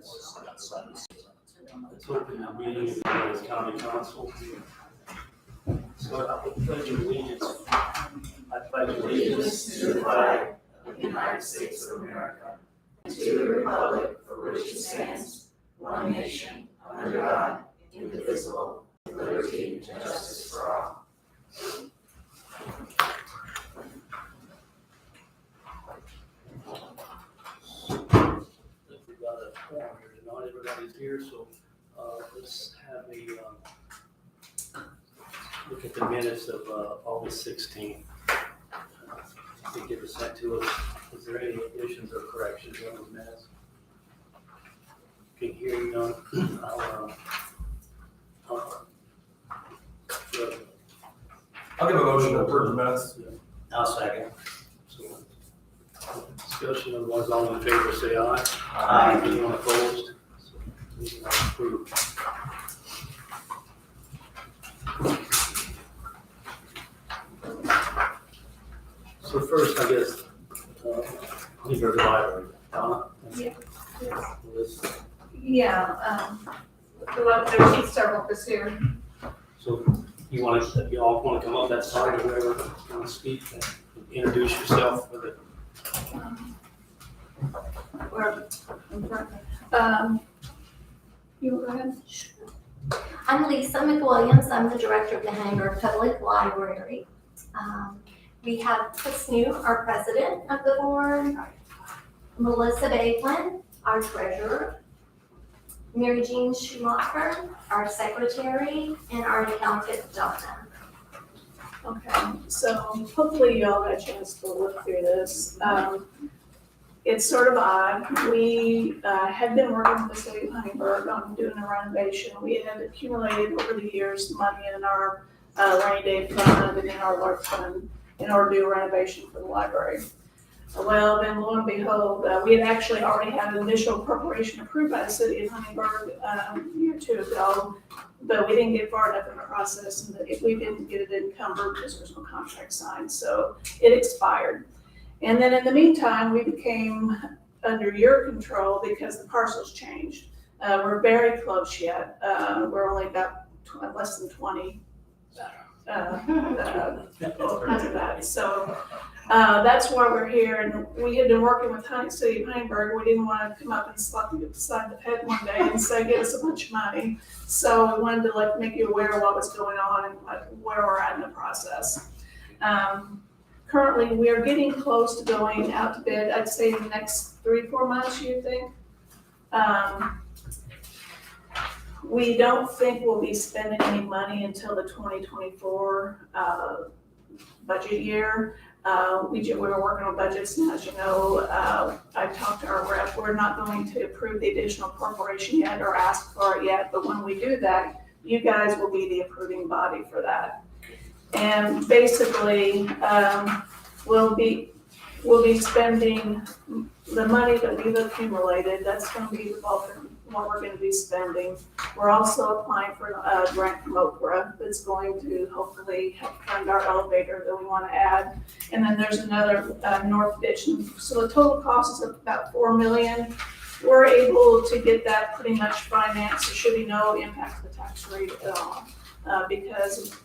Let's open the meeting of the county council. Start out with pledge of allegiance. I pledge allegiance to the flag of the United States of America, and to the republic for which it stands, one nation, under God, indivisible, with liberty and justice for all. We've got a forum here tonight. Everybody's here, so let's have a look at the minutes of August 16th. They give us that to us. Is there any additions or corrections on those minutes? Can hear you none. I'll give a motion to approve the minutes. I'll second. So, discussion of ones all in favor, say aye. Aye. Anyone opposed? So, meeting is approved. So first, I guess, we go to the library. Donna? Yeah. Liz? Yeah, there's several of us here. So you all want to come up that side or whoever want to speak, introduce yourself for the. Or in front. You go ahead. I'm Lisa McWilliams. I'm the director of the Hanger Public Library. We have Chris New, our president of the board, Melissa Baglin, our treasurer, Mary Jean Schumacher, our secretary, and our accountant, Donna. Okay, so hopefully y'all got a chance to look through this. It's sort of odd. We had been working with the city of Huntingburg on doing a renovation. We had accumulated over the years money in our rainy day fund and in our large fund in order to do a renovation for the library. Well, then lo and behold, we had actually already had an initial appropriation approved by the city of Huntingburg a year or two ago, but we didn't get far enough in the process, and we didn't get it encumbered because there was no contract signed, so it expired. And then in the meantime, we became under your control because the parcels changed. We're very close yet. We're only about less than 20 over that. So that's why we're here. And we had been working with City of Huntingburg. We didn't want to come up and slap you beside the head one day and say, give us a bunch of money. So we wanted to make you aware of what was going on and where we're at in the process. Currently, we are getting close to going out to bid. I'd say in the next 3-4 months, you think. We don't think we'll be spending any money until the 2024 budget year. We were working on budgets, and as you know, I talked to our rep. We're not going to approve the additional appropriation yet or ask for it yet, but when we do that, you guys will be the approving body for that. And basically, we'll be spending the money that we've accumulated. That's going to be the bulk of what we're going to be spending. We're also applying for a grant from Okra that's going to hopefully help fund our elevator that we want to add. And then there's another north ditch. So the total cost is about $4 million. We're able to get that pretty much financed. There should be no impact to the tax rate at all. Because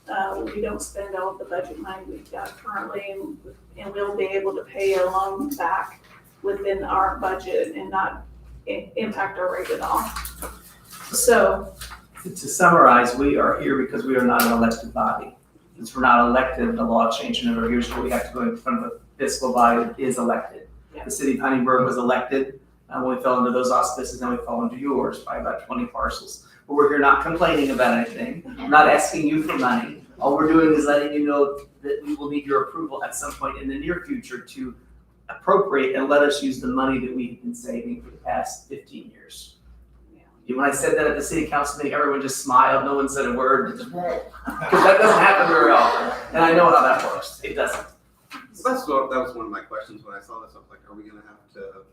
we don't spend all of the budget money we've got currently, and we'll be able to pay a loan back within our budget and not impact our rate at all. So, to summarize, we are here because we are not an elected body. Since we're not elected, the law changed in over years, so we have to go in front of the fiscal body that is elected. Yeah. The city of Huntingburg was elected when we fell under those auspices, and we fell under yours by about 20 parcels. But we're here not complaining about anything, not asking you for money. All we're doing is letting you know that we will need your approval at some point in the near future to appropriate and let us use the money that we've been saving for the past 15 years. Yeah. When I said that at the city council meeting, everyone just smiled. No one said a word. Because that doesn't happen very often. And I know how that works. It doesn't. So that was one of my questions when I saw this. I was like, are we going to have to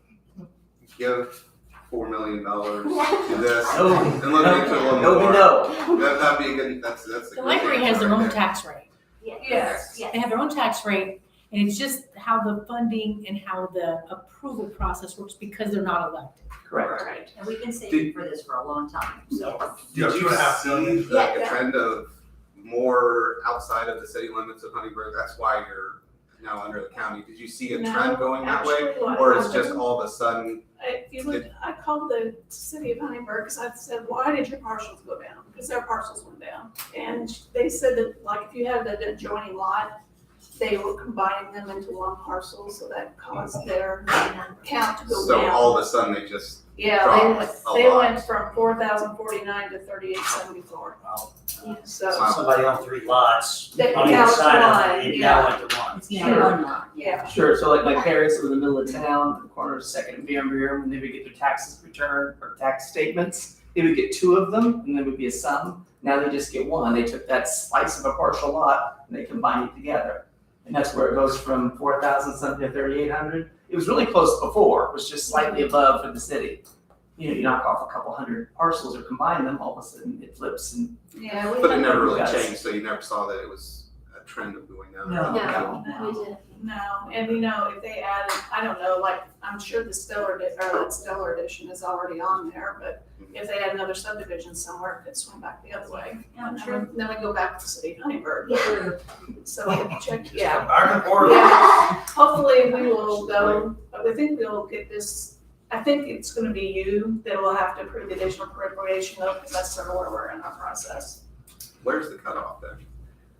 give $4 million to this? No. And look into a little more. No. That'd be a good, that's a The library has their own tax rate. yes. They have their own tax rate, And it's just how the funding and how the approval process works because they're not elected. Correct. Right. And we've been saving for this for a long time, so. Did you see like a Yeah. trend of more outside of the city limits of Huntingburg? That's why you're now under the county. Did you see a No, trend going that way? actually, what Or is just happened- all of a sudden, If you look, I called the city of Huntingburg because I said, why did your parcels go down? Because their parcels went down. And they said that, like, if you had an adjoining lot, they were combining them into one parcel, so that caused their count to go so down. all of a sudden they just Yeah, dropped a they lot? went from 4,049 to 3,874. Wow. So, So somebody on 3 lots, They on count each side of one, it, it yeah. now went to 1. It's now Sure. one lot. yeah. Sure, so like my parents live in the middle of town, the corner of Second and Vandermeer, when they would get their taxes returned or tax statements, they would get 2 of them and there would be a sum. Now they just get 1. They took that slice of a partial lot and they combined it together. And that's where it goes from 4,000 something to 3,800. It was really close before, it was just slightly above for the city. You know, you knock off a couple hundred parcels or combine them, all of a sudden it flips and Yeah, we But it had- never really Yes. changed, so you never saw that it was a trend of going down. No. No, we did. No, and you know, if they added, I don't know, like, I'm sure the Stellar Edition is already on there, but if they had another subdivision somewhere, it could swing back the other way. Yeah, And sure. then we go back to the city of Huntingburg. Sure. So we'll check, yeah. Back and forth. Yeah, hopefully we will go, but we think we'll get this, I think it's gonna be you that will have to approve the additional appropriation though, because that's sort of where we're in our process. Where's the cutoff then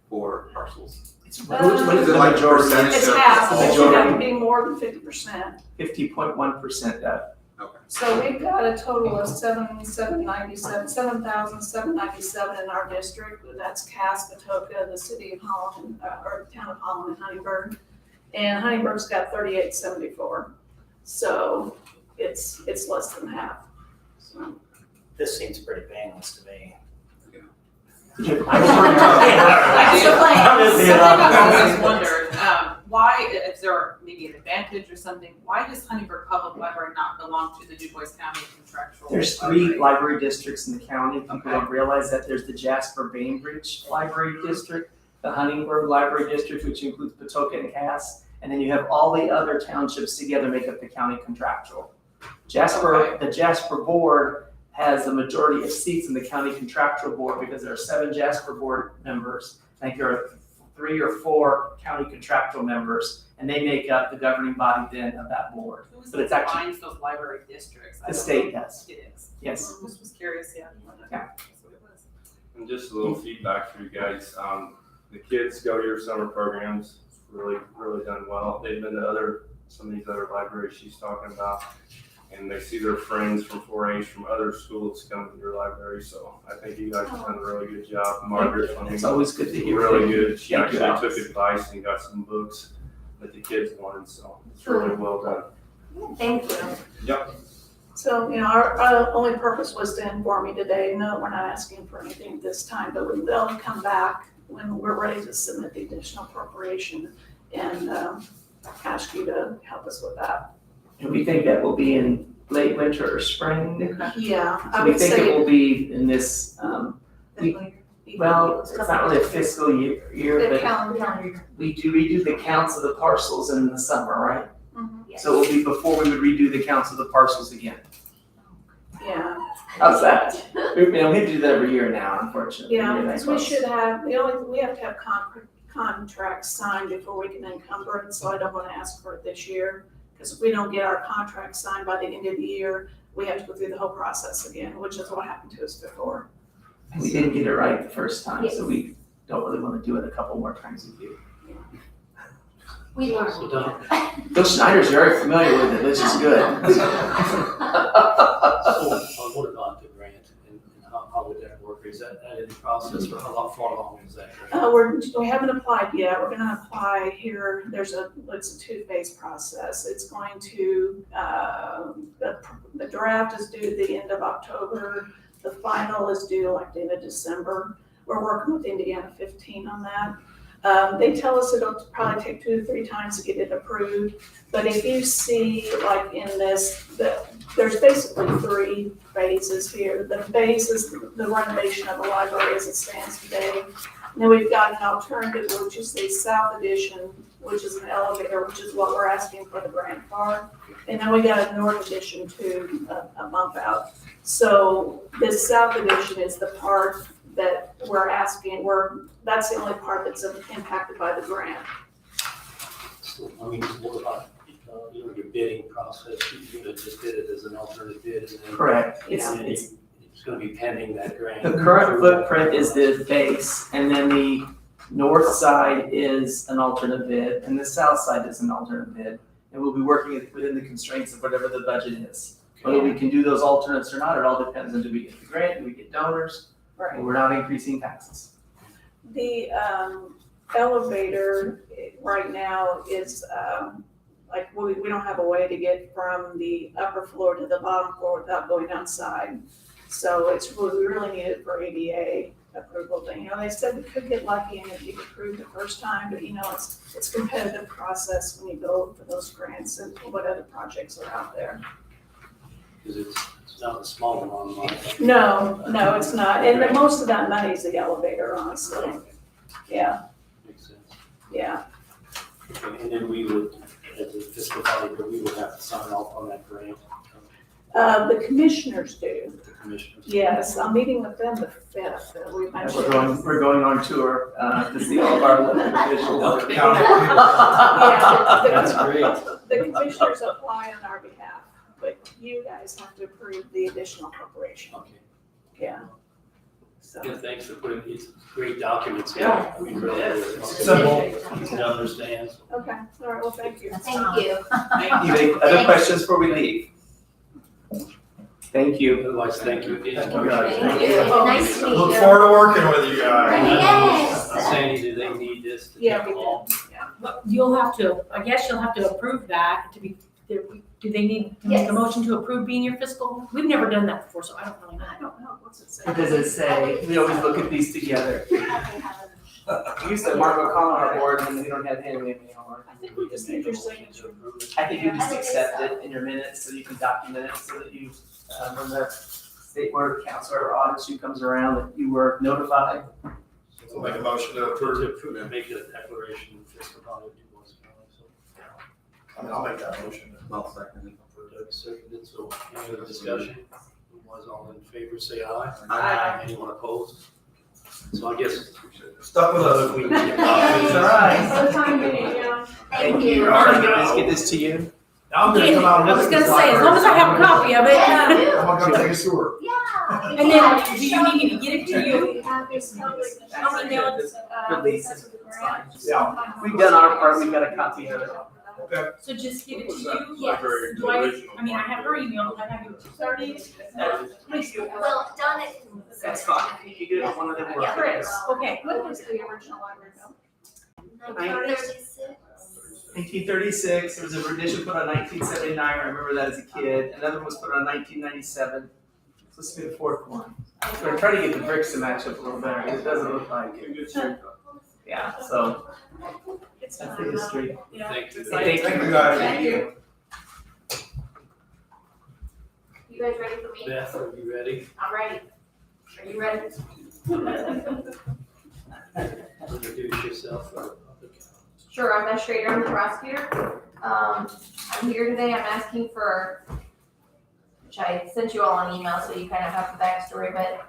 for parcels? it's Is it like percentage It's of? half, but you majority. have to be more than 50%. 50.1% that. So we've got a total of 7,797 in our district. That's Cass, Patoka, the city of Holland, or the town of Holland and Huntingburg. And Huntingburg's got 3,874. So it's less than half. So, This seems pretty painless to me. I Something I've always wondered, why, if there may be an advantage or something, why does Huntingburg Public Library not belong to the Du Bois County contractual? There's 3 library districts in the county. People don't realize that there's the Jasper Bainbridge Library District, the Huntingburg Library District, which includes Patoka and Cass, and then you have all the other townships together make up the county contractual. The Jasper Board has the majority of seats in the county contractual board because there are 7 Jasper Board members. I think there are 3 or 4 county contractual members, and they make up the governing body then of that board. Who's But it's actually- defines those library districts? I The don't state know. does, It is. yes. Just was curious, yeah. Yeah. That's what it was. And just a little feedback for you guys. The kids go to your summer programs. It's really done well. They've been to some of these other libraries she's talking about, and they see their friends from 4-H from other schools come to your library. So I think you guys have done a really good job. Margaret's one It's always good to hear. really good. She Thank you, actually Alex. took advice and got some books that the kids wanted. So it's really well done. Thank you. So, you know, our only purpose was to inform you today. No, we're not asking for anything this time, but they'll come back when we're ready to submit the additional appropriation and ask you to help us with that. And we think that will be in late winter or spring. Yeah, I So we would think it say will be in this, well, it's not really a fiscal year, the but calendar. we redo the counts of the parcels in the summer, right? Mhm. So it will be before we would redo the counts of the parcels again. Yeah, How's that? We have to do that every year now, unfortunately. yeah, We're that because we close. should have, we have to have contracts signed before we can encumber it, so I don't want to ask for it this year. Because if we don't get our contract signed by the end of the year, we have to go through the whole process again, which is what happened to us before. And we didn't get it right the first time, Yes. so we don't really want to do it a couple more times with you. We Well learned. done. Bill Schneider's very familiar with it, which is good. So, what about the grant and how would that work? Is that in the process or how far along is that grant? We haven't applied yet. We're gonna apply here. It's a 2-phase process. It's going to, the draft is due the end of October. The final is due like the end of December. We're working with Indiana 15 on that. They tell us it'll probably take 2 to 3 times to get it approved. But if you see like in this, there's basically 3 phases here. The phase is the renovation of the library as it stands today. And then we've got an alternative, which is the South Addition which is an elevator, which is what we're asking for the grant for. And then we got a north addition to a bump out. So this south addition is the part that we're asking, that's the only part that's impacted by the grant. So, I mean, what about, your bidding process, you could just did it as an alternate bid and then. Correct. It's gonna be pending that grant. The current footprint is the base, and then the north side is an alternate bid, and the south side is an alternate bid. And we'll be working within the constraints of whatever the budget is. Whether we can do those alternates or not, it all depends on do we get the grant, do we get donors, Right. and we're not increasing taxes. The elevator right now is, like, we don't have a way to get from the upper floor to the bottom floor without going outside. So we really need it for ADA approval. They said we could get lucky and it'd be approved the first time, but it's a competitive process when you go for those grants and what other projects are out there. Because it's not a small amount of money. No, it's not. And most of that money is the elevator, honestly. Yeah, Makes sense. yeah. Okay, and then we would, as a fiscal body, we would have to sign off on that grant, The commissioners do. the commissioners. Yes, I'm meeting with them the 5th. We And mentioned. we're going on tour to see all of our elected officials. Yeah, That's great. The commissioners apply on our behalf, but you guys have to approve the additional appropriation. Okay. Yeah. So, Yeah, thanks for putting these great documents in. Yeah. We really, It's simple. easy to understand. okay, all right, well, thank you. Thank you. Any other questions before we leave? Thank you. Otherwise, thank you again. Thank you, guys. Thank you. Nice to meet you. Look forward to working with you guys. Yes. Sandy, do they need this to Yeah, take we along? But you'll have to, I guess you'll have to approve that to be, do they need to make Yes. a motion to approve being your fiscal? We've never done that before, so I don't really know. I don't know, what's it say? What does it say? We always look at these together. We used to have Mark McCall on our board, and we don't have him anymore. I think we just need your signature. I think you just accept it in your minutes, so you can document it, so that you, when the state board of council or audits you comes around, that you were notified. So make a motion to approve. To make a declaration of fiscal body of DuBois County, so. I mean, I'll make that motion. I'll second it. Doug seconded, so any other discussion? Was all in favor, say aye. Aye. Anyone opposed? So I guess. Stuck with us. We can get It's copies. all right. Sometime, yeah. Thank you. Can I get this to you? Now I'm gonna come out and I look was at gonna this say, as long as I have a copy of it. I'm gonna go take a tour. Yeah. And then, do you need me to get it to you? We have this public. I'll email it. Release because it. of the grant. Yeah. We've done our part, we've got a copy of it. Okay. So just give it to you? Yes. Do I mean, I have her email, I have yours. 30. Well, Donna can. That's fine. You get it on one of them Yeah. workers. Okay. When was the original library bill? 1936. 1936, there was a rendition put on 1979, I remember that as a kid. Another one was put on 1997. So this will be the fourth one. We're gonna try to get the bricks to match up a little better, it doesn't look like it. Yeah, so It's that's fine. the history. Yeah. Thank you. Thank Thank you. you, guys. Thank you. You guys ready for me? Beth, are you ready? I'm ready. Are you ready? Introduce yourself. Sure, I'm Beth Schrader, I'm the prosecutor. I'm here today, I'm asking for, which I sent you all an email, so you kind of have the backstory, but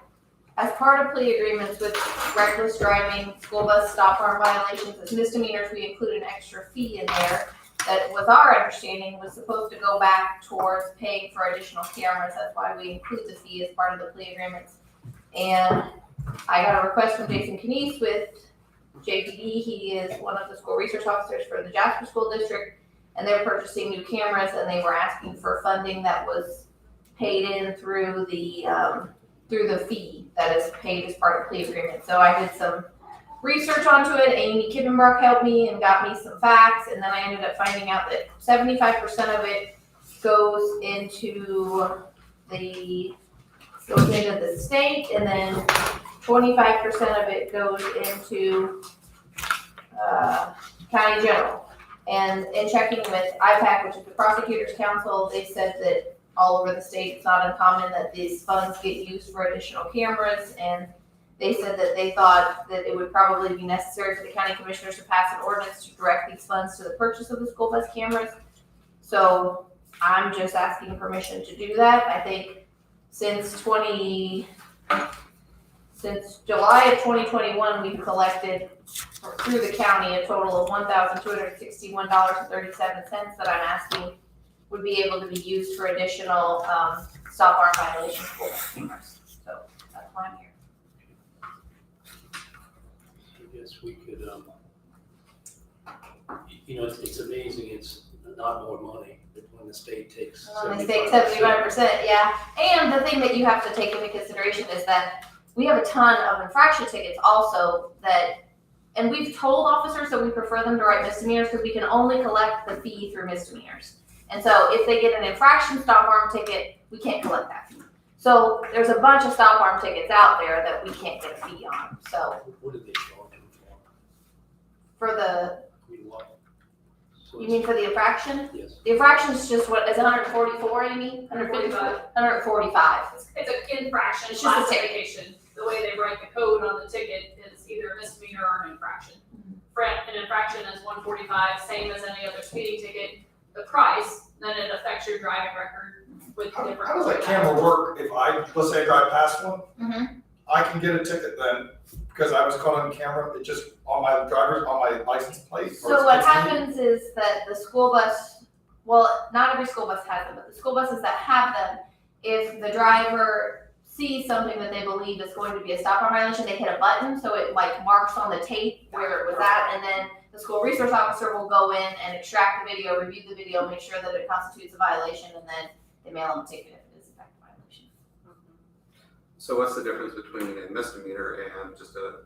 as part of plea agreements with reckless driving, school bus stop arm violations, as misdemeanors, we include an extra fee in there that, with our understanding, was supposed to go back towards paying for additional cameras. That's why we include the fee as part of the plea agreements. And I got a request from Jason Knies with JPD. He is one of the school research officers for the Jasper School District, and they're purchasing new cameras, and they were asking for funding that was paid in through the fee that is paid as part of plea agreement. So I did some research onto it. Amy Kippenbrook helped me and got me some facts, and then I ended up finding out that 75% of it goes into the state, and then 25% of it goes into county general. And in checking with IPAC, which is the Prosecutors Council, they said that all over the state, it's not uncommon that these funds get used for additional cameras, and They said that they thought that it would probably be necessary for the county commissioners to pass an ordinance to direct these funds to the purchase of the school bus cameras. So I'm just asking permission to do that. I think since July of 2021, we've collected through the county a total of $1,261.37 that I'm asking would be able to be used for additional stop arm violation school bus cameras. So that's why I'm here. I guess we could, it's amazing, it's not more money, but when the state takes When they take 75%, yeah. And the thing that you have to take into consideration is that we have a ton of infraction tickets also and we've told officers that we prefer them to write misdemeanors because we can only collect the fee through misdemeanors. And so if they get an infraction stop arm ticket, we can't collect that fee. So there's a bunch of stop arm tickets out there that we can't get a fee on. So What did they charge them for the, for? What? So you mean for the infraction? Yes. The infraction is just what, is it 144, Amy? 145. 145. It's an infraction It's just a ticket. classification. The way they write the code on the ticket is either a misdemeanor or an infraction. An infraction is 145, same as any other speeding ticket. The price, then it affects your driving record with How different. does that camera work if let's say I drive past one? Mhm. I can get a ticket then because I was caught on camera, it just on my license plate? or So what it's- happens is that the school bus, well, not every school bus has them, but the school buses that have them, if the driver sees something that they believe is going to be a stop arm violation, they hit a button, so it like marks on the tape where it was at, and then the school resource officer will go in and extract the video, review the video, make sure that it constitutes a violation, and then they mail them a ticket if it is in fact a violation. So what's the difference between a misdemeanor and just a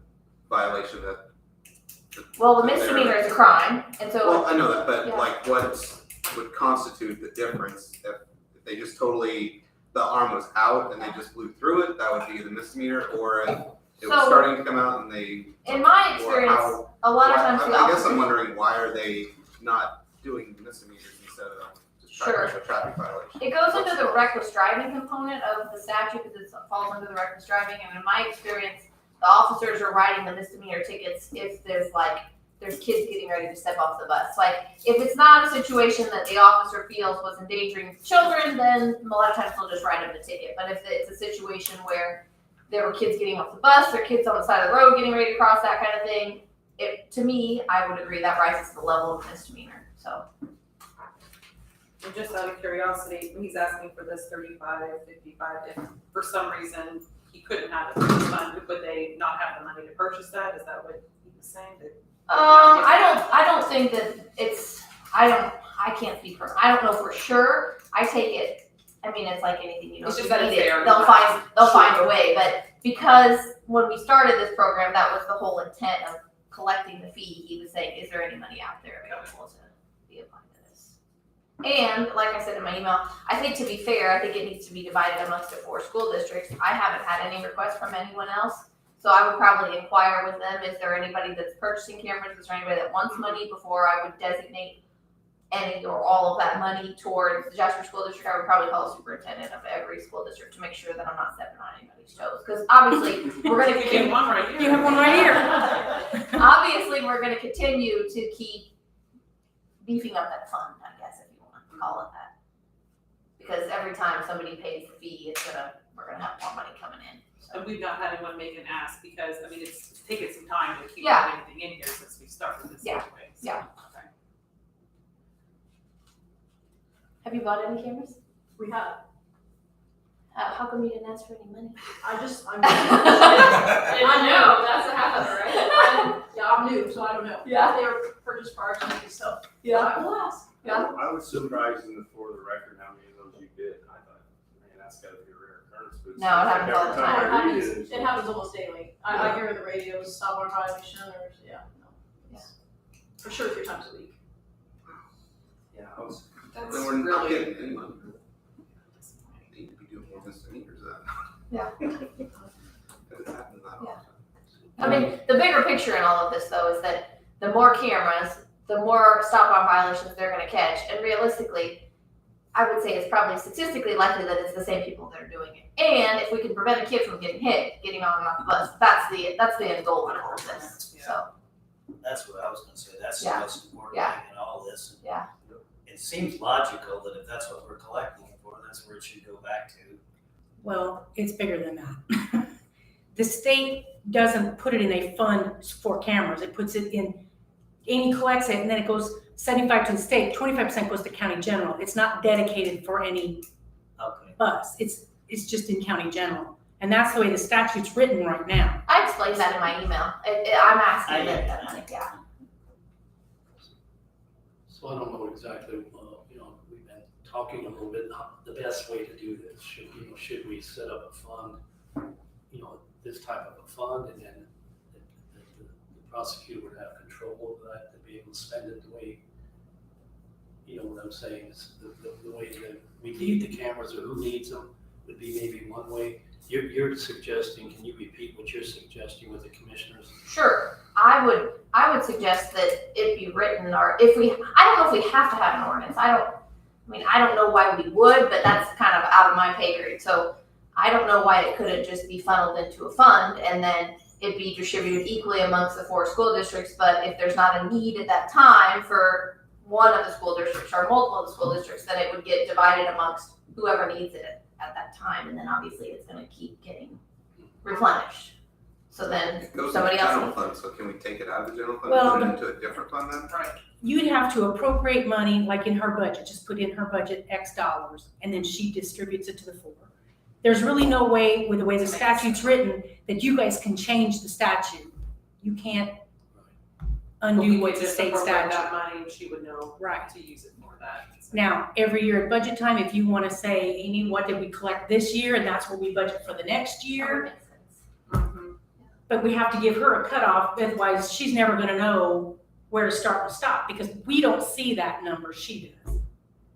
violation that? Well, the misdemeanor is a crime, and so. Well, I know that, but Yeah. like what would constitute the difference if they just totally, the arm was out and they just blew through it, that would be the misdemeanor, or if it was So- starting to come out and they. In my or experience, how- a lot of why- times the I guess officers. I'm wondering, why are they not doing misdemeanors instead of just trying Sure. to make a traffic violation? It goes into the reckless driving component of the statute because it falls under the reckless driving, and in my experience, the officers are writing the misdemeanor tickets if there's kids getting ready to step off the bus. Like, if it's not a situation that the officer feels was endangering children, then a lot of times they'll just write them the ticket. But if it's a situation where there were kids getting off the bus, or kids on the side of the road getting ready to cross, that kind of thing, to me, I would agree that rises to the level of misdemeanor, so. And just out of curiosity, when he's asking for this 35, 55, if for some reason he couldn't have it for this fund, would they not have the money to purchase that? Is that what he was saying? I don't think that I can't speak for, I don't know for sure. I take it, I mean, it's like anything, It's if just you that it's need it, there. they'll find a way, but because when we started this program, that was the whole intent of collecting the fee. He was saying, is there any money out there available to be applied to this? And like I said in my email, I think to be fair, I think it needs to be divided amongst the 4 school districts. I haven't had any requests from anyone else. So I would probably inquire with them, is there anybody that's purchasing cameras? Is there anybody that wants money before I would designate any or all of that money towards the Jasper School District? I would probably call the superintendent of every school district to make sure that I'm not stepping on anybody's toes. Because obviously, we're gonna You get one right here. You have one right here. obviously, we're gonna continue to keep beefing up that fund, I guess, if you want to call it that. Because every time somebody pays the fee, we're gonna have more money coming in. And we've not had anyone make an ask because, I mean, it's taken some time to keep Yeah. anything in here since we started this Yeah. anyway. So, Yeah. okay. Have you bought any cameras? We have. How come you didn't ask for any money? I'm I know, that's the half of it, right? I'm new, so I don't know. Yeah. They were purchased prior to me, so. Yeah. I will ask. Yeah. I was surprised for the record how many of those you did. I thought, man, that's gotta be a rare occurrence. But No, it happens all the every time I read It happens almost daily. I hear the radios, stop on violation, or, no. It's for sure 3 times a week. Yeah, I was. That's Then we're not really getting any money. Need to be doing more misdemeanors then. Yeah. Because it happens that Yeah. often. I mean, the bigger picture in all of this, though, is that the more cameras, the more stop-on violations they're going to catch. And realistically, I would say it's probably statistically likely that it's the same people that are doing it. And if we can prevent a kid from getting hit, getting on and off the bus, that's the end goal of all of this, so. That's what I was gonna say, that's the Yeah. most important Yeah. thing in all this. Yeah. It seems logical that if that's what we're collecting it for, that's where it should go back to. Well, it's bigger than that. The state doesn't put it in a fund for cameras. It puts it in, Amy collects it and then it goes 75 to the state, 25% goes to county general. It's not dedicated for any Okay. bus. It's just in county general. And that's the way the statute's written right now. I explained that in my email. I'm asking I get that, yeah. So I don't know exactly, we've been talking a little bit, the best way to do this. Should we set up a fund, this type of a fund, and then the prosecutor would have control over that, to be able to spend it the way, what I'm saying is the way that we need the cameras, or who needs them, would be maybe one way. You're suggesting, can you repeat what you're suggesting with the commissioners? Sure, I would suggest that it be written, or I don't know if we have to have an ordinance. I don't know why we would, but that's kind of out of my pay grade. So I don't know why it couldn't just be funneled into a fund and then it be distributed equally amongst the 4 school districts. But if there's not a need at that time for one of the school districts or multiple of the school districts, then it would get divided amongst whoever needs it at that time. And then obviously it's gonna keep getting replenished. So then It goes somebody into the else. general fund, so can we take it out of the general fund Well, and put it into a different fund then? Right. You'd have to appropriate money, like in her budget, just put in her budget X dollars, and then she distributes it to the 4. There's really no way, with the way the statute's written, that you guys can change the statute. You can't undo what the state Appropriate that statute. money, and she would know Right. to use it for that. Now, every year at budget time, if you wanna say, Amy, what did we collect this year, and that's what we budget for the next That would year, make sense. Mhm. but we have to give her a cutoff, otherwise she's never gonna know where to start and stop, because we don't see that number, she does.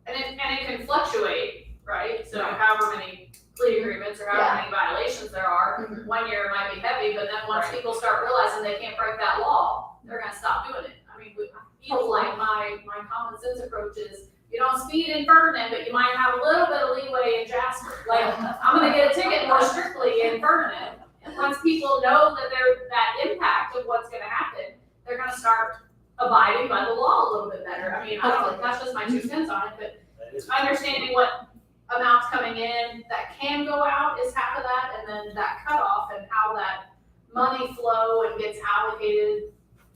And it can fluctuate, right? So however many plea agreements or however many violations there are, Mhm. one year it might be heavy, but then once Right. people start realizing they can't break that law, they're gonna stop doing it. I mean, I feel like my common sense approach is, you don't speed in Ferdinand, but you might have a little bit of leeway in Jasper. Like, I'm gonna get a ticket more strictly in Ferdinand. And once people know that that impact of what's gonna happen, they're gonna start abiding by the law a little bit better. I mean, I don't know, that's just my 2 cents on it, but That is. understanding what amounts coming in that can go out is half of that, and then that cutoff and how that money flow and gets allocated.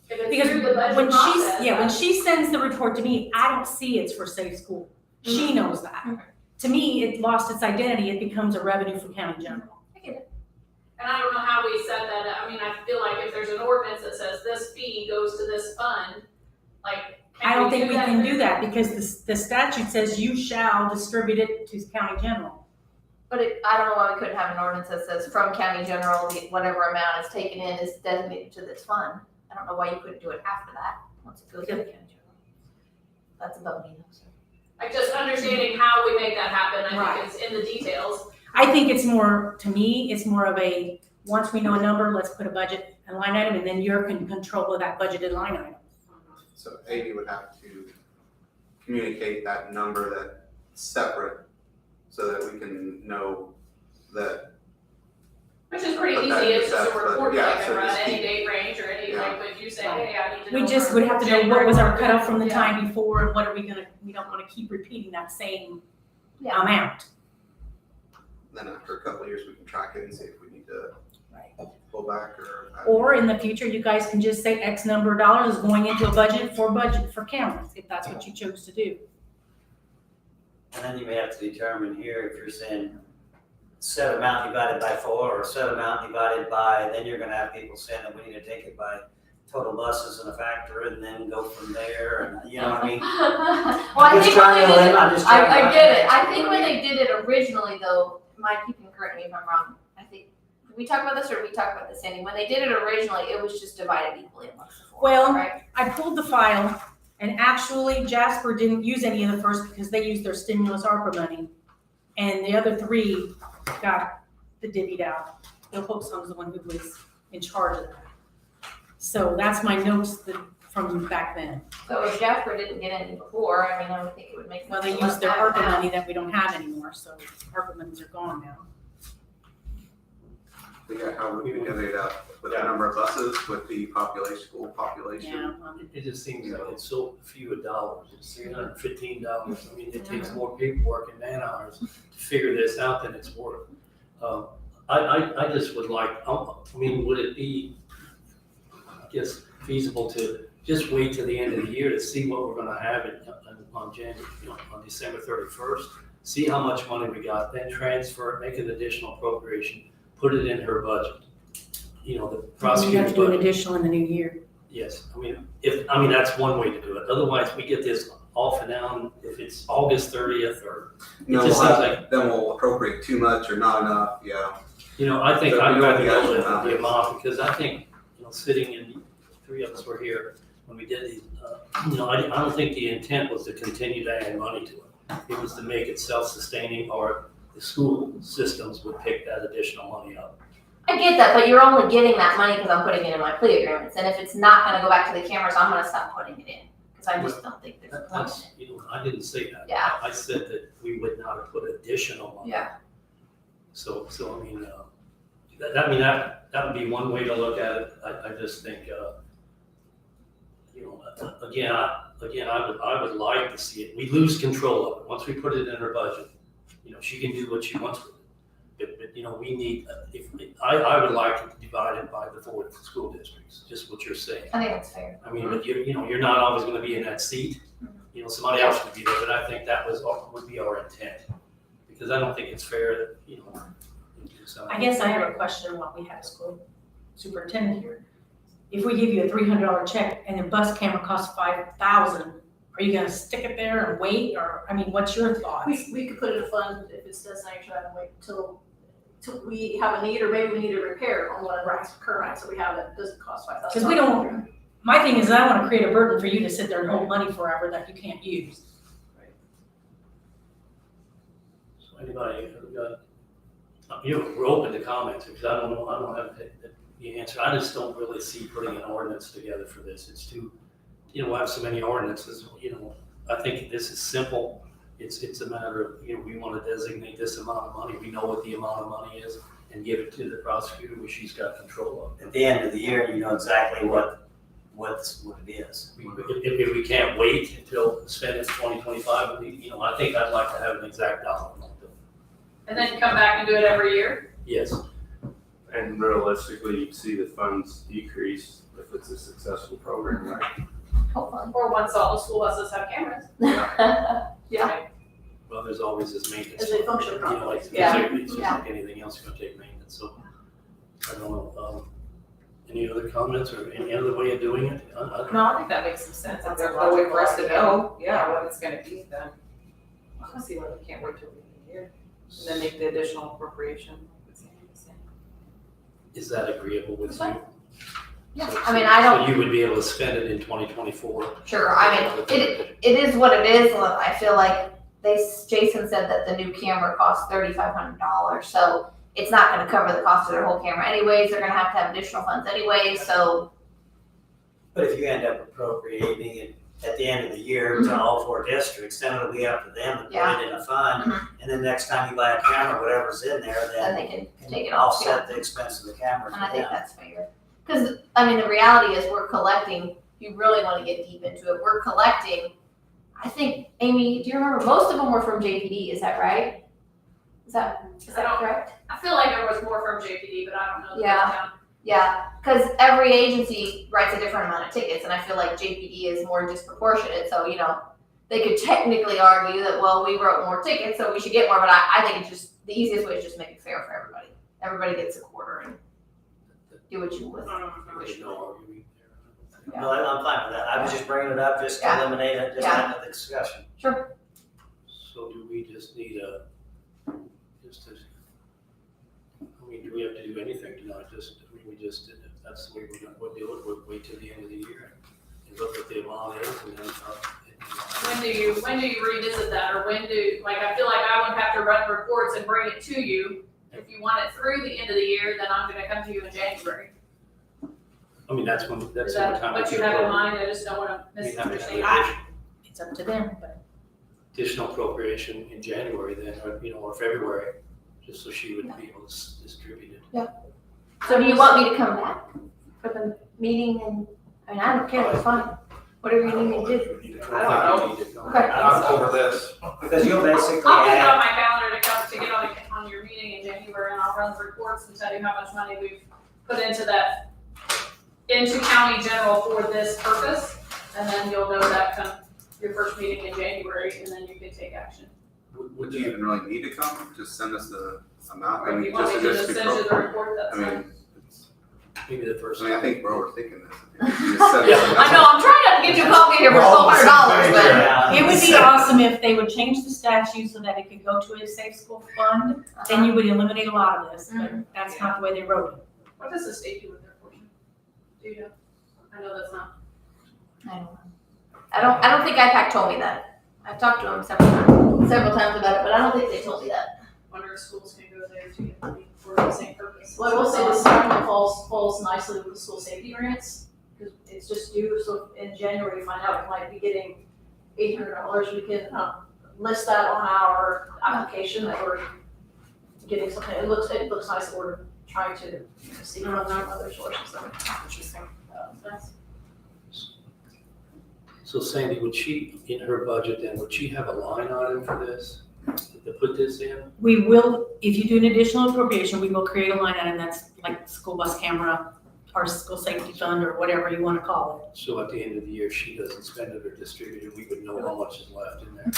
If it's Because through the budget when process. when she sends the report to me, I don't see it's for safe school. She knows that. Mhm. To me, it lost its identity, it becomes a revenue for county general. I get it. And I don't know how we set that, I mean, I feel like if there's an ordinance that says this fee goes to this fund, like, I don't think we that? can do that, because the statute says you shall distribute it to county general. But I don't know why we couldn't have an ordinance that says from county general, whatever amount is taken in is designated to this fund. I don't know why you couldn't do it after that, once it goes to the county general. That's above me though, so. Like, just understanding how we make that happen, I Right. think is in the details. I think it's more, to me, it's more of a, once we know a number, let's put a budget, a line item, and then you're in control of that budgeted line item. So Amy would have to communicate that number that's separate so that we can know that. Which is pretty But easy, that- it's just a that's- report, yeah, like so around just any keep- date range or any, Yeah. like, would you say, hey, I need to know. We just for would have to know what was our January, cutoff from the yeah. time before, and what are we gonna, we don't wanna keep repeating that same Yeah. amount. Then after a couple of years, we can track it and see if we need to Right. pull back or. Or in the future, you guys can just say X number of dollars is going into a budget for cameras, if that's what you chose to do. And then you may have to determine here, if you're saying set amount divided by 4 or set amount divided by, then you're gonna have people saying that we need to take it by total buses and a factor and then go from there, and you know what I mean? Well, I Just think when trying they to did limit- it, I'm just trying to- I get it. I think when they did it originally though, Mike, you can correct me if I'm wrong. I think, did we talk about this or did we talk about this, Sandy? When they did it originally, it was just divided equally amongst the 4, Well, right? I pulled the file, and actually Jasper didn't use any of the first because they used their stimulus ARPA money. And the other 3 got the divvied out. Bill Hoaxsong's the one who was in charge of that. So that's my notes from back then. So if Jasper didn't get any before, I mean, I would think it would make sense. Well, they to let used their that ARPA out. money that we don't have anymore, so ARPA monies are gone now. But yeah, how would we divvy it up with the number of buses, with the population, school population? Yeah, It just seems like it's so few dollars, it's $315. I mean, it takes more paperwork and man hours to figure this out than it's worth. I just would like, I mean, would it be, I guess, feasible to just wait till the end of the year to see what we're gonna have on January, on December 31st? See how much money we got, then transfer it, make an additional appropriation, put it in her budget. The you have prosecutor's to do an budget. additional in the new year. Yes, I mean, that's one way to do it. Otherwise, we get this off and down if it's August 30th or, No, it just seems like, then we'll appropriate too much or not enough, yeah. I think So I'd we don't rather get go with it. the amount because I think, sitting in, three of us were here when we did these, I don't think the intent was to continue to add money to it. It was to make it self-sustaining or the school systems would pick that additional money up. I get that, but you're only getting that money because I'm putting it in my plea agreements, and if it's not gonna go back to the cameras, I'm gonna stop putting it in, because I just don't think there's a point That's, in it. I didn't say that. Yeah. I said that we would not have put additional money. Yeah. So I mean, that would be one way to look at it. I just think, again, I would like to see it. We lose control of it. Once we put it in her budget, she can do what she wants with it. But we need, I would like to divide it by the 4 school districts, just what you're saying. I think that's fair. I mean, but you're not always gonna be in that seat. Somebody else could be there, but I think that would be our intent. Because I don't think it's fair that, I guess I have a question while we have a school superintendent here. If we give you a $300 check and the bus camera costs $5,000, are you gonna stick it there and wait, or, what's your thoughts? We could put it in a fund if it's designated and wait till we have a need, or maybe we need to repair on one of the current, so we have it, doesn't cost $5,000. Because we don't, my thing is I wanna create a burden for you to sit there and hold money forever that you can't use. So anybody, we're open to comments, because I don't have the answer. I just don't really see putting an ordinance together for this. It's too, we have so many ordinances, I think this is simple. It's a matter of, we want to designate this amount of money. We know what the amount of money is and give it to the prosecutor, which she's got control of. At the end of the year, you know exactly what it is. If we can't wait until spend it 2025, I think I'd like to have an exact dollar amount. And then come back and do it every year? Yes. And realistically, you see the funds decrease if it's a successful program, right? Hopefully. Or once all the school buses have cameras? Yeah. Well, there's always this maintenance. As they function properly. It's Yeah. just like anything else, you're gonna take maintenance, so. I don't know, any other comments or any other way of doing it? No, I think that makes some sense. If there's no way for us to know, what it's gonna be, then I don't see why we can't wait till the end of the year and then make the additional appropriation. Is that agreeable with you? Yeah, So- I don't. So you would be able to spend it in 2024? Sure, it is what it is. I feel like Jason said that the new camera costs $3,500, so it's not gonna cover the cost of their whole camera anyways. They're gonna have additional funds anyway, so. But if you end up appropriating it at the end of the year to all 4 districts, then it'll be up to them to put it in a fund. And then next time you buy a camera, whatever's in there, Then then they can take it off, offset the expense of the camera. And I think that's fair. Cause, the reality is we're collecting, if you really wanna get deep into it, we're collecting, I think, Amy, do you remember, most of them were from JPD, is that right? Is that correct? I feel like there was more from JPD, but I don't know the Yeah. breakdown. Yeah, cause every agency writes a different amount of tickets, and I feel like JPD is more disproportionate, so, they could technically argue that, well, we wrote more tickets, so we should get more, but I think it's just, the easiest way is just make it fair for everybody. Everybody gets a quarter and do what you with. There's no argument there. No, I'm fine with that. I was just bringing it up, just to Yeah. eliminate it, just Yeah. end of the discussion. Sure. So do we just need do we have to do anything tonight? If that's the way we'll do it, we'll wait till the end of the year and look at the amount is and then. When do you revisit that, or I feel like I would have to run reports and bring it to you. If you want it through the end of the year, then I'm gonna come to you in January. I mean, that's when, Is that's the that time. what you have in mind? I just don't wanna misunderstand. It's up to them, but Additional appropriation in January then, or, or February, just so she would be able to distribute it. So do you want me to come back for the meeting and, I mean, I don't care, it's fine. Whatever you need me to do. I don't know. Okay. I'm over this. Because you'll basically I'll put it have, on my calendar to come, to get on your meeting in January, and I'll run the reports and tell you how much money we've put into county general for this purpose, and then you'll know that come your first meeting in January, and then you can take action. Would you even really need to come? Just send us the amount. I Or if mean, you want me to just be send you the pro- report, that's I fine. mean, Maybe the first. I think we're overthinking this. You just send us- I know, I'm trying not to get you a copy here for We're all the $1,200, same but. page. yeah, it would be awesome if they would change the statute so that it could go to a safe school fund. Then you would eliminate a lot of this, but that's not the way they wrote it. What does the state do with their portion? Do you know? I know that's not. I don't know. I don't think IPAC told me that. I've talked to them several times about it, but I don't think they told me that. Wonder if schools can go there to get money for the same purpose. Well, I will say this one falls nicely with the school safety grants, because it's just due, so in January, you find out we might be getting $800, we can, list that on our application that we're getting something, it looks nice that we're trying to see from other sources. Interesting. That's So Sandy, would she, in her budget then, would she have a line item for this, to put this in? We will, if you do an additional appropriation, we will create a line item that's like school bus camera or school safety fund or whatever you want to call it. So at the end of the year, she doesn't spend it or distribute it, we would know how much is left in there.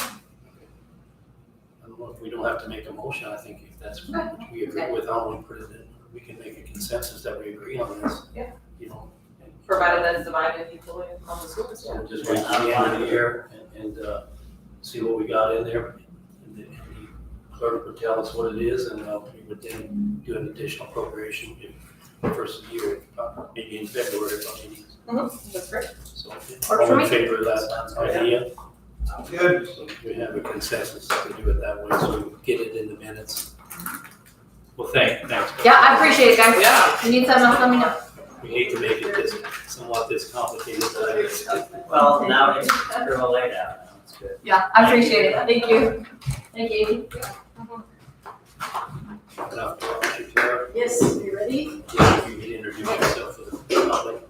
I don't know if we don't have to make a motion, I think if that's what we agree with, how we put it in, we can make a consensus that we agree on this. Yeah. and- Provided that's divided equally on the school So district. we'll just wait till the end of the year and see what we got in there. And the clerk would tell us what it is, and we would then do an additional appropriation in the first of the year, maybe in February, That's great. so. Works for All me. in favor of that idea? Good. So we have a consensus to do it that way, so we get it in the minutes. Well, thanks. Yeah, I appreciate it, guys. Yeah. If you need something else, let me know. We hate to make it somewhat this complicated, but well, now it's real laid out, now it's good. Yeah, I appreciate it. Thank you. Thank you. enough to watch you, Tara. Yes, you ready? If you could introduce yourself for the public.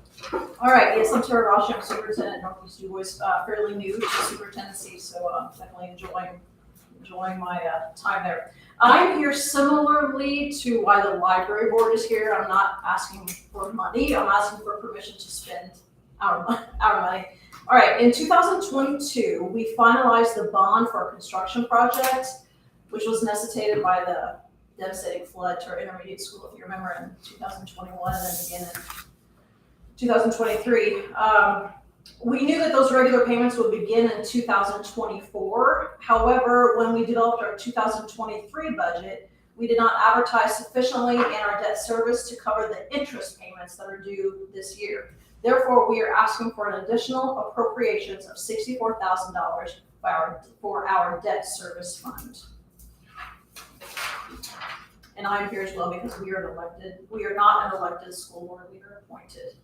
All right, yes, I'm Tara Rosh, I'm superintendent at Northeast DuBois, fairly new to superintendency, so definitely enjoying my time there. I'm here similarly to why the library board is here. I'm not asking for money, I'm asking for permission to spend our money. All right, in 2022, we finalized the bond for our construction project, which was necessitated by the devastating flood to our intermediate school, if you remember, in 2021 and then again in 2023. We knew that those regular payments would begin in 2024. However, when we developed our 2023 budget, we did not advertise sufficiently in our debt service to cover the interest payments that are due this year. Therefore, we are asking for an additional appropriations of $64,000 for our debt service fund. And I'm here as well because we are not an elected school board, we are appointed.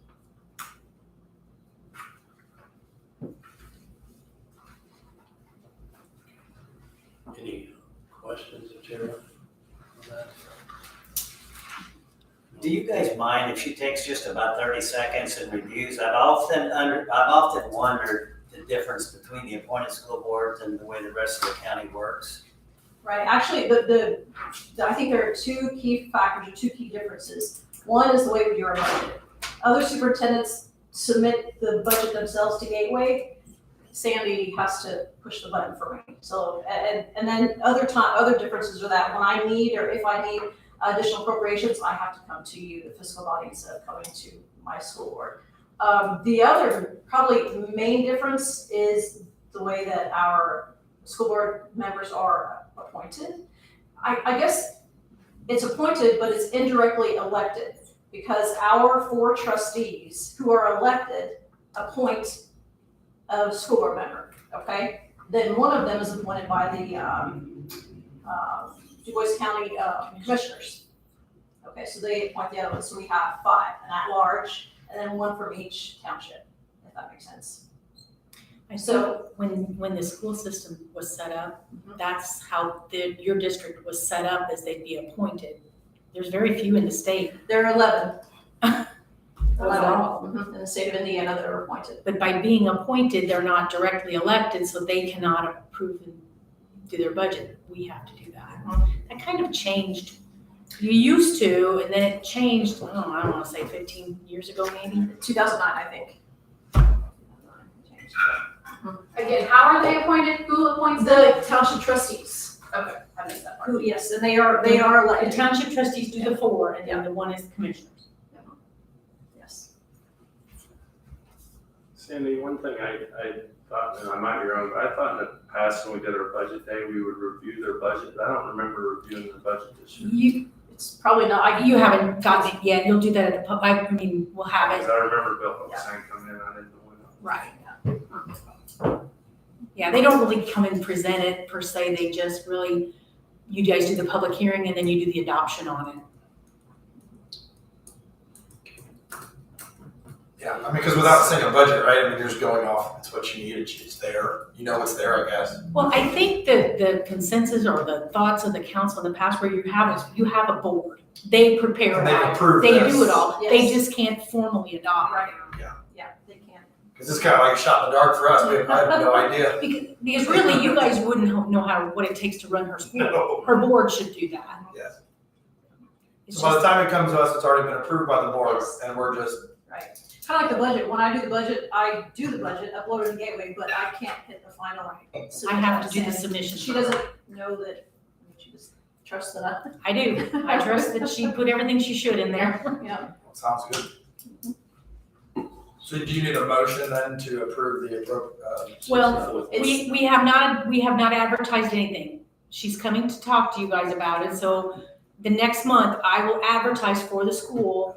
Any questions, Tara? on that? Do you guys mind if she takes just about 30 seconds and reviews? I've often wondered the difference between the appointed school boards and the way the rest of the county works. Right, actually, I think there are two key factors or two key differences. One is the way we do our budget. Other superintendents submit the budget themselves to Gateway. Sandy has to push the button for me. So, and then other differences are that when I need or if I need additional appropriations, I have to come to you, the fiscal body, instead of coming to my school board. The other probably main difference is the way that our school board members are appointed. I guess it's appointed, but it's indirectly elected because our 4 trustees who are elected appoint a school board member, okay? Then one of them is appointed by the DuBois County Commissioners. Okay, so they appoint the other one, so we have 5, an at-large, and then one from each township, if that makes sense. So when the school system was set up, that's how your district was set up, as they'd be appointed. There's very few in the state. There are 11. Overall. In the state of Indiana that are appointed. But by being appointed, they're not directly elected, so they cannot approve and do their budget. We have to do that. That kind of changed. You used to, and then it changed, I don't want to say 15 years ago maybe. 2009, I think. Again, how are they appointed? Who appoints them? The township trustees, Okay, I missed that part. who, yes, and they are The elected. township trustees do the 4, and then the one is the commissioners. Yes. Sandy, one thing I thought, and I might be wrong, but I thought in the past when we did our budget day, we would review their budget, but I don't remember reviewing their budget this year. It's probably not, You haven't gotten it yet. You'll do that at the I mean, we'll have it. Because I remember Bill saying come in, I didn't know when. Right. Yeah, they don't really come and present it per se, they just really, you guys do the public hearing and then you do the adoption on it. Yeah, I mean, because without seeing a budget, right, I mean, you're just going off, it's what you need, it's there, you know it's there, I guess. Well, I think that the consensus or the thoughts of the council in the past where you have a board. They prepare And it they've out, approved they this. do it all, they Yes. just can't formally adopt. right, yeah, they can. Because it's kind of like a shot in the dark for us, I have no idea. Because really, you guys wouldn't know what it takes to run her school. No. Her board should do that. Yes. It's So by the just, time it comes to us, it's already been approved by the board, and we're just, Kind of like the budget, when I do the budget, upload it in Gateway, but I can't hit the final. I have to do the submission. She doesn't know that, she just trusts that I do, I trust that she put everything she should in there. yeah. sounds good. So do you need a motion then to approve the Well, we have not advertised anything. She's coming to talk to you guys about it, so the next month I will advertise for the school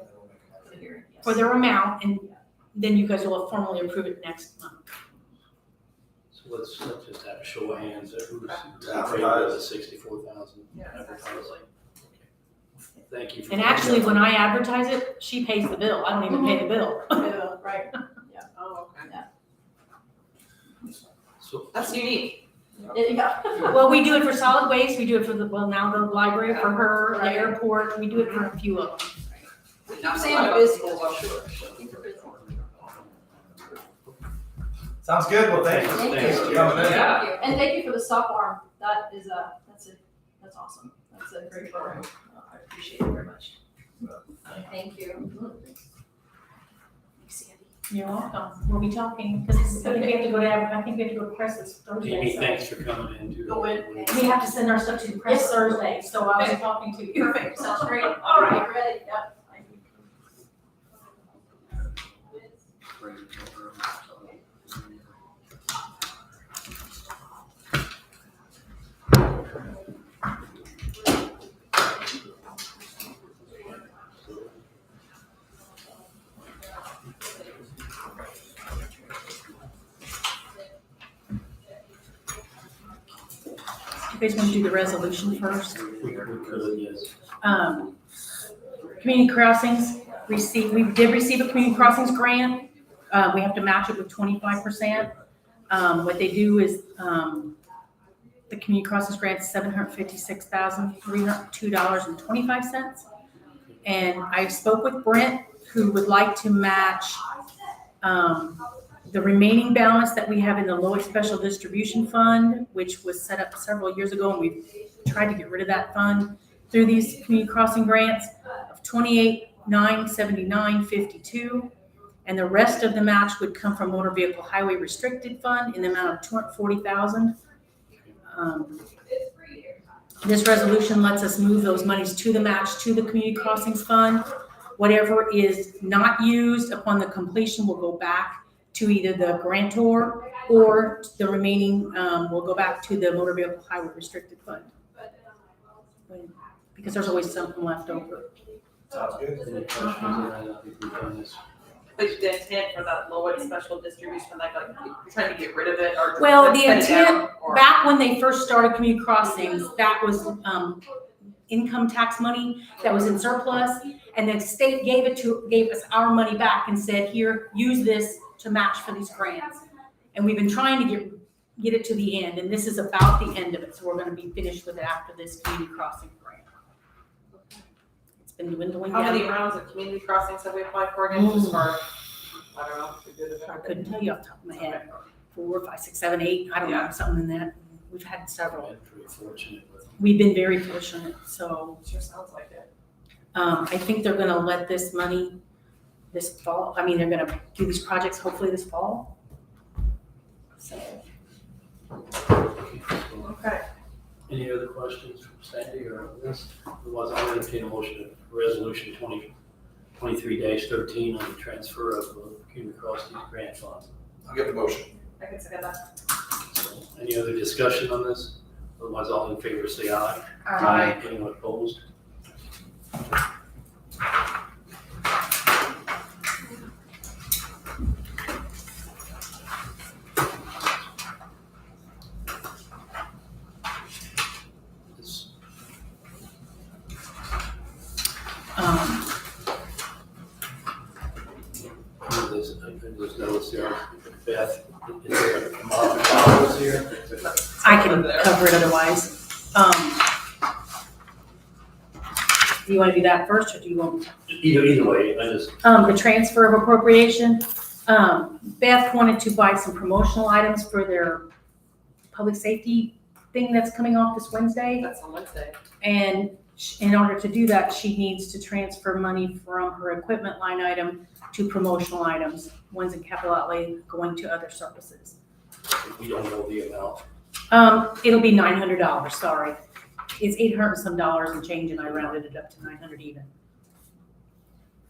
for their amount, and then you guys will formally approve it next month. So let's just have a show of hands, who's Advertise. the 64,000 advertising. Thank you. And actually, when I advertise it, she pays the bill, I don't even pay the bill. Yeah, right. Oh, okay. So, That's unique. Yeah. Well, we do it for solid waste, we do it for now the library, for her, the Right. airport, we do it for a few of them. We keep saying the business, sure. Sounds good, well, thank you. Thank Thanks, you. Coming in. Thank you. And thank you for the stop arm. That's awesome. That's a great program. I appreciate it very much. Thank you. You're welcome, we'll be talking, because I think we have to go to press this Thursday. Amy, so- thanks for coming in too. Go in. We have to send our stuff to the press Yes. Thursday, so I was talking to you. Perfect. Sounds great. All right, ready? Yep. You guys want to do the resolution first? We could, yes. Community crossings, we did receive a community crossings grant. We have to match it with 25%. What they do is, the community crossings grant is $756,302.25. And I spoke with Brent, who would like to match, the remaining balance that we have in the Lowell Special Distribution Fund, which was set up several years ago, and we've tried to get rid of that fund through these community crossing grants of $28,979.52. And the rest of the match would come from Motor Vehicle Highway Restricted Fund in the amount of $240,000. This resolution lets us move those monies to the match, to the Community Crossings Fund. Whatever is not used upon the completion will go back to either the grantor, or the remaining will go back to the Motor Vehicle Highway Restricted Fund. Because there's always something left over. Sounds good. Any questions? I think we've done this. But the intent for that Lowell special distribution, like you're trying to get rid of it or? Well, the spend it down, intent, or- back when they first started community crossings, that was, income tax money that was in surplus, and the state gave us our money back and said, here, use this to match for these grants. And we've been trying to get it to the end, and this is about the end of it, so we're gonna be finished with it after this community crossing grant. It's been dwindling How many down. rounds of community crossings have we applied for again, just for, I don't know, if we did it. I couldn't tell you off the top of my head. 4, 5, 6, 7, 8, I don't know, something in that. We've had several. Been pretty fortunate with We've been very fortunate, so. Sure sounds like it. I think they're gonna let this money this fall, I mean, they're gonna do these projects hopefully this fall. So, Okay. Any other questions from Sandy or this? Otherwise, I'll entertain a motion of resolution 2023-13 on the transfer of community crossing grant funds. I'll get the motion. I can second that. So, any other discussion on this? Otherwise, all in favor say aye. Aye. Anyone opposed? This- I just noticed there, Beth, is there a amount of dollars here? I can cover it otherwise. Do you wanna do that first, or do you want? Either way, I just, The transfer of appropriation, Beth wanted to buy some promotional items for their public safety thing that's coming off this Wednesday. That's on Wednesday. And in order to do that, she needs to transfer money from her equipment line item to promotional items, ones in capital outlay going to other services. we don't know the amount. It'll be $900, sorry. It's $800 and some dollars and change, and I rounded it up to 900 even.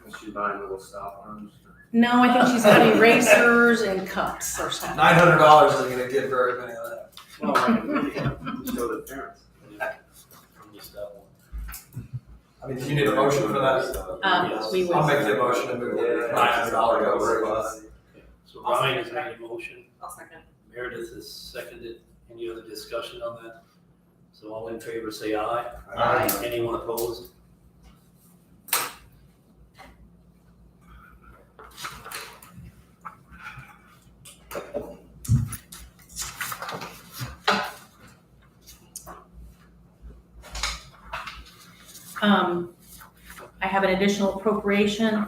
Is she buying little stop arms? No, I think she's got erasers and cups or something. $900 isn't gonna get very many of that. Well, just go to the parents. Just that one. I mean, do you need a motion for that? We would. I'll make the motion to move the $900 over. Okay, so Ryan has made a motion, I'll second. Meredith has seconded. Any other discussion on that? So all in favor say aye. Aye. Anyone opposed? I have an additional appropriation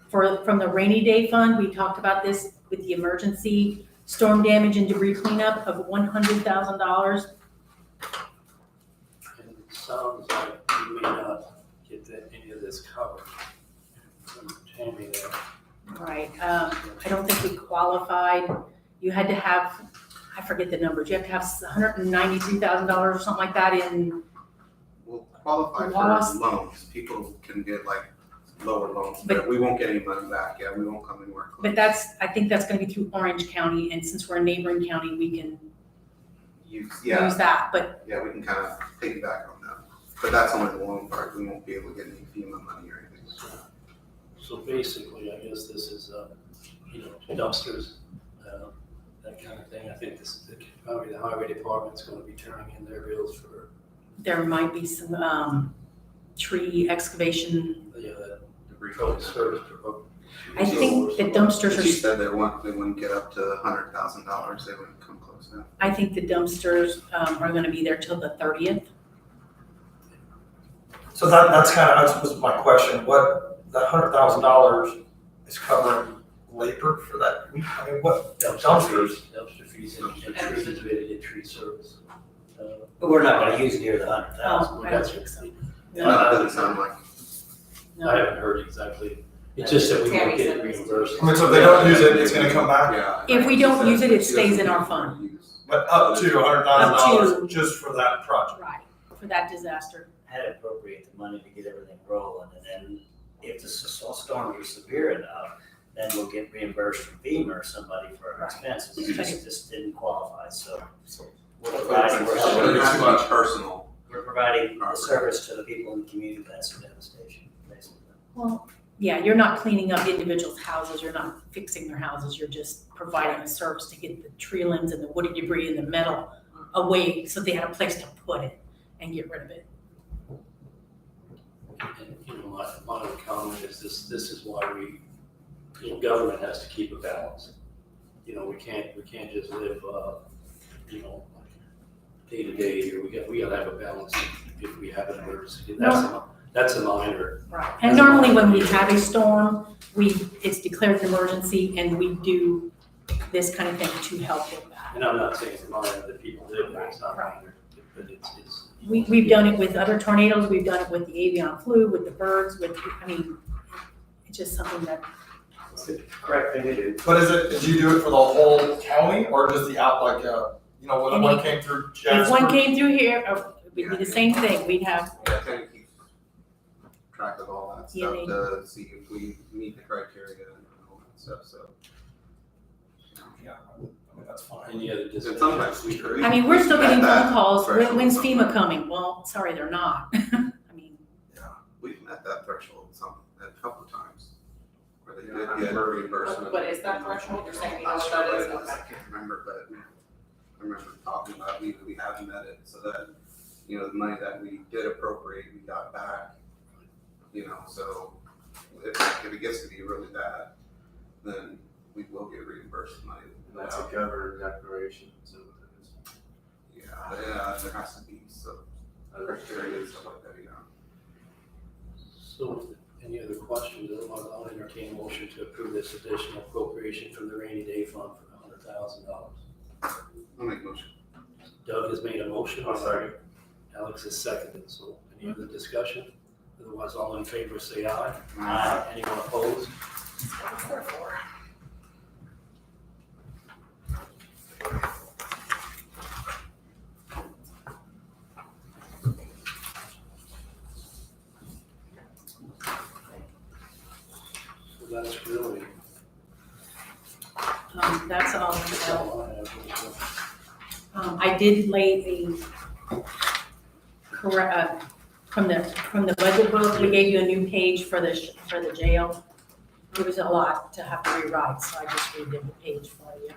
from the rainy day fund. We talked about this with the emergency storm damage and debris cleanup of $100,000. And it sounds like you may not get any of this covered. From Tammy there. Right, I don't think we qualified. You had to have, I forget the numbers, you have to have $193,000 or something like that in, We'll qualify Lost. for loans, people can get like lower loans, But- but we won't get any money back, yeah, we won't come anywhere close. but I think that's gonna be through Orange County, and since we're a neighboring county, we can Yeah, use that, but yeah, we can kind of piggyback on that, but that's only the loan part, we won't be able to get any FEMA money or anything, so. So basically, I guess this is, dumpsters, that kind of thing. I think probably the highway department's gonna be turning in their bills for there might be some, tree excavation. the patrol service. I think the dumpsters She are, said they wouldn't get up to $100,000, they wouldn't come close enough. I think the dumpsters, are gonna be there till the 30th. So that's kind of, that was my question, what, that $100,000 is covering labor for that week? I mean, what, dumpsters? Dumpster fees and trees, and tree service. But we're not gonna use near the 100,000. Oh, I don't think so. That doesn't sound like, I haven't heard exactly. It's just that we won't Tammy get said this. reimbursed. I mean, so if they don't use it, it's gonna come back, yeah. If we don't use it, it stays in our fund. but up to $100,000 just for that project. Right, for that disaster. Had to appropriate the money to get everything rolling, and then if the storms are severe enough, then we'll get reimbursed from FEMA or somebody for our expenses. It just didn't qualify, so we're providing, we're Shouldn't have helping, much personal. we're providing the service to the people in the community that's their devastation, basically. Well, yeah, you're not cleaning up individuals' houses, you're not fixing their houses, you're just providing a service to get the tree limbs and the woody debris and the metal away so they had a place to put it and get rid of it. And, my only comment is this is why government has to keep a balance. We can't just live, day to day here. We gotta have a balance if we have an emergency. That's a minor. Right. And normally when we have a storm, it's declared an emergency and we do this kind of thing to help with that. And I'm not saying it's minor that people live there, it's not minor, but it's. We've done it with other tornadoes, we've done it with the avian flu, with the birds, it's just something that. It's the correct thing to do. But did you do it for the whole county or just the when one came through Jasper? If one came through here, we'd do the same thing, we'd have. Yeah, kind of keep track of all that stuff to see if we meet the criteria and all that stuff, so. Yeah, that's fine. Any other And sometimes we. We're still getting met phone calls, threshold. when's FEMA coming? Well, sorry, they're not. We've met that threshold a couple of times, where they did get reimbursement. What is that threshold? You're saying you know Not what sure that what is? it is, I can't remember, but I remember talking about, we haven't met it, so that, the money that we did appropriate, we got back. So if it gets to be really bad, then we will get reimbursed money. That's a governor declaration, so it is. Yeah, there has to be some criteria and stuff like that, So, any other questions? Otherwise, I'll entertain a motion to approve this additional appropriation from the rainy day fund for $100,000. I'll make a motion. Doug has made a motion. I'll second. Alex has seconded. So, any other discussion? Otherwise, all in favor say aye. Aye. Anyone opposed? So that's really. That's all. That's all I have. I did lay correct, from the budget book, we gave you a new page for the jail. It was a lot to have to rewrite, so I just redid the page for you.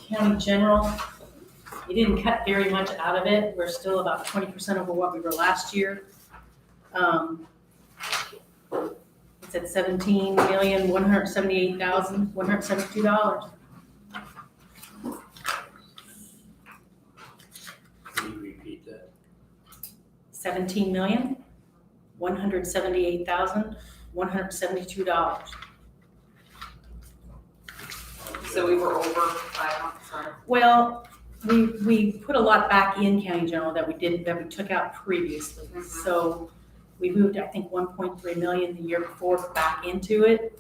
County General, you didn't cut very much out of it. We're still about 20% over what we were last year. It's at $17,178,172. Can you repeat that? $17,178,172. So we were over by a month, sorry. Well, we put a lot back in County General that we took out previously. So we moved, I think, 1.3 million the year before back into it,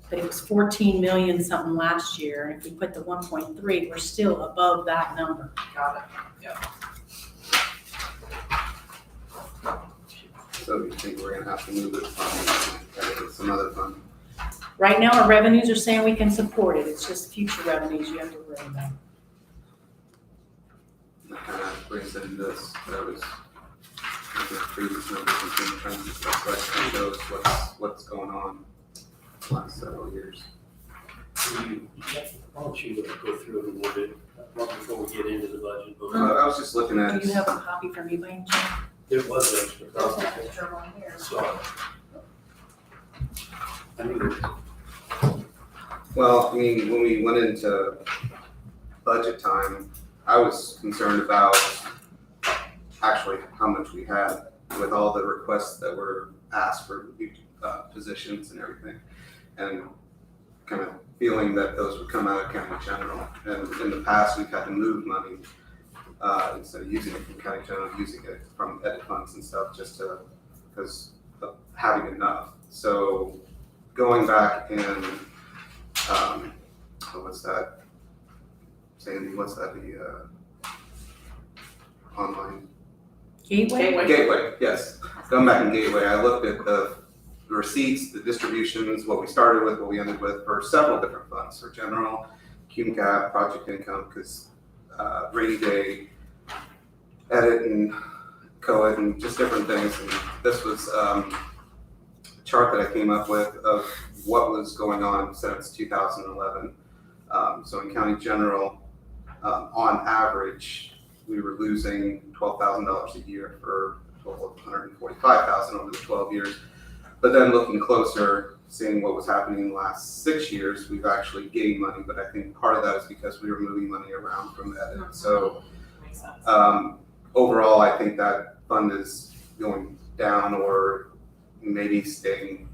but it was 14 million something last year. And if we put the 1.3, we're still above that number. Got it, yeah. So you think we're gonna have to move it from some other fund? Right now, our revenues are saying we can support it. It's just future revenues you have to worry about. That kind of brings into this, that was, I guess, previous numbers and things, trying to stuff like that shows what's going on the last several years. Why don't you go through it a little bit before we get into the budget book? I was just looking at. Do you have a copy for me by any chance? There was extra. There's an extra one here. So, I mean, Well, when we went into budget time, I was concerned about actually how much we had with all the requests that were asked for positions and everything. And kind of feeling that those would come out of county general. And in the past, we've had to move money, instead of using it from county general, using it from edit funds and stuff, just because of having enough. So going back and, what's that? Sandy, what's that, the online? Gateway, yes. Going back in Gateway, I looked at the receipts, the distributions, what we started with, what we ended with for several different funds, for general, CUMCAP, project income, because rainy day, edit and co-ed and just different things. And this was a chart that I came up with of what was going on since 2011. So in county general, On average, we were losing $12,000 a year for a total of $145,000 over the 12 years. But then looking closer, seeing what was happening in the last 6 years, we've actually gained money, but I think part of that is because we were moving money around from that. So Makes sense. overall, I think that fund is going down or maybe staying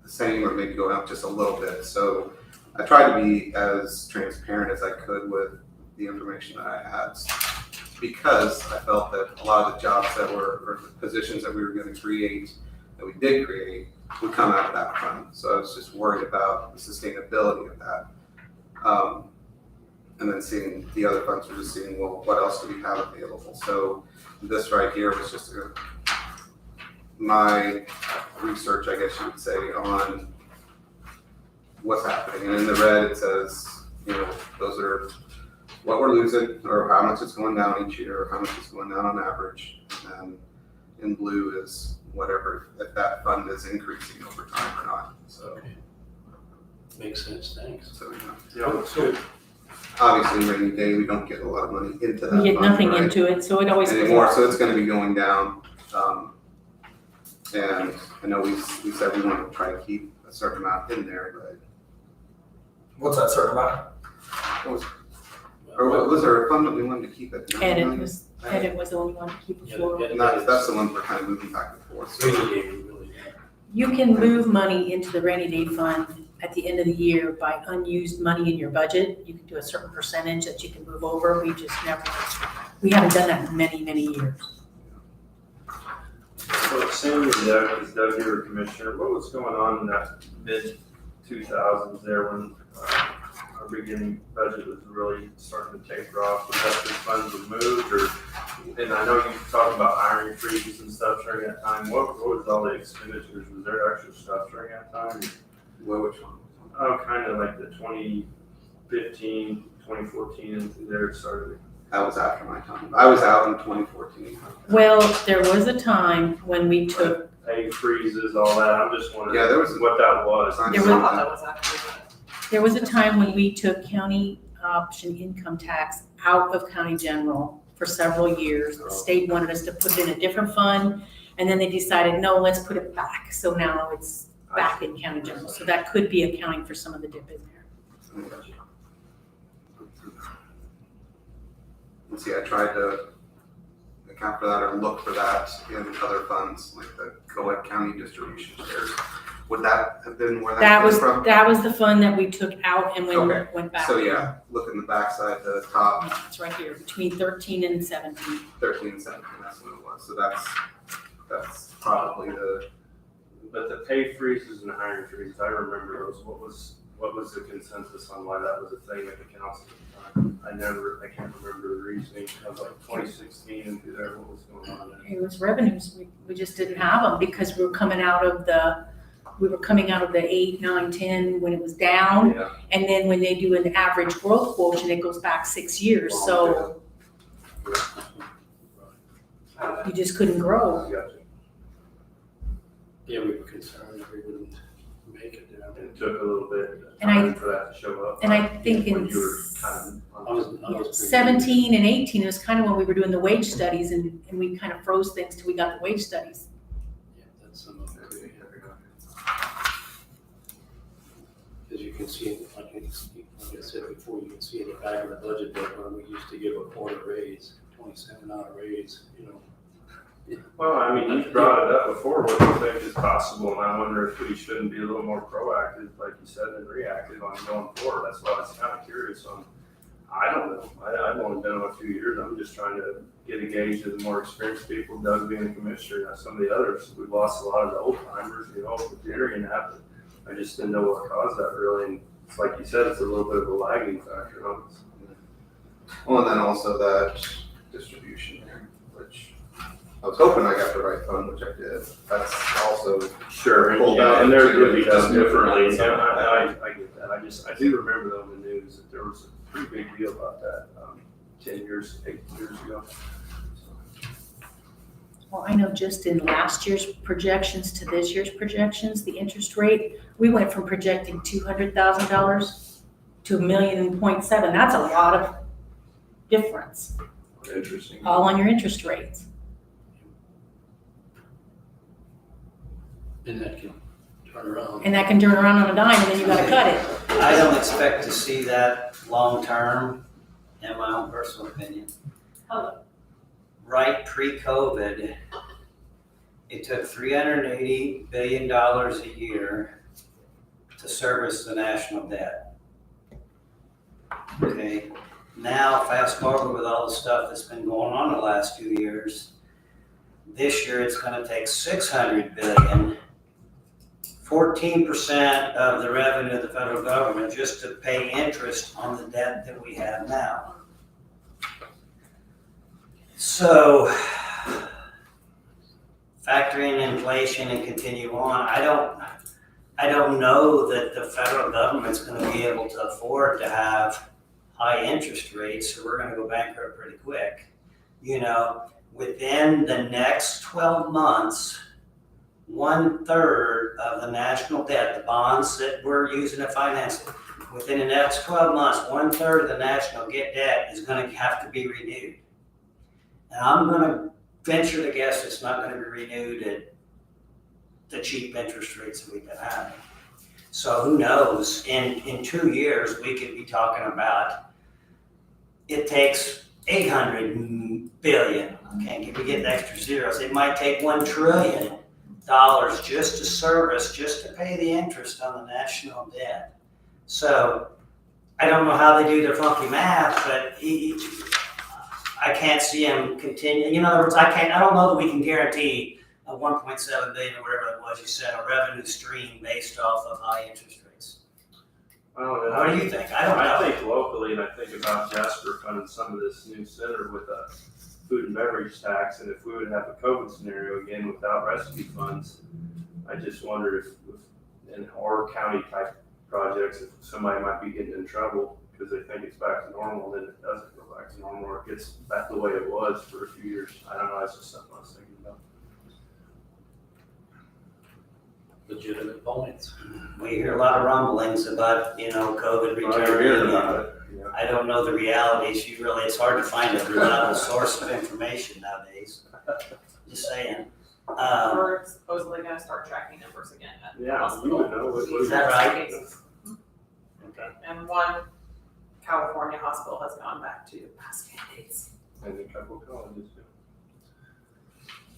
the same or maybe going up just a little bit. So I tried to be as transparent as I could with the information that I had because I felt that a lot of the jobs that were, or the positions that we were going to create, that we did create, would come out of that fund. So I was just worried about the sustainability of that. And then seeing the other funds, we're just seeing, well, what else do we have available? So this right here was just my research, I guess you would say, on what's happening. And in the red, it says, those are what we're losing or how much it's going down each year, or how much it's going down on average. And then in blue is whatever, if that fund is increasing over time or not. So, Makes sense, thanks. so Yeah, looks good. obviously rainy day, we don't get a lot of money into that We get fund, nothing right? into it, so it always goes Anymore, up. so it's gonna be going down. And I know we said we want to try to keep a certain amount in there, but What's that certain amount? or was there a fund that we wanted to keep at 9 Edit million? was the only one to keep Yeah, before. And that's the one we're kind of moving back and forth. So Rainy day, we really, You can move money into the rainy day fund at the end of the year by unused money in your budget. You can do a certain percentage that you can move over. We haven't done that in many, many years. So Sandy and Doug, as Doug, you were commissioner, what was going on in that mid-2000s there when our beginning budget was really starting to taper off? Was that just funds were moved or, and I know you talked about hiring freezes and stuff during that time. What was all the expenditures? Was there extra stuff during that time? which one? Oh, kind of like the 2015, 2014 and through there it started. That was after my time. I was out in 2014. Well, there was a time when we took, Pay freezes, all that. I'm just wondering Yeah, there was what that was. I There I was- thought that was actually there was a time when we took county option income tax out of county general for several years. The state wanted us to put it in a different fund, and then they decided, no, let's put it back. So now it's back in county general. So that could be accounting for some of the dip in there. And see, I tried to account for that or look for that in other funds, like the Coed County distribution shares. Would that have been where That that was, came from? that was the fund that we took out and Okay. went back. So yeah, look in the backside, the top It's right here, between 13 and 17. 13 and 17, that's what it was. So that's probably the, But the pay freezes and hiring freezes, I remember those. What was the consensus on why that was a thing at the council at the time? I can't remember the reasoning. It was like 2016 and through there, what was going on there? It was revenues. We just didn't have them because we were coming out of the 8, 9, 10 when it was down. Yeah. And then when they do an average growth quotient, it goes back 6 years. So you just couldn't grow. Gotcha. yeah, we were concerned that we wouldn't make it. It took a little bit of And I- time for that to show up. And I think When in you were kind I was yeah, pretty- 17 and 18, it was kind of when we were doing the wage studies and we kind of froze things till we got the wage studies. Yeah, that's some of it. Because you can see it, like I said before, you can see in the back of the budget book when we used to give a quarter raise, $27 raise, Well, I mean, you brought it up before, what do you think is possible, and I wonder if we shouldn't be a little more proactive, like you said, than reactive on going forward. That's why I was kind of curious on, I don't know, I've only been on a few years, I'm just trying to get a gauge of the more experienced people, Doug being the commissioner, and some of the others. We've lost a lot of the old timers, with Jerry and that, but I just didn't know what caused that really, and it's like you said, it's a little bit of a lagging factor on this. well, and then also that distribution there, which I was hoping I got the right fund, which I did. That's also, Sure, and, Pulled yeah, out and they're too, really it done just moved differently, around and some. I get that, I do remember though in the news that there was a pretty big deal about that, 8 years ago. Well, I know just in last year's projections to this year's projections, the interest rate, we went from projecting $200,000 to $1.7 million. That's a lot of difference, Interesting. all on your interest rates. And that can turn around. And that can turn around on a dime and then you gotta cut it. I don't expect to see that long-term, in my own personal opinion. Oh. Right pre-COVID, it took $380 billion a year to service the national debt. Okay, now fast forward with all the stuff that's been going on the last 2 years, this year it's gonna take $600 billion, 14% of the revenue of the federal government just to pay interest on the debt that we have now. So, factor in inflation and continue on, I don't know that the federal government's gonna be able to afford to have high interest rates, so we're gonna go bankrupt pretty quick. You know, within the next 12 months, 1/3 of the national debt, the bonds that we're using to finance it, within the next 12 months, 1/3 of the national debt is gonna have to be renewed. And I'm gonna venture to guess it's not gonna be renewed at the cheap interest rates that we've been having. So who knows, in 2 years, we could be talking about, it takes 800 billion, okay, if we get the extra zeros, it might take $1 trillion just to service, just to pay the interest on the national debt. So, I don't know how they do their funky math, but I can't see them continue, in other words, I don't know that we can guarantee a 1.7 billion or whatever it was you said, a revenue stream based off of high interest rates. Well, What do you think? I don't I know. think locally, and I think about Jasper funding some of this new center with a food and beverage tax, and if we would have a COVID scenario again without rescue funds, I just wonder if in our county type projects, if somebody might be getting in trouble because they think it's back to normal, then it doesn't go back to normal, or it gets back the way it was for a few years. I don't know, that's just something I was thinking about. Legitimate points. We hear a lot of rumblings about, COVID You're hearing returning. about it, yeah. I don't know the realities. It's hard to find a reliable source of information nowadays. Just saying. We're supposedly gonna start tracking numbers again at the Yeah, we hospital. would know. Is that right? Okay. And one California hospital has gone back to past mandates. And a couple of colleges, yeah.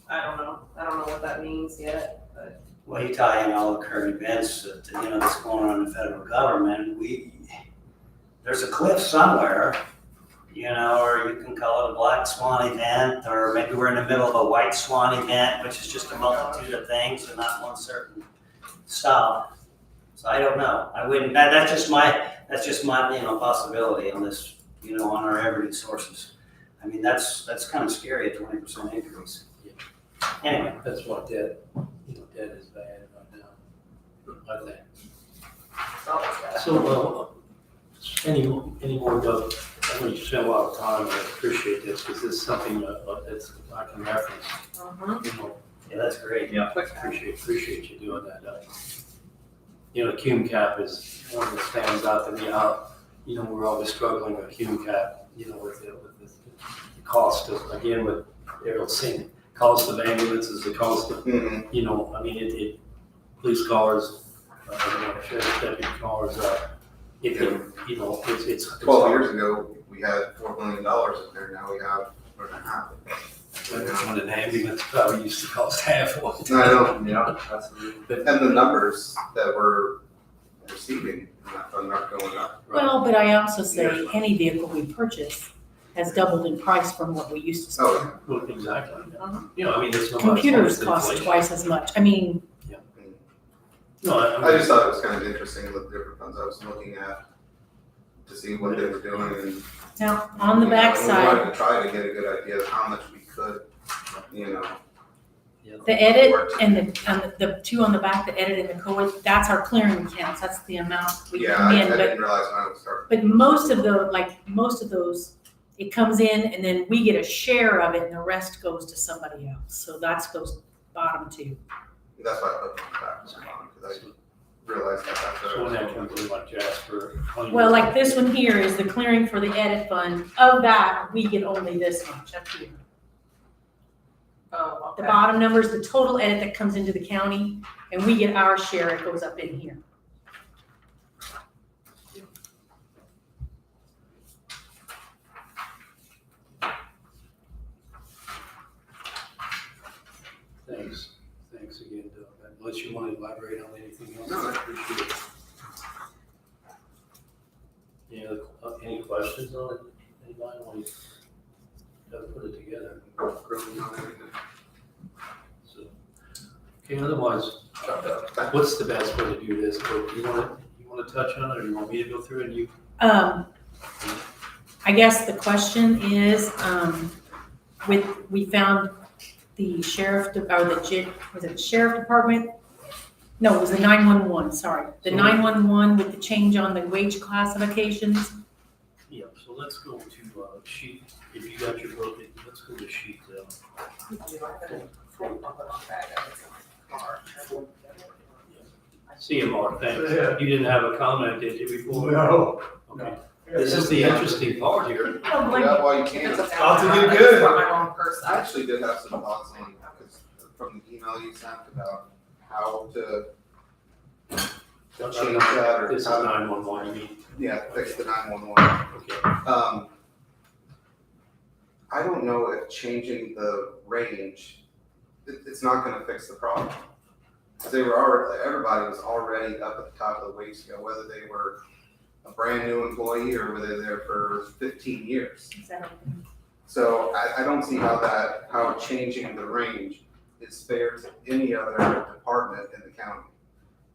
I don't know what that means yet, but Well, you tie in all the current events that, that's going on in the federal government, there's a cliff somewhere, or you can call it a black swan event, or maybe we're in the middle of a white swan event, which is just a multitude of things and not one certain stop. So I don't know. I wouldn't, that's just my, possibility on this, on our revenue sources. I mean, that's kind of scary, a 20% increase. Anyway. That's what debt is bad right now, I think. it's always that. So, any more, Doug? I know you spent a lot of time, and I appreciate this, because this is something that's I can reference, Yeah, that's great. Yeah, Quick. appreciate you doing that. CUME-CAP is one that stands out to me. We're always struggling with CUME-CAP, with the cost of, again, with Errol saying, cost of ambulances, the cost of, police cars, sheriff's deputy cars, it's 12 years ago, we had $4 million in there, now we have $1.5 million. When an ambulance probably used to cost half what. I know, Yeah, absolutely. and the numbers that we're receiving in that fund are going up. Well, but I also say any vehicle we purchase has doubled in price from what we used to spend. Oh, Well, exactly. Uh-huh. It's no Computers cost twice as much. I mean, No, I just thought it was kind of interesting with the different funds I was looking at to see what they were doing and. now, on the We backside, wanted to try to get a good idea of how much we could, the edit and the two on the back, the edit and the co-ed, that's our clearing accounts. That's the amount we Yeah, come I in. But didn't realize when I was starting. But most of those, it comes in and then we get a share of it and the rest goes to somebody else. So that goes bottom two. That's why I put them back on, because realize that after. So when that comes in like Jasper. Well, like this one here is the clearing for the edit fund. Of that, we get only this much up here. Oh, The okay. bottom number is the total edit that comes into the county, and we get our share, it goes up in here. Thanks again, Doug. Unless you want to elaborate on anything else, No. I appreciate it. Any questions on it? Anybody want to put it together? So, okay, otherwise, what's the best way to do this? You want to touch on it, or you want me to go through it and you? I guess the question is, we found the sheriff, was it the sheriff department? No, it was the 911, sorry. The 911 with the change on the wage classifications. Yeah, so let's go to sheet, if you got your book, let's go to sheet. CMR, thanks. You didn't have a comment, did you, before? No. Okay. This is the interesting part here. Yeah, well, you can't. Thoughts to get good. For my wrong person. I actually did have some thoughts on, because from the email you sent about how to change that or This is how to, 911, you mean? yeah, fix the 911. Okay. I don't know if changing the range, it's not gonna fix the problem. Because everybody was already up at the top of the wage scale, whether they were a brand new employee or whether they're there for 15 years. So I don't see how changing the range is fair to any other department in the county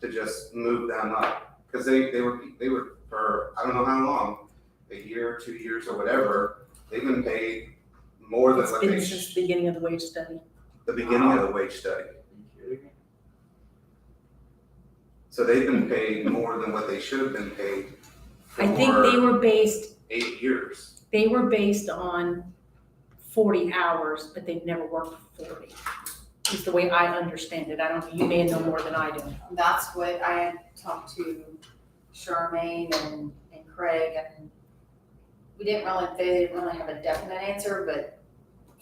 to just move them up. Because they were for, I don't know how long, a year, 2 years or whatever, they've been paid more than It's what been they, since the beginning of the wage study. the beginning of the wage study. So they've been paid more than what they should have been paid I think they for were based 8 years. They were based on 40 hours, but they've never worked 40, is the way I understand it. I don't, you may know more than I do. That's what I had talked to Charmaine and Craig, and they didn't really have a definite answer, but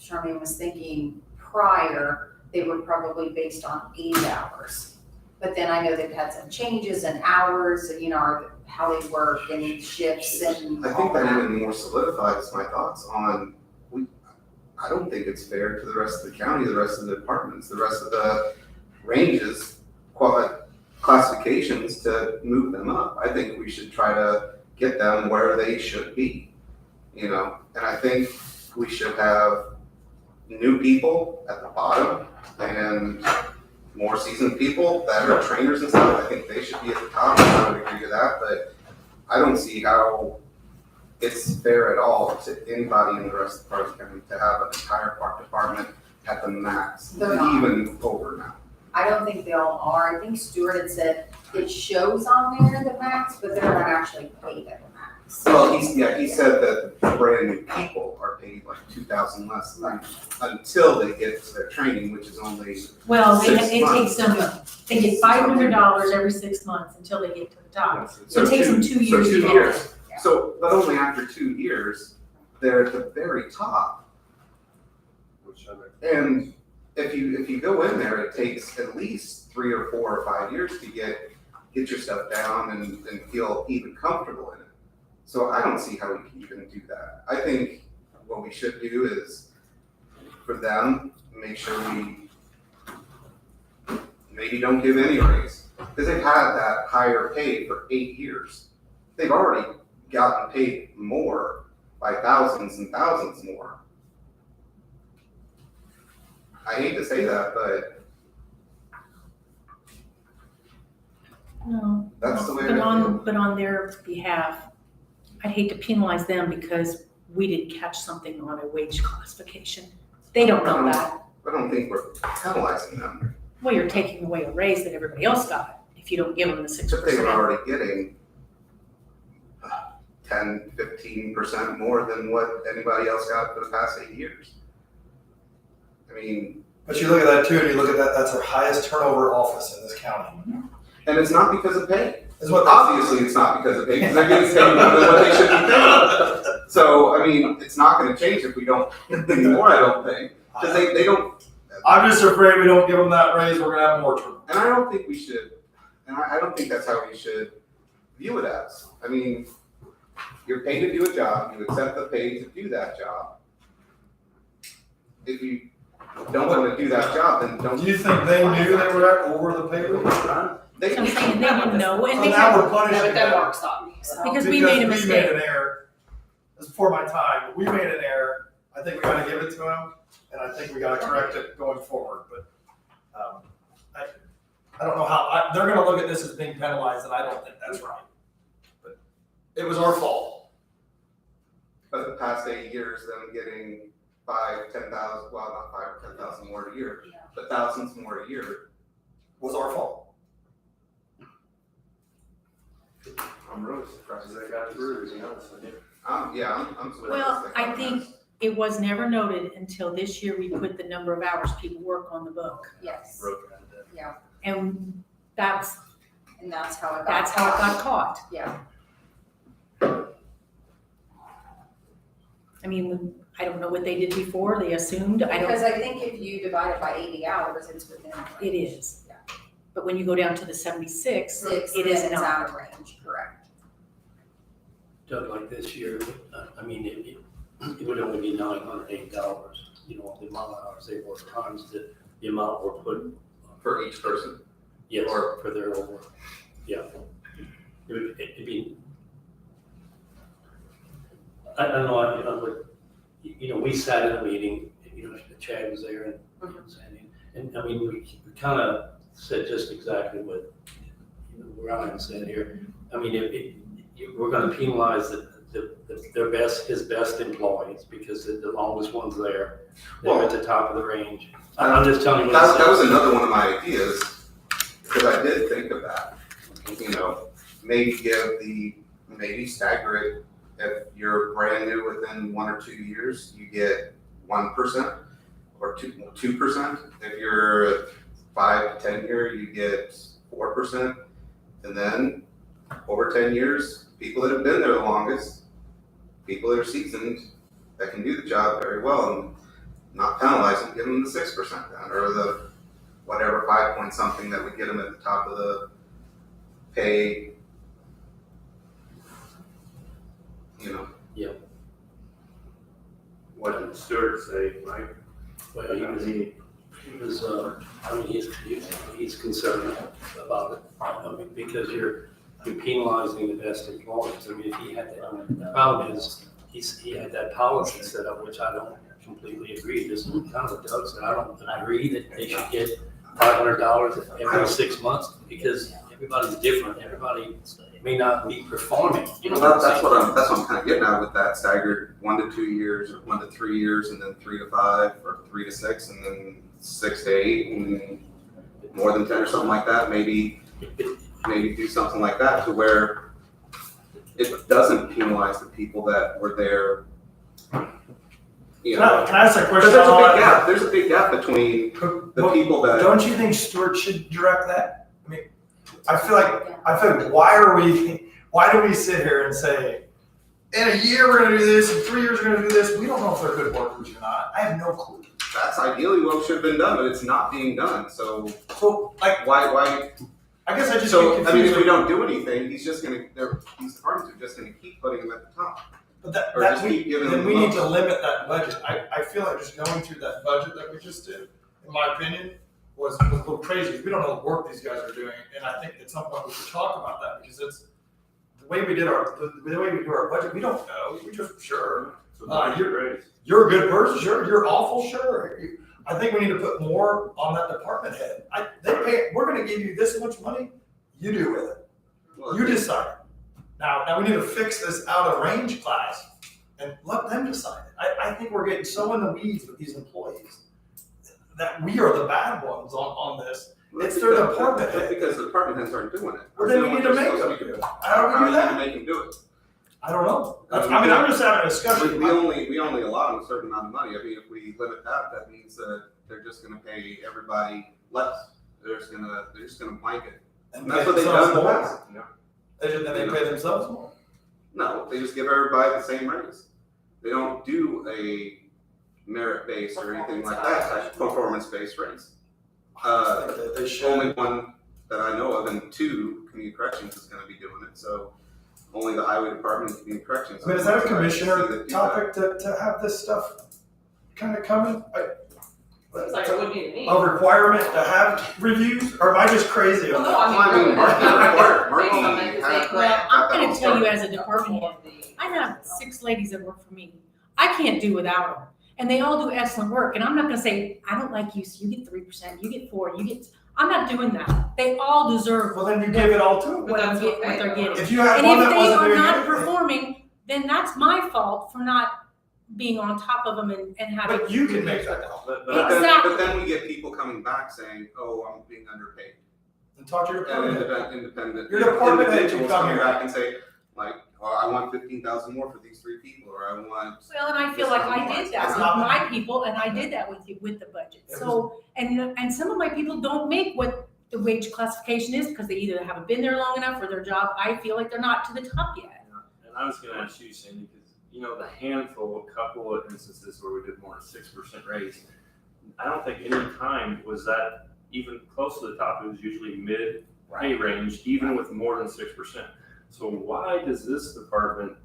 Charmaine was thinking prior, they were probably based on 8 hours. But then I know they've had some changes in hours, and how they work and shifts and I all think that that. even more solidifies my thoughts on, I don't think it's fair to the rest of the county, the rest of the departments, the rest of the ranges, classifications to move them up. I think we should try to get them where they should be, and I think we should have new people at the bottom and more seasoned people that are trainers and stuff. I think they should be at the top. I would agree with that, but I don't see how it's fair at all to anybody in the rest of the Park County to have an entire park department at the max, They're not. even over now. I don't think they all are. I think Stuart had said it shows on there the max, but they're not actually paid at the max. Well, he said that brand new people are paid like $2,000 less until they get to their training, which is only Well, Six it takes them, they get $500 every 6 months until they get to the top. So it takes them 2 years to get there. So, but only after 2 years, they're at the very top. And if you go in there, it takes at least 3 or 4 or 5 years to get your stuff down and feel even comfortable in it. So I don't see how we can even do that. I think what we should do is for them, make sure we maybe don't give any raise. Because they've had that higher pay for 8 years. They've already gotten paid more by thousands and thousands more. I hate to say that, but No. that's the way But it on, is. but on their behalf, I'd hate to penalize them because we didn't catch something on a wage classification. They don't know that. I don't think we're penalizing them. Well, you're taking away a raise that everybody else got if you don't give them the 6%. But they were already getting 10, 15% more than what anybody else got for the past 8 years. I mean, But you look at that too, and you look at that, that's our highest turnover office in this county. And it's not because of pay. Is what Obviously, it's not because of pay, because they're getting paid more than what they should be paid. So, I mean, it's not gonna change if we don't anymore, I don't think, because they don't, I'm just afraid we don't give them that raise, we're gonna have more trouble. and I don't think we should, and I don't think that's how we should view it as. I mean, you're paid to do a job, you accept the pay to do that job. If you don't wanna do that job, then don't. Do you think they knew they were at over the pay raise? They, I'm saying they didn't know, and So they now have, we're punishing But then them. Mark stopped me, so. because we made a We made mistake. an error. It's before my time, but we made an error. I think we gotta give it to them, and I think we gotta correct it going forward, but, I don't know how, they're gonna look at this as being penalized, and I don't think that's right. But it was our fault. but the past 8 years, them getting 5, 10,000, well, not 5 or 10,000 more a year, but thousands more a year. Was our fault. I'm really surprised they got through, to be honest with you. I'm surprised. Well, they I got think that. it was never noted until this year we put the number of hours people work on the book. Yes, Broke that down. yeah, And that's and that's how it got. how it got caught. Yeah, I mean, I don't know what they did before, they assumed, I because don't, I think if you divide it by 80 hours, it's within. it is. Yeah. But when you go down to the 76, Six, it then is it's not. out of range, correct. Doug, like this year, I mean, it would only be $908, you know, the amount of hours they work times the amount we're put, For each person. yes, Or- for their over, yeah. It'd be, I don't know, you know, we sat in a meeting, you know, Chad was there and Sandy, and I mean, we kind of said just exactly what, you know, Ryan said here. I mean, we're gonna penalize his best employees, because the longest ones there, they're at the top of the range. I'm just telling you what I That was said. another one of my ideas, because I did think of that. You know, maybe maybe stagger it. If you're brand new within 1 or 2 years, you get 1% or 2%. If you're 5 to 10 year, you get 4%. And then over 10 years, people that have been there the longest, people that are seasoned, that can do the job very well and not penalize them, give them the 6% then, or the whatever 5 point something that would get them at the top of the pay. You know. Yeah. What did Stuart say, Mike? Well, he was, I mean, he's concerned about it, I mean, because you're penalizing the best employees. I mean, if he had that, the problem is, he had that policy set up, which I don't completely agree. This is kind of what Doug said, I don't agree that they should get $500 every 6 months, because everybody's different, everybody may not be performing, you know. Well, that's what I'm kind of getting at with that staggered 1 to 2 years, or 1 to 3 years, and then 3 to 5, or 3 to 6, and then 6 to 8, and more than 10 or something like that. Maybe do something like that to where it doesn't penalize the people that were there. You know, Can I ask a question? because there's a on big that? gap. There's a big gap between the people that. Don't you think Stuart should direct that? I mean, I feel like, why do we sit here and say, in a year we're gonna do this, in 3 years we're gonna do this? We don't know if they're good workers or not. I have no clue. That's ideally what should have been done, but it's not being done. So like, why? I guess I just So get I mean, confused. if we don't do anything, these departments are just gonna keep putting them at the top. But that, Or just keep giving then them we need to loans. limit that budget. I feel like just going through that budget that we just did, in my opinion, was a little crazy. We don't know the work these guys are doing, and I think at some point we should talk about that, because it's the way we do our budget. We don't know. We just sure. You're a good person, sure. You're awful, sure. I think we need to put more on that department head. We're going to give you this much money. You do with it. Well, You decide. Now we need to fix this out of range class and let them decide it. I think we're getting so in the weeds with these employees that we are the bad ones on this. It's their department That's head. because the department heads aren't doing it. Well, then we They're need to doing make what them they're do it. supposed to How do we do you that? make them do it? I don't know. I'm just having a discussion. We only allow them a certain amount of money. I mean, if we limit that means that they're just gonna pay everybody less. They're just gonna blanket And And that's pay what they've themselves done in the more. past. They pay themselves more. No, they just give everybody the same raise. They don't do a merit-based or anything like that, type of performance-based raise. I think that they should. Only one that I know of, and two, community corrections is gonna be doing it, so only the highway department and community corrections. I mean, is that a See commissioner that do that. topic to have this stuff kind of coming? Seems like it would be to me. A requirement to have reviews, or am I just crazy on Well, that? no, Well, I mean, Mark, Based on Mark, the Mark, Well, I'm gonna Mark, tell you as a department head, I have 6 ladies that work for me. I can't do without them. And they all do excellent work. And I'm not gonna say, I don't like you, so you get 3%, you get 4, I'm not doing that. They all deserve Well, then you give it all to them. But that's what okay, they're though. getting. If you had And one if that they wasn't are doing not anything, performing, then that's my fault for not being on top of them and having. but you can make that call. But Exactly. but then we get people coming back saying, oh, I'm being underpaid. And talk to your And department. independent, Your department head can individuals come coming here. back and say, like, oh, I want 15,000 more for these 3 people, or I want. Well, and I feel like I did that It's with not- my people, and I did that with you, with the budget. So, and some of my people don't make what the wage classification is, because they either haven't been there long enough, or their job, I feel like they're not to the top yet. And I was gonna ask you, Sandy, because, the handful, a couple of instances where we did more than 6% raise, I don't think any time was that even close to the top. It was usually mid pay range, even with more than 6%. So why does this department,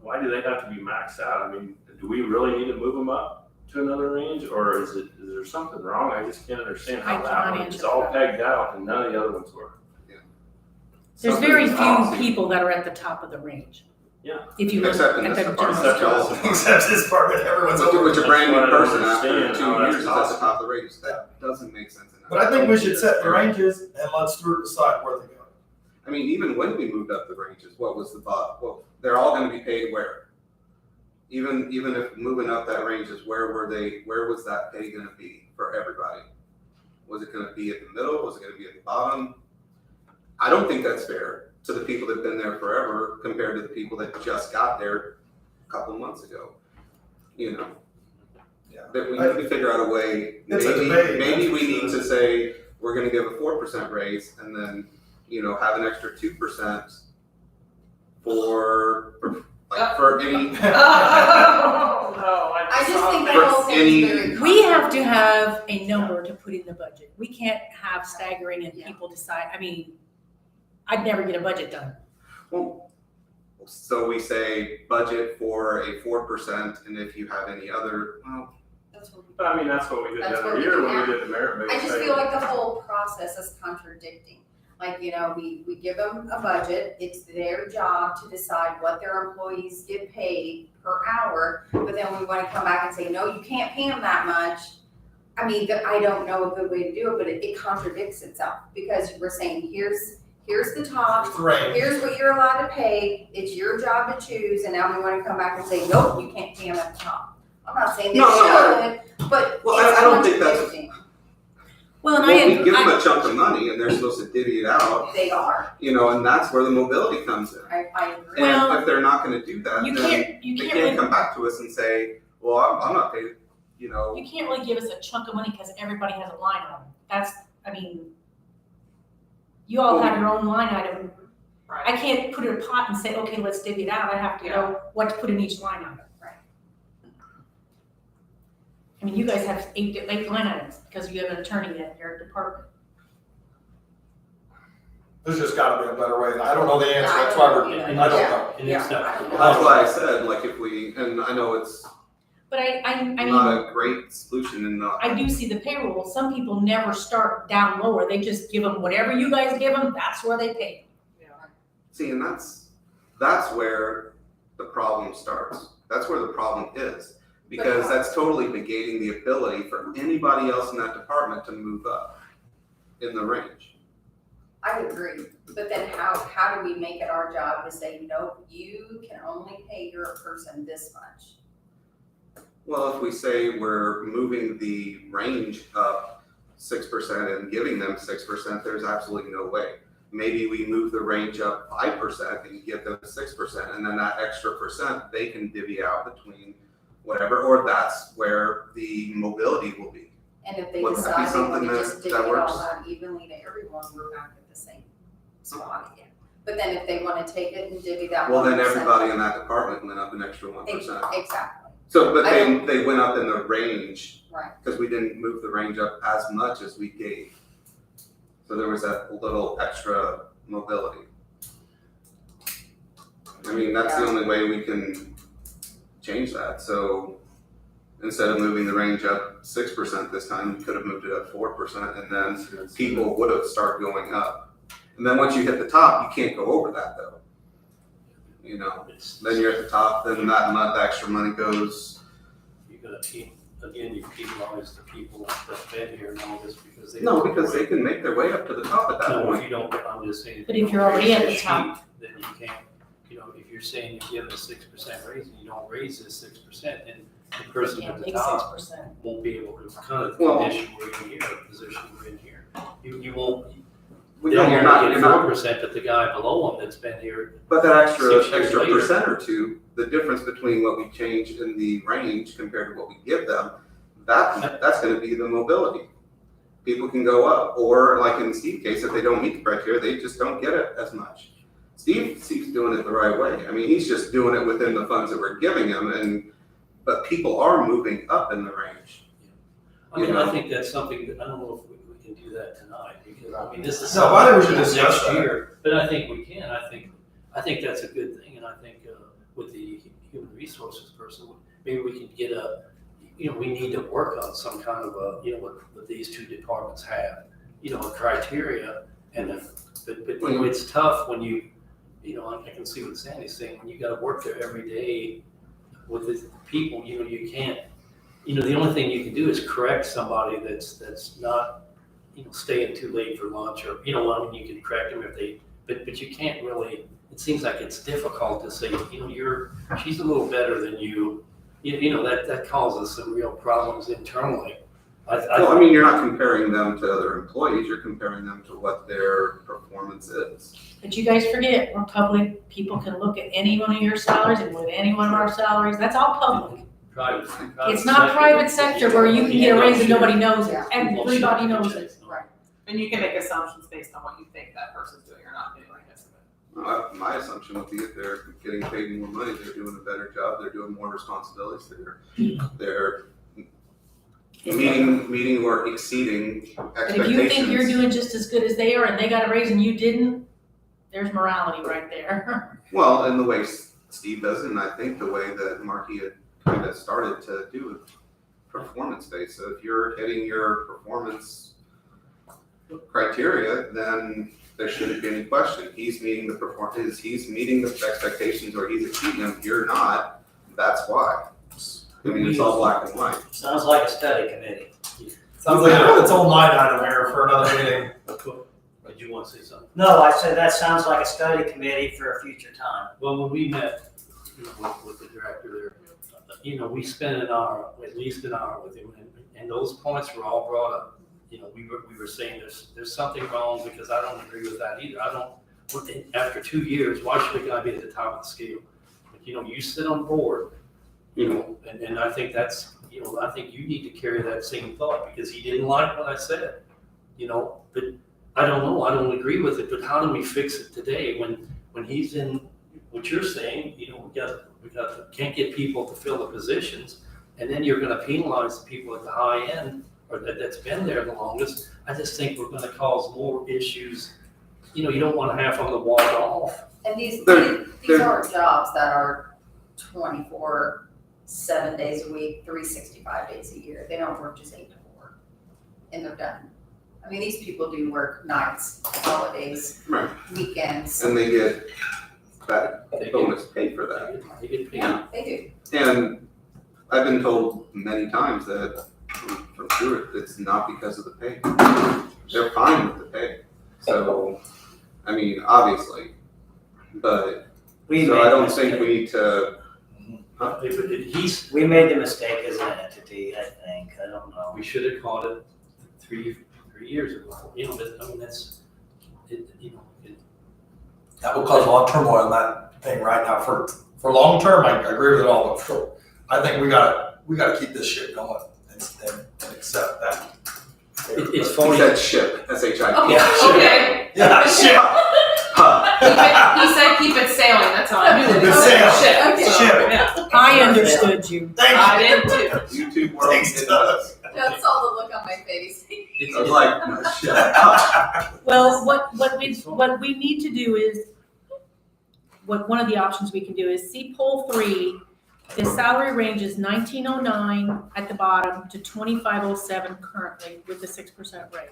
why do they have to be maxed out? I mean, do we really need to move them up to another range, or is there something wrong? I just can't understand how I that cannot one is answer all that. pegged out and none of the other ones were. There's Something's very few off. people that are at the top of the range. Yeah. If you look Except at in the this department, general. except y'all's Except his department, everyone's Which over. a brand new That's what I don't person after understand 2 how that's years is at the possible. top of the range. That doesn't make sense. in But I think we should set the ranges and let Stuart decide where they go. I mean, even when we moved up the ranges, what was the thought? Well, they're all gonna be paid where? Even if moving up that ranges, where was that pay gonna be for everybody? Was it gonna be at the middle? Was it gonna be at the bottom? I don't think that's fair to the people that've been there forever compared to the people that just got there a couple of months ago. Yeah. That we need to figure out a way, It's a debate, maybe we that's need for to say, we're gonna give a 4% raise and then, have an extra 2% for any, Oh, no, I just saw think that. that whole For thing's any- very. We have to have a number to put in the budget. We can't have staggering and people decide, I mean, I'd never get a budget done. well, so we say budget for a 4%, and if you have any other, well, That's what we- But I mean, that's what we did the That's what other we year do when now. we did the merit based. I just feel like the whole process is contradicting. Like, we give them a budget, it's their job to decide what their employees get paid per hour, but then we wanna come back and say, no, you can't pay them that much. I mean, I don't know a good way to do it, but it contradicts itself, because we're saying, here's the top, It's the range. here's what you're allowed to pay, it's your job to choose, and now we wanna come back and say, nope, you can't pay them at the top. I'm not saying they No, no, should, but Well, it's I don't think that's- contradicting. Well, and well, we give them I, a chunk of money and they're supposed to divvy it out, They are, and that's where the mobility comes in. I agree. And Well, if they're not gonna do that, you then can't, you they can't can't really, come back to us and say, well, I'm not paid, you can't really give us a chunk of money because everybody has a line item. That's, I mean, you all have your own line item. Right. I can't put it in a pot and say, okay, let's divvy it out. I have to know what to put in each line item. Right. I mean, you guys have eight line items because you have an attorney at your department. There's just gotta be a better way. I don't know the answer. That's why I don't know. Yeah. That's why I said, like, and I know it's But I mean, not a great solution and not. I do see the payroll. Some people never start down lower. They just give them whatever you guys give them, that's where they pay. See, and that's where the problem starts. That's where the problem is. Because that's totally negating the ability for anybody else in that department to move up in the range. I agree, but then how do we make it our job to say, nope, you can only pay your person this much? Well, if we say we're moving the range up 6% and giving them 6%, there's absolutely no way. Maybe we move the range up 5% and give them 6%, and then that extra percent, they can divvy out between whatever, or that's where the mobility will be. And if they Would that be decide they want something to that- just divvy that it works? all out evenly to everyone, we're back at the same. spot again. But then if they wanna take it and divvy that 1%. Well, then everybody in that department went up an extra 1%. Exactly, So, but I they went up in the range. Right. Because we didn't move the range up as much as we gave. So there was that little extra mobility. I mean, that's the only way we can change that. So instead of moving the range up 6% this time, we could have moved it up 4%, and then people would have started going up. And then once you hit the top, you can't go over that though. You know, then you're at the top, then that month extra money goes. You're gonna keep, again, you penalize the people that's been here and all this because they. No, because they can make their way up to the top at that No, if point. you don't, I'm just saying. But if you're already at the raise top. sheet, then you can't, you know, if you're saying you give a 6% raise and you don't raise this 6%, then the person at the top 6%. won't be able to, kind of the Well- condition we're in here, the position we're in here. You won't, Well, they'll you're only get not, 4%, but the guy below them that's been here, but that extra 6 years later. percent or two, the difference between what we change in the range compared to what we give them, that's gonna be the mobility. People can go up, or like in Steve's case, if they don't meet the criteria, they just don't get it as much. Steve's doing it the right way. I mean, he's just doing it within the funds that we're giving him, but people are moving up in the range. I mean, You I know? think that's something that, I don't know if we can do that tonight, because, I mean, this is. No, I think we something should discuss next that. year, but I think we can, I think that's a good thing, and I think, with the human resources person, maybe we can get we need to work on some kind of what these two departments have, a criteria, and but it's tough when I can see what Sandy's saying, when you gotta work there every day with the people, you can't, the only thing you can do is correct somebody that's not, staying too late for lunch, or, you can correct them if they, but you can't really, it seems like it's difficult to say, she's a little better than you, that causes some real problems internally. Well, I mean, you're not comparing them to other employees, you're comparing them to what their performance is. But you guys forget, we're public, people can look at any one of your salaries and look at any one of our salaries, that's all public. Private It's not private sector where you can get a raise and nobody knows it, Yeah. everybody knows it. And you can make assumptions based on what you think that person's doing or not doing, I guess. My assumption would be if they're getting paid more money, they're doing a better job, they're doing more responsibilities, they're meeting or exceeding expectations. But if you think you're doing just as good as they are and they got a raise and you didn't, there's morality right there. Well, and the way Steve does it, and I think the way that Marky had kind of started to do it, performance-based. So if you're hitting your performance criteria, then there shouldn't be any question. He's meeting he's meeting the expectations, or he's exceeding them. You're not. That's why. I mean, it's all black and white. Sounds like a study committee. Sounds like its own line item here for another meeting. Did you want to say something? No, I said that sounds like a study committee for a future time. Well, when we met with the director there, we spent an hour, at least an hour with him, and those points were all brought up. We were saying there's something wrong, because I don't agree with that either. After 2 years, why should a guy be at the top of the scale? But, you sit on board, and I think that's, I think you need to carry that same thought, because he didn't like what I said, but I don't know, I don't agree with it, but how do we fix it today when he's in what you're saying, we can't get people to fill the positions, and then you're gonna penalize the people at the high end, or that's been there the longest. I just think we're gonna cause more issues. You don't wanna have them to walk off. And these They're- are jobs that are 24, 7 days a week, 365 days a year. They don't work just 8 to 4, and they're done. I mean, these people do work nights, holidays, Right. weekends. And they get that bonus pay for that. They get paid. Yeah, they do. And I've been told many times that from Stewart, it's not because of the pay. They're fine with the pay. So, I mean, obviously, but, so I don't think we need to, We made the mistake as an entity, I think. I don't know. We should have caught it three years ago. That will cause a lot of turmoil in that thing right now. For long term, I agree with it all, but I think we gotta keep this shit going and accept that. It's he funny. said ship, S-H-I-P. Okay. Yeah, shit. He said keep it sailing, that's all I knew. Keep it sailing. Ship. Okay. Ship. Yeah. I understood you. I did too. YouTube world. Thanks, Doug. That's all the look on my face. I was like, shut up. Well, what we need to do is, one of the options we can do is see poll 3, the salary range is 1909 at the bottom to 2507 currently with the 6% raise.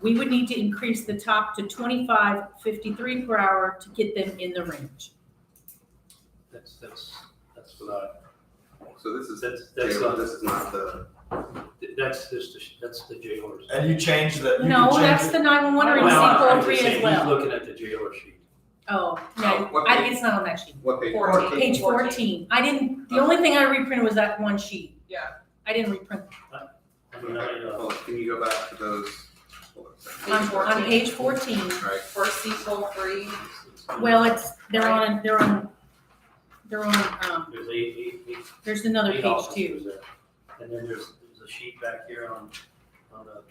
We would need to increase the top to 2553 per hour to get them in the range. That's what So this is, that's this is not the, that's the jailers. And you changed that, you No, can change that's it. the 911 and see I'm poll just 3 saying, as well. He's looking at the jailer sheet. Oh, no, what it's not on that sheet. what page? 14. Page 14. The only thing I reprinted was that one sheet. Yeah. I didn't reprint. I mean, Hold on, can you go back to those? Hold on a second. On page 14, Right, For C-Pole 3. well, they're on, There's eight there's another page officers too. there. And then there's a sheet back here on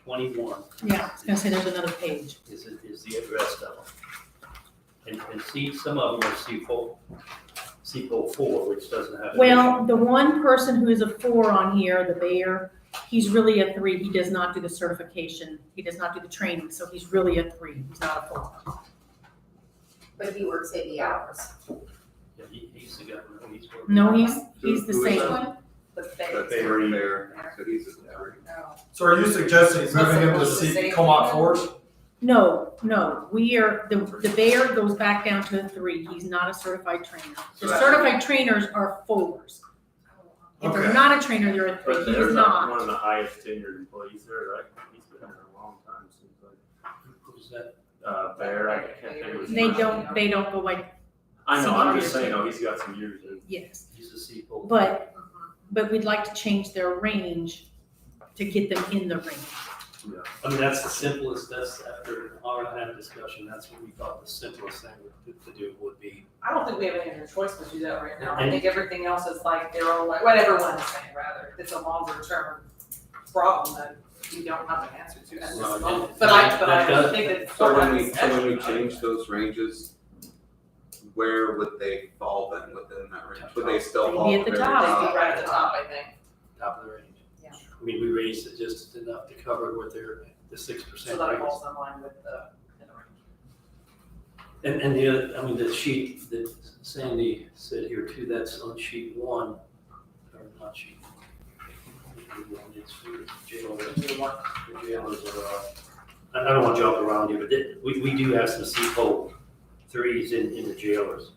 21 Yeah, I was gonna say there's another page. is the rest of them. And see, some of them are C-Pole 4, which doesn't have. Well, the one person who is a 4 on here, the Bayer, he's really a 3. He does not do the certification. He does not do the training, so he's really a 3. He's not a 4. But he works 80 hours. Yeah, he's the guy, he's working. No, he's the Who is same that? one. But that's they, very fair, so he's a three. no. So are you suggesting So moving him to it's the C, same Comox thing? Force? No, the Bayer goes back down to a 3. He's not a certified trainer. The So that's- certified trainers are 4s. If they're Okay. not a trainer, they're a 3. But He there's is one not. of the highest tenured employees there, right? He's been there a long time, seems like. Who's that? Bear, I can't think of his They name. don't go like, I know, I'm just senior saying, he's got some years in. yes. He's a C-Pole. But we'd like to change their range to get them in the range. I mean, that's the simplest, that's after an hour and a half discussion, that's what we thought the simplest thing to do would be. I don't think we have any other choice but to do that right now. I think everything else is like their own, like, what everyone is saying rather. It's a longer term problem that we don't have an answer to at this Well, moment. that- But I that- think that. So when we change those ranges, where would they fall then within that range? Would they still They'd fall? be at the very top. They'd be right at the top, I think. Top of the range. Yeah. I mean, we raised it just enough to cover what their, the 6% So that it raise. falls in line with the range. And the other, I mean, the sheet that Sandy said here too, that's on sheet 1, or not sheet. It's jailers. The jailers are, I don't want to jump around here, but we do have some C-Pole 3s in the jailers.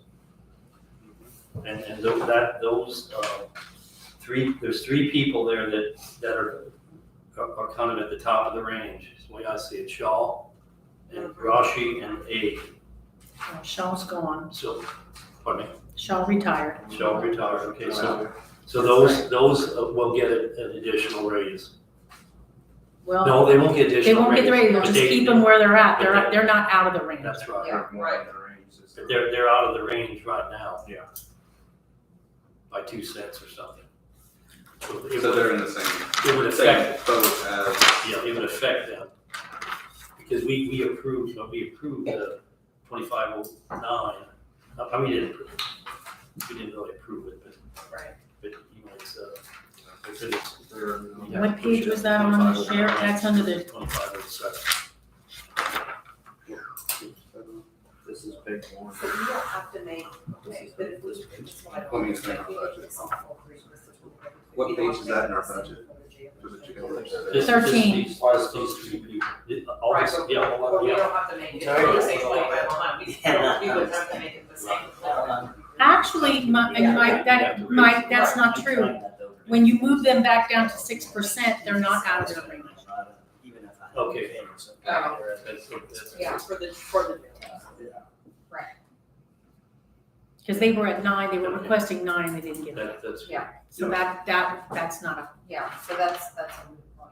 And those there's 3 people there that are kind of at the top of the range, is the way I see it, Shaw and Rashi and A. Shaw's gone. So, pardon me, Shaw retired. Shaw retired, okay, so those will get an additional raise. Well, No, they won't get they additional raise. won't get the raise. They'll but just they- keep them where they're at. but They're not out of the range. That's right. Yeah, right. But they're out of the range right now. Yeah. By 2 cents or something. So So they're in the same, it would same affect, boat as, yeah, it would affect them. Because we approved the 2509. I mean, we didn't really approve it, but. Right. But, you know, it's, What page was that on the share? That's under the, 2507. This is page 1. So you don't have to make, okay, but if we. Let me explain our budget. What page is that in our budget? For the jailers? This- 13. These 3 people. All Right, this, but yeah, we yeah. don't have to make it Sorry. the same 25 we would have to make it the same. actually, Mike, that's not true. When you move them back down to 6%, they're not out of their range. Okay. Oh. That's- Yeah, for the. Because they were at 9, they were requesting 9, and they didn't get it. That's. Yeah. So that's not a, Yeah, so that's a good point.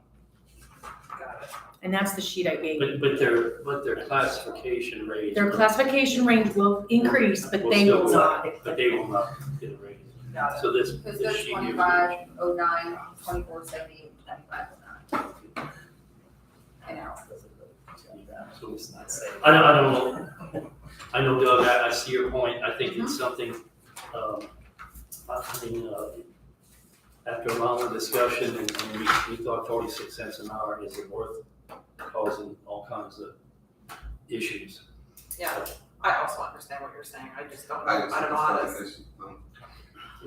Got it. and that's the sheet I gave you. But their classification raise. Their classification range will increase, but they still will go not. up, But they will not get a raise. Got it. So this Because sheet there's gives you. 2509, 2478, 2509. I know. So I don't know. I know Doug, I see your point, I think it's something, after a long discussion, and we thought 46 cents an hour isn't worth causing all kinds of issues. Yeah, I also understand what you're saying, I just don't know, I just I don't know how think to. it's,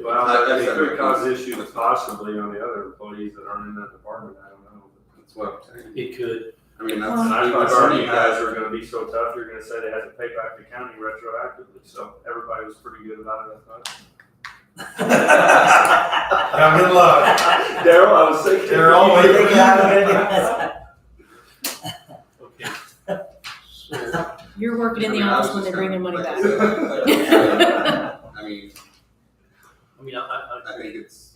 Well, it could cause issues possibly on the other employees that aren't in that department, I don't know. that's what I'm saying. It could, I mean, that's, And I we've thought some of already you guys had, were gonna be so tough, you're gonna say they had to pay back the county retroactively, so everybody was pretty good about it, I thought. Yeah, good luck. Daryl, I was thinking. They're all waiting. okay. So, You're working in the I mean, I was office when they just bring their gonna- money like back. I said, I mean, I I think it's,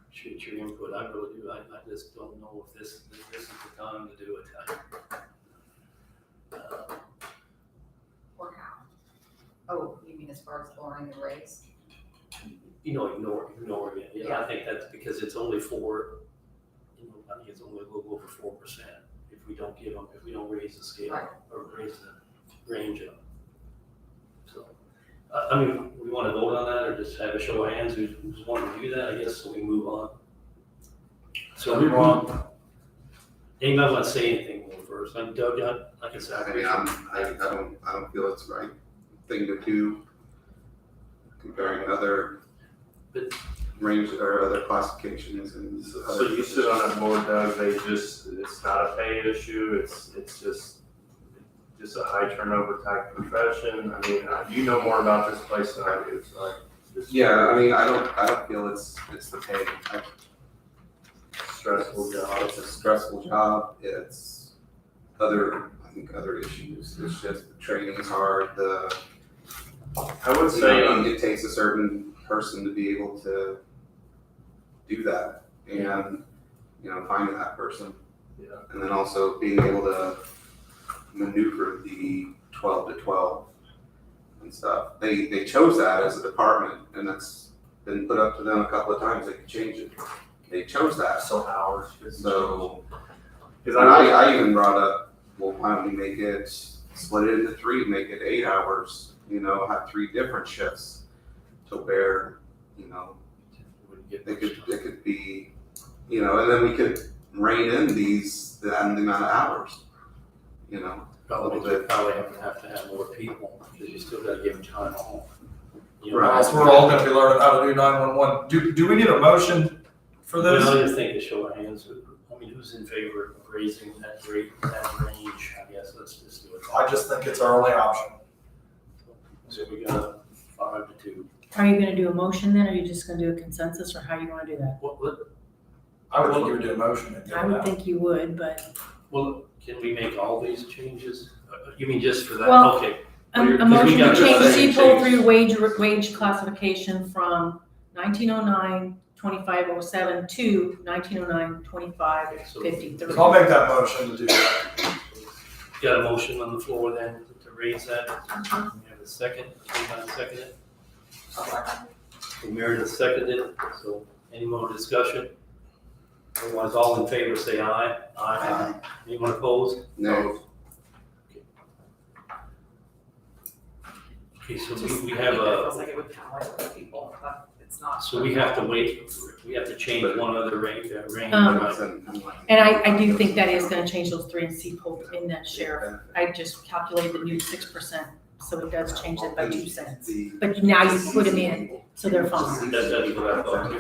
appreciate your input, I really do, I just don't know if this is the time to do it. Or how? Oh, you mean as far as lowering the rates? Ignore it, yeah, I think that's because it's only I think it's only a little over 4% if we don't raise the scale Right. or raise the range up. So, I mean, we wanna vote on that or just have a show of hands, who's wanting to do that, I guess, so we move on. So we Ron, anybody wanna say anything more first? I'm Doug, like I said, I mean, I don't feel it's the right thing to do comparing other But- range or other classifications and So other. you sit on that board, Doug, it's not a pay issue, it's just a high turnover type profession. I mean, you know more about this place than I do, so I just. Yeah, I mean, I don't feel it's the pay. Stressful job. It's a stressful job, it's other issues, it's just the training's hard, I would say, it takes a certain person to be able to do that and, finding that person. Yeah. And then also being able to maneuver the 12 to 12 and stuff. They chose that as a department and that's been put up to them a couple of times, they could change it. They chose that. so hours. So, Cause and I even brought up, well, why don't we make it, split it into 3, make it 8 hours, have 3 different shifts to where, it could be, and then we could rein in the amount of hours, Probably have to have more people, because you still gotta give them time off. Right, so we're all gonna be learning how to do 911. Do we need a motion for this? Well, I just think a show of hands, I mean, who's in favor of raising that rate, that range, I guess, let's just do it. I just think it's our only option. So we got 5 to 2. Are you gonna do a motion then, or are you just gonna do a consensus, or how you wanna do that? I would think you would do a motion and go I would down. think you would, but, Well, can we make all these changes? You mean just for that? Well, Okay. a Because we motion to got the change same C-POL change. 3 wage classification from 1909, 2507 to 1909, 2553. So I'll make that motion to do that. Got a motion on the floor then to raise that. We have a second, anybody second it? Meredith seconded it, so any more discussion? Otherwise, all in favor say aye. Aye. Anyone opposed? No. Okay, so Just- we I have think that a, feels like it would penalize other people, but it's not. so we have to wait, we have to change one other range, Um, right? And I do think that is gonna change those 3 in C-POL in that sheriff. I just calculated the new 6%, so it does change it by 2 cents. But now you put them in, so they're fine. That's what I thought too.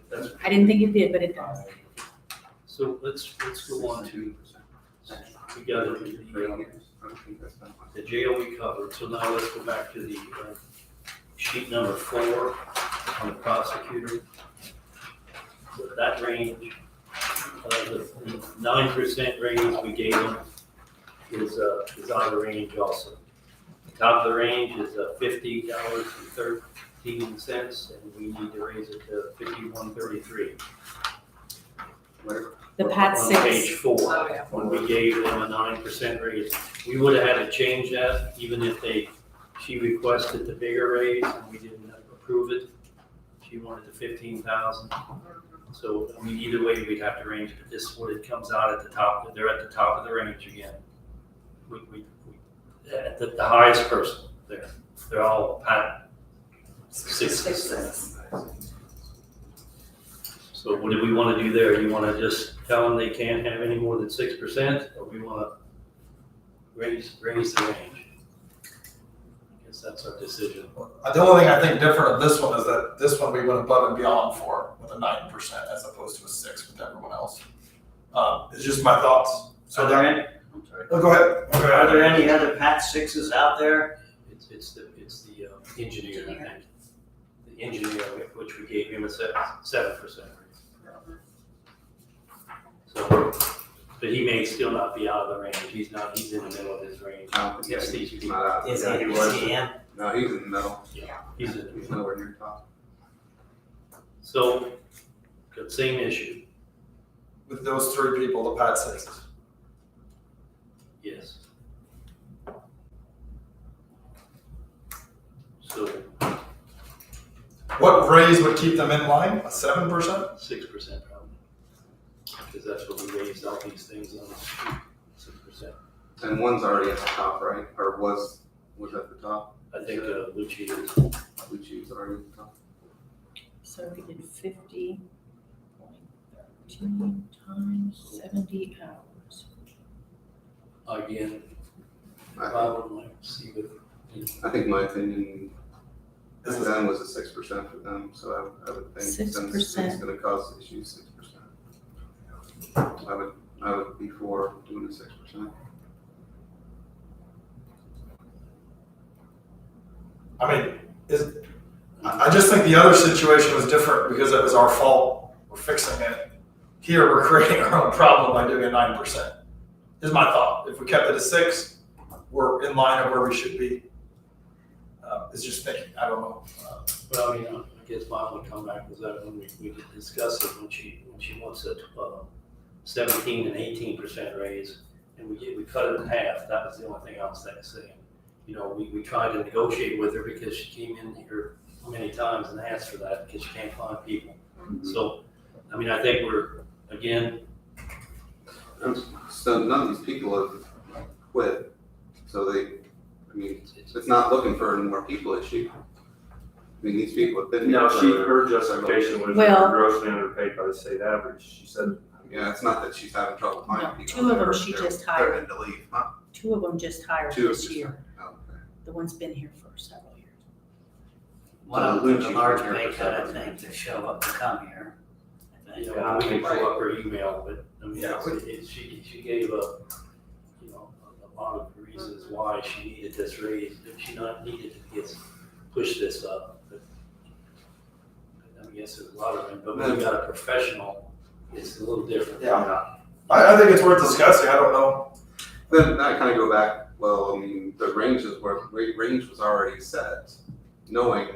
That's- I didn't think it did, but it does. So let's go on to, we got the jail we covered, so now let's go back to the sheet number 4 on the prosecutor. So that range, the 9% raise we gave them is out of the range also. Top of the range is $50.13, and we need to raise it to $51.33. The Pat On 6. page 4, Oh, yeah. when we gave them a 9% raise. We would have had to change that, even if she requested the bigger raise and we didn't approve it. She wanted the 15,000. So, I mean, either way, we'd have to range, but this is what it comes out at the top, they're at the top of the range again. The highest person there, they're all at 6%. So what do we wanna do there? You wanna just tell them they can't have any more than 6%, or we wanna raise the range? I guess that's our decision. The only thing I think different of this one is that this one we went above and beyond for with a 9% as opposed to a 6 with everyone else. It's just my thoughts. So Are there that, any, I'm sorry. oh, go ahead. Okay. Are there any other Pat sixes out there? It's the engineer, I think. The engineer, which we gave him a 7% raise. So, but he may still not be out of the range. He's in the middle of his range. Yeah, he's not out. Is Yeah, he, he is was. he in? No, he's in the middle. He's in. He's nowhere near top. So, got same issue, With those three people, the Pat sixes. yes. So, What raise would keep them in line? A 7%? 6% probably. Because that's what we raised all these things on, 6%. And one's already at the top, right? Or was at the top? I think Lucci is. Lucci's already at the top. So if we did 50.13 times 70 hours. Again, I I would like to see what. think my opinion, this then was a 6% for them, so I would think since it's 6%. gonna cause issues, 6%. I would be for doing a 6%. I mean, I just think the other situation was different because it was our fault. We're fixing it. Here, we're creating our own problem by doing a 9%. Is my thought. If we kept it at 6, we're in line of where we should be. It's just thinking. I don't know. Well, I guess my only comeback was that when we discussed it, when she wants a 17 and 18% raise, and we cut it in half. That was the only thing I was saying. You know, we tried to negotiate with her because she came in here many times and asked for that because she can't find people. So, I mean, I think we're, again, So none of these people have quit, so it's not looking for any more people, is she? I mean, these people have been. No, here for- her justification was Well- they're grossly underpaid by the state average. She said, Yeah, it's not that she's having trouble finding No, people. 2 of them They're- she they're just hired. threatening to leave, huh? 2 of them just hired 2 of this them. year. Oh, okay. The one's been here for several years. One of them took a Lucci's large been here pay for cut, I 7 think, to show up to come here. I think. you know, we can pull up her email, but, I mean, Yeah. she gave a lot of reasons why she needed this raise, that she not needed to push this up. But I guess there's a lot of them, but when you got a professional, it's a little different. Yeah. I think it's worth discussing. I don't know. Then I kind of go back, well, I mean, the range was already set, knowing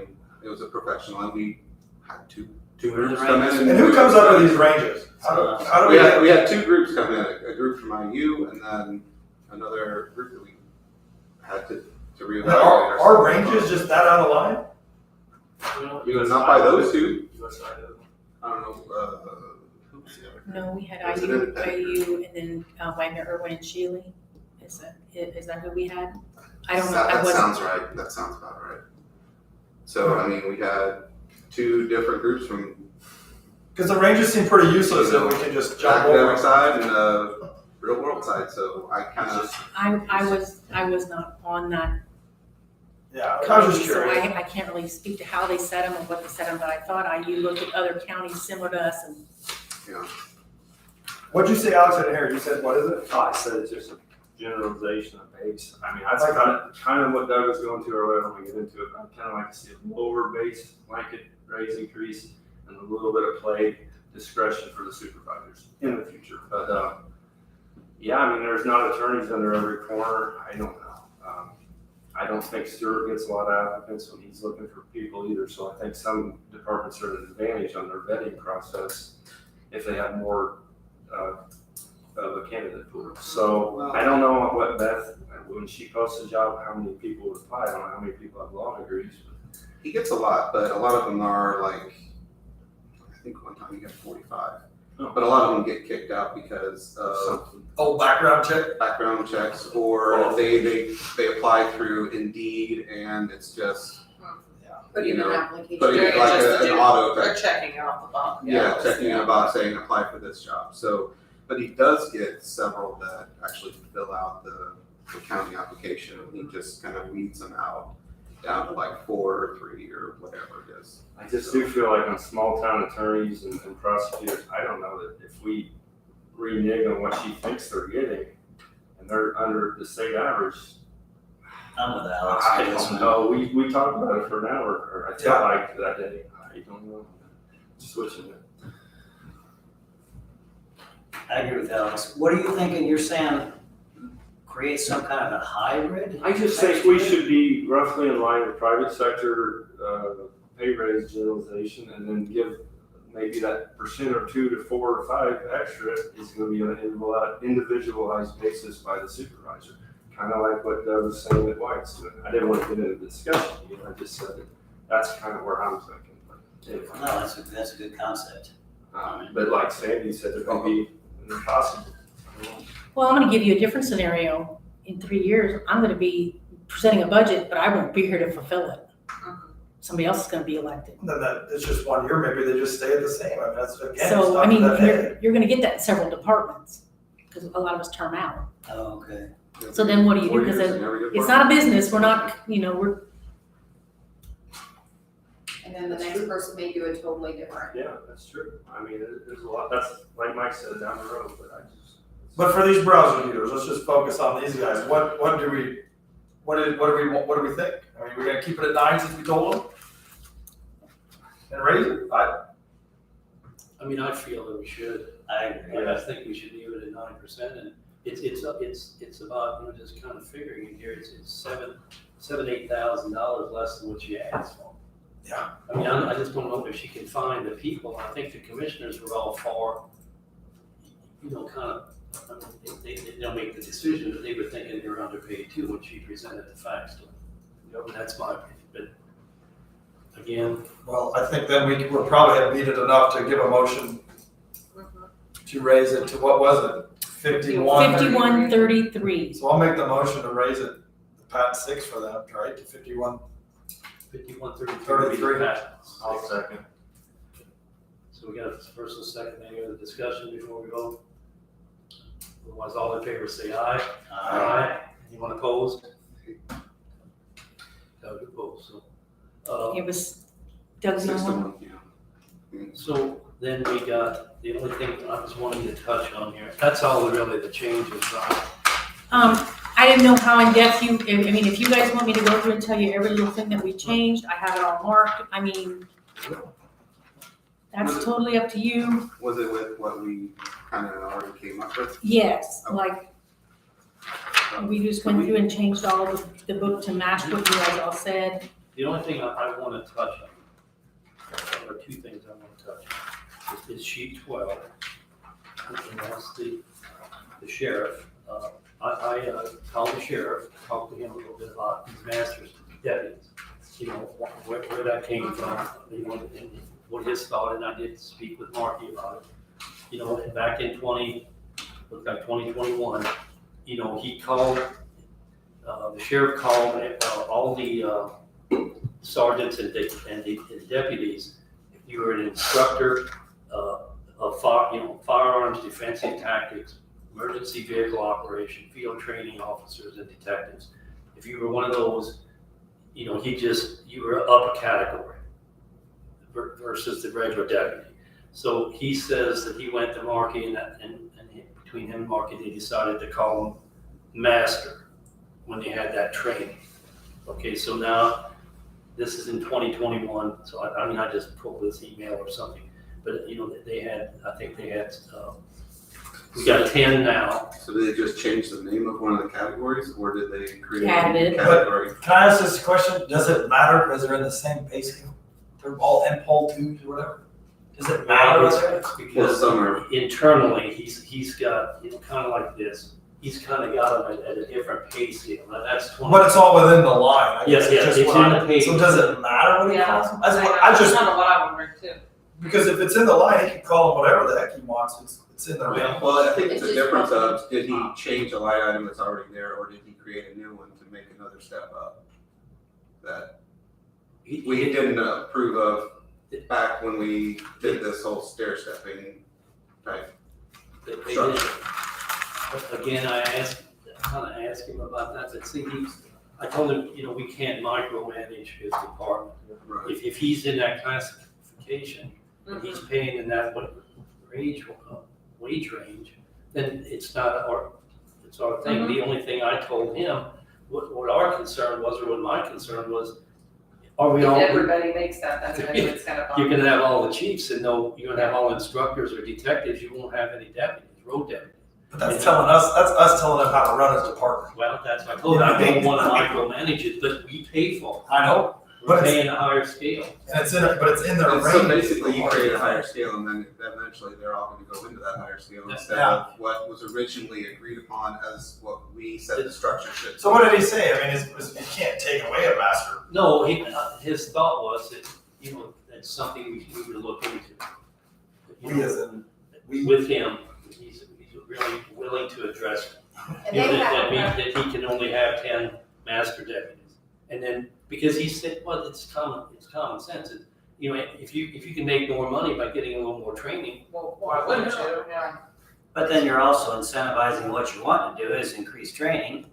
it was a professional, and we had two groups come in. And who comes up with these ranges? How do we? We had 2 groups come in, a group from IU and then another group that we had to reevaluate. Our ranges just that out of line? Not by those 2. USI. I don't know, who was the other? No, we had Was it IU, independent? IU, and then Wagner, Irwin, and Shealy. Is that who we had? I don't know. That I wasn't. sounds right, that sounds about right. So, I mean, we had 2 different groups from Because the ranges seem pretty useless if we can just jump over. academic side and real world side, so I kind of. I was not on that Yeah, I was just so curious. I can't really speak to how they set them and what they set them, but I thought IU looked at other counties similar to us and What'd you say, Alex, I didn't hear? You said, what is it? Oh, I said it's just a generalization of base. I mean, that's kind of what Doug was going to earlier when we get into it. I kind of like to see a lower base blanket raise increase and a little bit of play discretion for the supervisors in the future. But yeah, I mean, there's not attorneys under every corner. I don't know. I don't think Stuart gets a lot of applicants when he's looking for people either. So I think some departments are at an advantage on their vetting process if they have more of a candidate pool. So I don't know what Beth, when she posts a job, how many people would apply. I don't know how many people have law degrees. He gets a lot, but a lot of them are like, I think one time he got 45. Oh. But a lot of them get kicked out because of Oh, background check? background checks, or they apply through Indeed, and it's just, Put in an application. putting it Doing it like just to an do- auto They're type. checking it off the box. Yeah, checking in about saying apply for this job. So, but he does get several that actually fill out the county application, and he just kind of weeds them out down to like 4 or 3 or whatever it is. I just do feel like on small town attorneys and prosecutors, I don't know that if we renege on what she thinks they're getting and they're under the state average, I'm with Alex. I don't know. We talked about it for an hour, or I felt like that day. I don't know. Switching it. I agree with Alex. What are you thinking? You're saying create some kind of a hybrid? I just think we should be roughly in line with private sector, pay raise generalization, and then give maybe that % or 2 to 4 or 5 extra is gonna be on an individualized basis by the supervisor. Kind of like what Doug was saying that White's doing. I didn't want to get into the discussion, I just said that that's kind of where I'm thinking. But anyway. No, that's a good concept. But like Sandy said, there could be impossible. Well, I'm gonna give you a different scenario. In 3 years, I'm gonna be presenting a budget, but I won't be here to fulfill it. Somebody else is gonna be elected. Then it's just 1 year, maybe they just stay the same. I mean, that's, again, it's So, not I mean, that big. you're gonna get that in several departments, because a lot of us term out. Oh, okay. So then what do you do? 4 Because years in every it's not a business, we're not, we're, And then the next person may do it totally different. Yeah, that's true. I mean, there's a lot, that's, like Mike said, down the road, but I just. But for these browser users, let's just focus on these guys. What do we think? I mean, we're gonna keep it at 9 since we told them? And raise it? I mean, I feel that we should. I agree. I think we should leave it at 9%, and it's about, just kind of figuring it here, it's $8,000 less than what she asked for. Yeah. I mean, I just don't know if she can find the people. I think the commissioners were all for, kind of, they don't make the decision, but they were thinking they were underpaid too when she presented the facts to them. And that's my opinion, but again. Well, I think then we'll probably have beat it enough to give a motion to raise it to, what was it? 51? 5133. So I'll make the motion to raise it, Pat 6 for them, right, to 51. 5133. I'll second. So we got a first and second, any other discussion before we vote? Otherwise, all in favor say aye. Aye. Anyone opposed? Doug opposed, so. It was Doug's 6 to number. 1, yeah. So then we got, the only thing I was wanting to touch on here, that's all really the changes, I didn't know how in depth if you guys want me to go through and tell you every little thing that we changed, I have it all marked. I mean, that's totally up to you. Was it with what we kind of already came up with? Yes, like, we just went through and changed all of the book to match what you guys all said. The only thing I want to touch on, or 2 things I want to touch, is sheet 12, and that's the sheriff. I called the sheriff, talked to him a little bit about these master's deputies, where that came from, and what his thought, and I did speak with Marky about it. Back in 2021, he called, the sheriff called all the sergeants and deputies. If you were an instructor of firearms, defensive tactics, emergency vehicle operation, field training officers and detectives. If you were one of those, you were up a category versus the regular deputy. So he says that he went to Markey and between him and Markey, they decided to call him master when they had that training. Okay, so now this is in 2021. So I just pulled this email or something, but I think they had, we got 10 now. So did they just change the name of one of the categories, or did they create Added. a category? Can I ask this question? Does it matter because they're in the same pay scale? They're all MPOL 2s or whatever? Does it matter? Because internally, he's got, kind of like this, he's kind of got them at a different pay scale. Now that's 20. But it's all within the line. I guess Yes, just it's what in the pay. So does it matter what he calls them? That's what I That's just, kind of what I wondered too. Because if it's in the line, he can call him whatever the heck he wants, it's in the line. Well, I think it's It's a just difference of, did he change a line item that's already there, or did he create a new one to make another step up? That we didn't approve of back when we did this whole stair stepping type They did. structure. But again, I asked him about that, but see, I told him, we can't micromanage his department. Right. If he's in that classification, and he's paying in that wage range, then it's not our thing. The only thing I told him, what our concern was, or what my concern was, are we If all, everybody makes that, that's when it's kind of. you're gonna have all the chiefs and you're gonna have all instructors or detectives, you won't have any deputies, road deputies. But that's us telling them how to run his department. Well, that's what I told him, I don't wanna micromanage it, but we pay for it. I know, We're But it's- paying a higher scale. and it's in their And range. so basically, you create a higher scale, and then eventually they're all gonna go into that higher scale instead of what was originally agreed upon as what we said the structure should. So what did he say? I mean, you can't take away a master. No, his thought was that, that's something we would look into. We as in, With him, he's really willing to address it. And they That means have, that he can only have 10 master deputies. And then, because he said, well, it's common sense. If you can make more money by getting a little more training, Well, why wouldn't you? Yeah. But then you're also incentivizing what you want to do is increase training,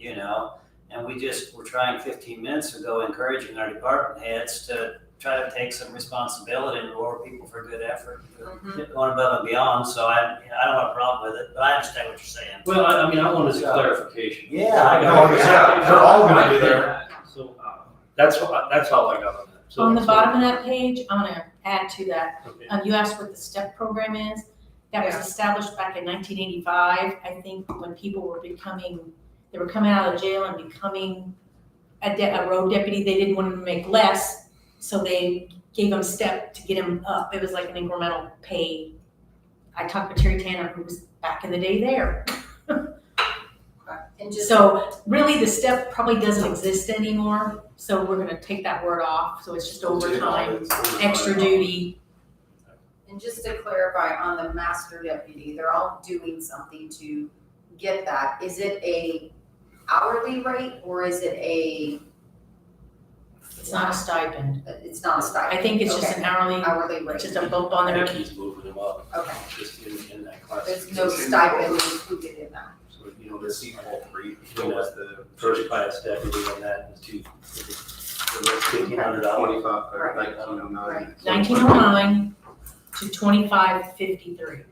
and we're trying 15 minutes ago encouraging our department heads to try to take some responsibility and reward people for good effort, going above and beyond, so I don't have a problem with it, but I understand what you're saying. well, I wanted some clarification. Yeah, I know, yeah, they're all gonna be there. So, that's all I got on that. So- On the bottom of that page, I'm gonna add to that. Okay. You asked what the STEP program is. That was Yeah. established back in 1985. I think when people were they were coming out of jail and becoming a road deputy, they didn't want them to make less, so they gave them STEP to get them up. It was like an incremental pay. I talked to Terry Tanner, who was back in the day there. and just, So really, the STEP probably doesn't exist anymore, so we're gonna take that word off, so it's just overtime, extra duty. and just to clarify, on the master deputy, they're all doing something to get that. Is it a hourly rate or is it It's not a stipend. it's not a stipend? I think it's just an hourly, Hourly rate, it's just a bump on I there. think he's moving them up, okay. just in that class. There's no stipend included in that. So, the C-4 was the first class deputy on that is $1,500. 25, or Right. 1909. Right. 1909 to 2553. Okay.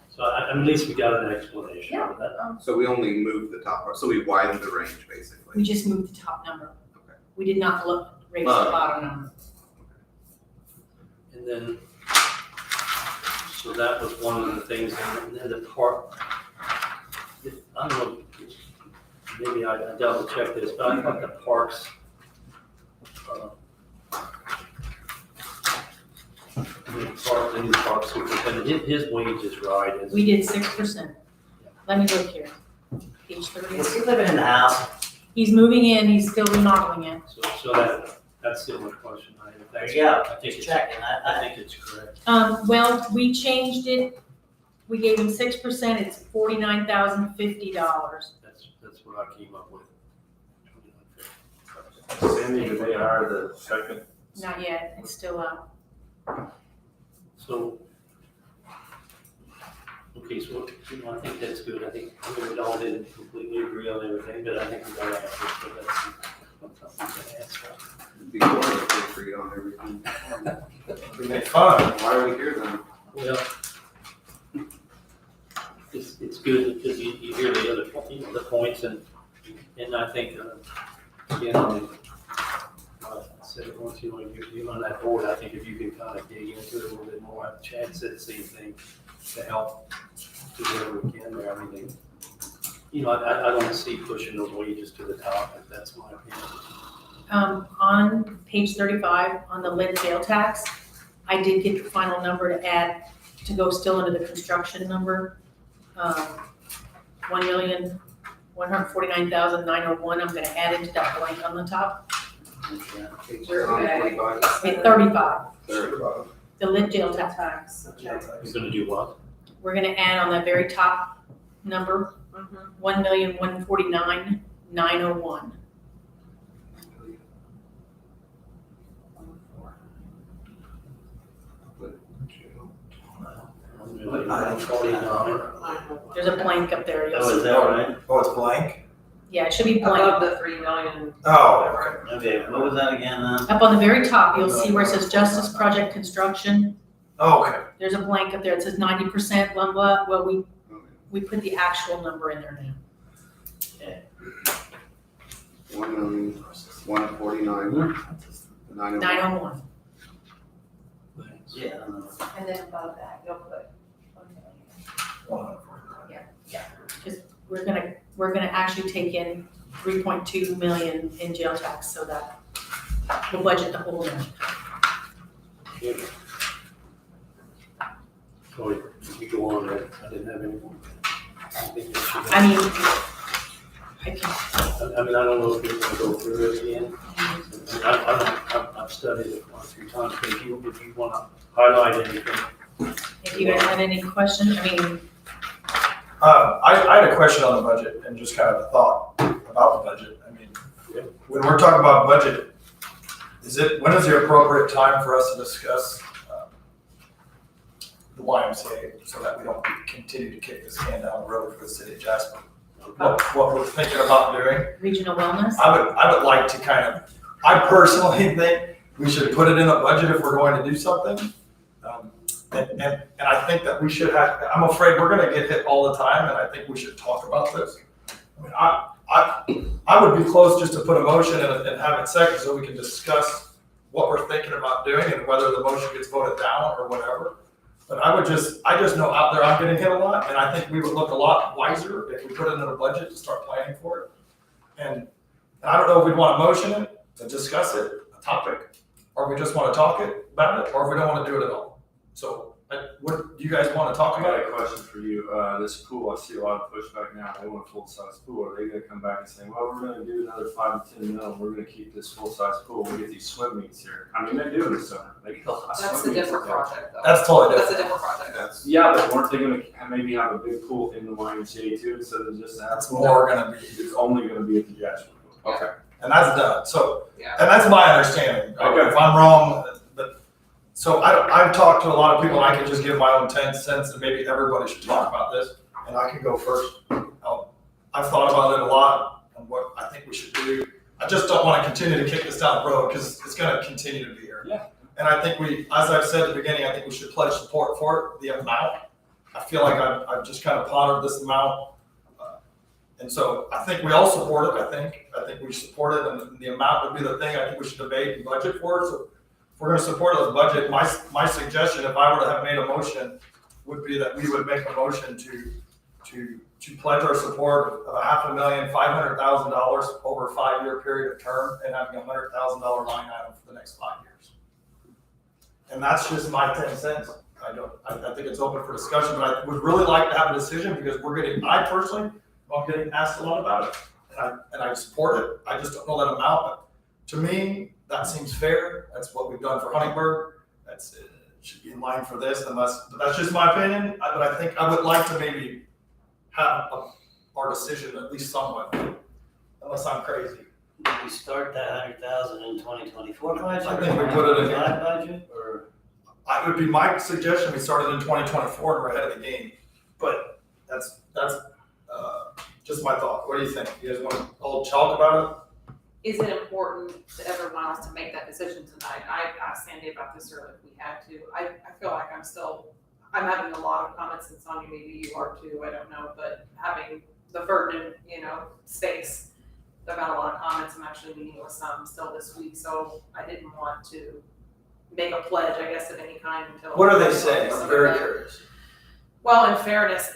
So at least we got an explanation of that. So we only moved the top part, so we widened the range, We basically. just moved the top number. Okay. We did not raise the bottom number. And then, so that was one of the things, and then the park, I don't know, maybe I double checked this, but I thought the parks, the new park superintendent, his wage is right. We did 6%. Let me look here. Page 30. Is he living in the house? He's moving in, he's still remodeling it. So that's the only question I have. There you go, I think just it's, checking, I think it's correct. Well, we changed it. We gave him 6%, it's $49,050. That's what I came up with. Sandy, did they hire the second? Not yet, it's still up. So, okay, so, I think that's good. I think we all didn't completely agree on everything, but I think we got answers, so that's something to answer. It'd be boring if we agreed on everything. We make fun. Why are we here then? Well, it's good because you hear the other, the points and I think, again, I said it once, you're on that board, I think if you can kind of dig into it a little bit more, Chad said the same thing, to help do whatever we can there. I mean, I don't see pushing those wages to the top, if that's my opinion. On page 35, on the lead sale tax, I did get the final number to add, to go still into the construction number. 1,149,901, I'm gonna add into that blank on the top. Page We're down, okay. 45. Okay, 35, Sure. the lit jail tax. Tax, okay. You're gonna do what? We're gonna add on that very top number, Mhm. 1,149,901. There's a blank up there, you'll Oh, is see. that right? Oh, it's blank? Yeah, it should be blank. Above the 3 million. Oh, okay. Okay, what was that again, Up on the very top, you'll see where it says Justice Project Construction. Oh, okay. There's a blank up there, it says 90%, blah, blah, well, we put the actual number in there now. 1,149,901. 901. Yeah, I don't know. And then above that, you'll put 1 million. We're gonna actually take in 3.2 million in jail tax, so that we'll budget the whole amount. Sorry, you go on, I didn't have any more. I mean, I can, I mean, I don't know if you're gonna go through it again. I've studied it one or two times, but if you wanna highlight anything. if you guys had any questions, I mean, I had a question on the budget and just kind of a thought about the budget. I mean, when we're talking about budget, when is the appropriate time for us to discuss the YMCA so that we don't continue to kick this can down the road for the city of Jasper? What we're thinking about doing? regional wellness, I would like to I personally think we should put it in a budget if we're going to do something. And I think that we should I'm afraid we're gonna get hit all the time, and I think we should talk about this. I mean, I would be close just to put a motion and have it second so we can discuss what we're thinking about doing and whether the motion gets voted down or whatever. But I just know out there I'm getting hit a lot, and I think we would look a lot wiser if we put it in a budget to start planning for it. And I don't know if we'd want to motion it, to discuss it, a topic, or we just want to talk about it, or if we don't want to do it at all. So, what do you guys want to talk I about? got a question for you. This pool, I see a lot of pushback now. They want a full-size pool. Are they gonna come back and say, well, we're gonna do another 5 to 10 mil, we're gonna keep this full-size pool, we get these swim meets here? I mean, they do in the summer. They get a lot of That's swim a meets different there. project though. That's totally That's different. a different project. Yeah, but weren't they gonna maybe have a big pool in the YMCA too, instead of just that? That's more gonna be, It's only gonna be at the Jasper pool. Okay. and that's done. So, Yeah. and that's my understanding. Okay. If I'm wrong, but, so I've talked to a lot of people, and I can just give my own 10 cents, and maybe everybody should talk about this, and I can go first. I've thought about it a lot, and what I think we should do. I just don't want to continue to kick this down the road, because it's gonna continue to be here. Yeah. And I think as I've said at the beginning, I think we should pledge support for it, the amount. I feel like I've just kind of pondered this amount. And so I think we all support it, I think we support it, and the amount would be the thing I think we should debate and budget for. So if we're gonna support the budget, my suggestion, if I were to have made a motion, would be that we would make a motion to pledge our support of $500,000 over a 5-year period of term, and having a $100,000 line item for the next 5 years. And that's just my 10 cents. I think it's open for discussion, but I would really like to have a decision, because I personally, I'm getting asked a lot about it, and I support it. I just don't know that amount, but to me, that seems fair. That's what we've done for Huntingburg. It should be in line for this, but that's just my opinion. But I think I would like to maybe have our decision at least somewhat, unless I'm crazy. Did we start that 100,000 in 2024 budget? I think we put it in here. That budget, or? It would be my suggestion, we started in 2024 and we're ahead of the game, but that's just my thought. What do you think? You guys want to all talk about Is it important to everyone else to make that decision tonight? I asked Sandy about this earlier if we had to. I feel like I'm having a lot of comments, and Sonia, maybe you are too, I don't know, but having the Ferdinand, space, I've got a lot of comments. I'm actually meeting with some still this week, so I didn't want to make a pledge, I guess, of any kind until. it? What are they saying? I'm very curious. Well, in fairness,